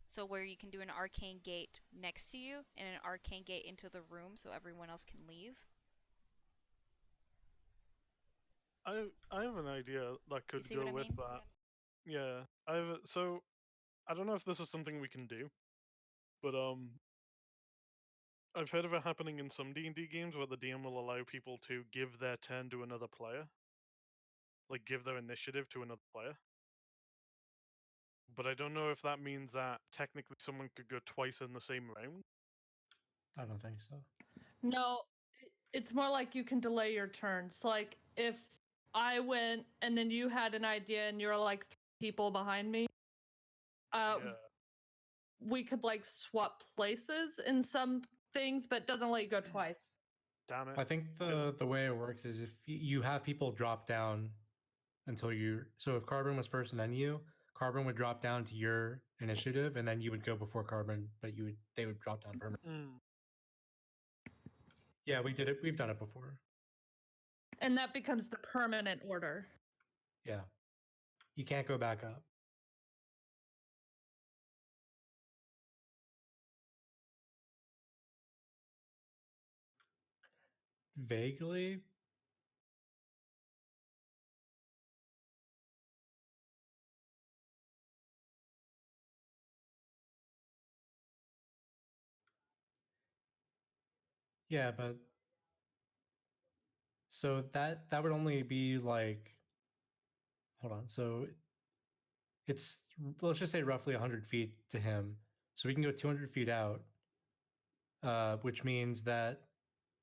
So where you can do an arcane gate next to you and an arcane gate into the room so everyone else can leave. I have an idea that could see go what I with mean? that. Yeah, so I don't know if this is something we can do, but I've heard of it happening in some D&D games where the DM will allow people to give their turn to another player, like give their initiative to another player. But I don't know if that means that technically someone could go twice in the same round. I don't think so. No, it's more like you can delay your turns. Like if I went and then you had an idea and you're like 3 people behind me, Yeah. we could like swap places in some things, but it doesn't let you go twice. Damn it. I think the way it works is if you have people drop down until you. So if Carbon was first and then you, Carbon would drop down to your initiative, and then you would go before Carbon, but they would drop down permanently. Mm. Yeah, we did it. We've done it before. And that becomes the permanent order. Yeah, you can't go back up. Vaguely. Yeah, but so that would only be like, hold on. So it's, let's just say roughly 100 feet to him. So we can go 200 feet out, which means that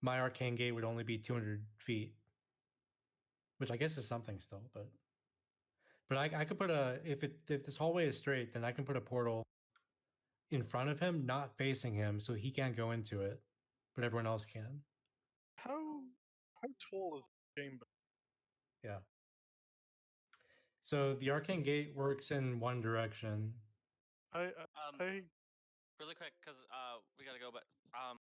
my arcane gate would only be 200 feet, which I guess is something still. But I could put if this hallway is straight, then I can put a portal in front of him, not facing him, so he can't go into it, but everyone else can. How tall is the chamber? Yeah. So the arcane gate works in one direction. I Really quick, because we gotta go, but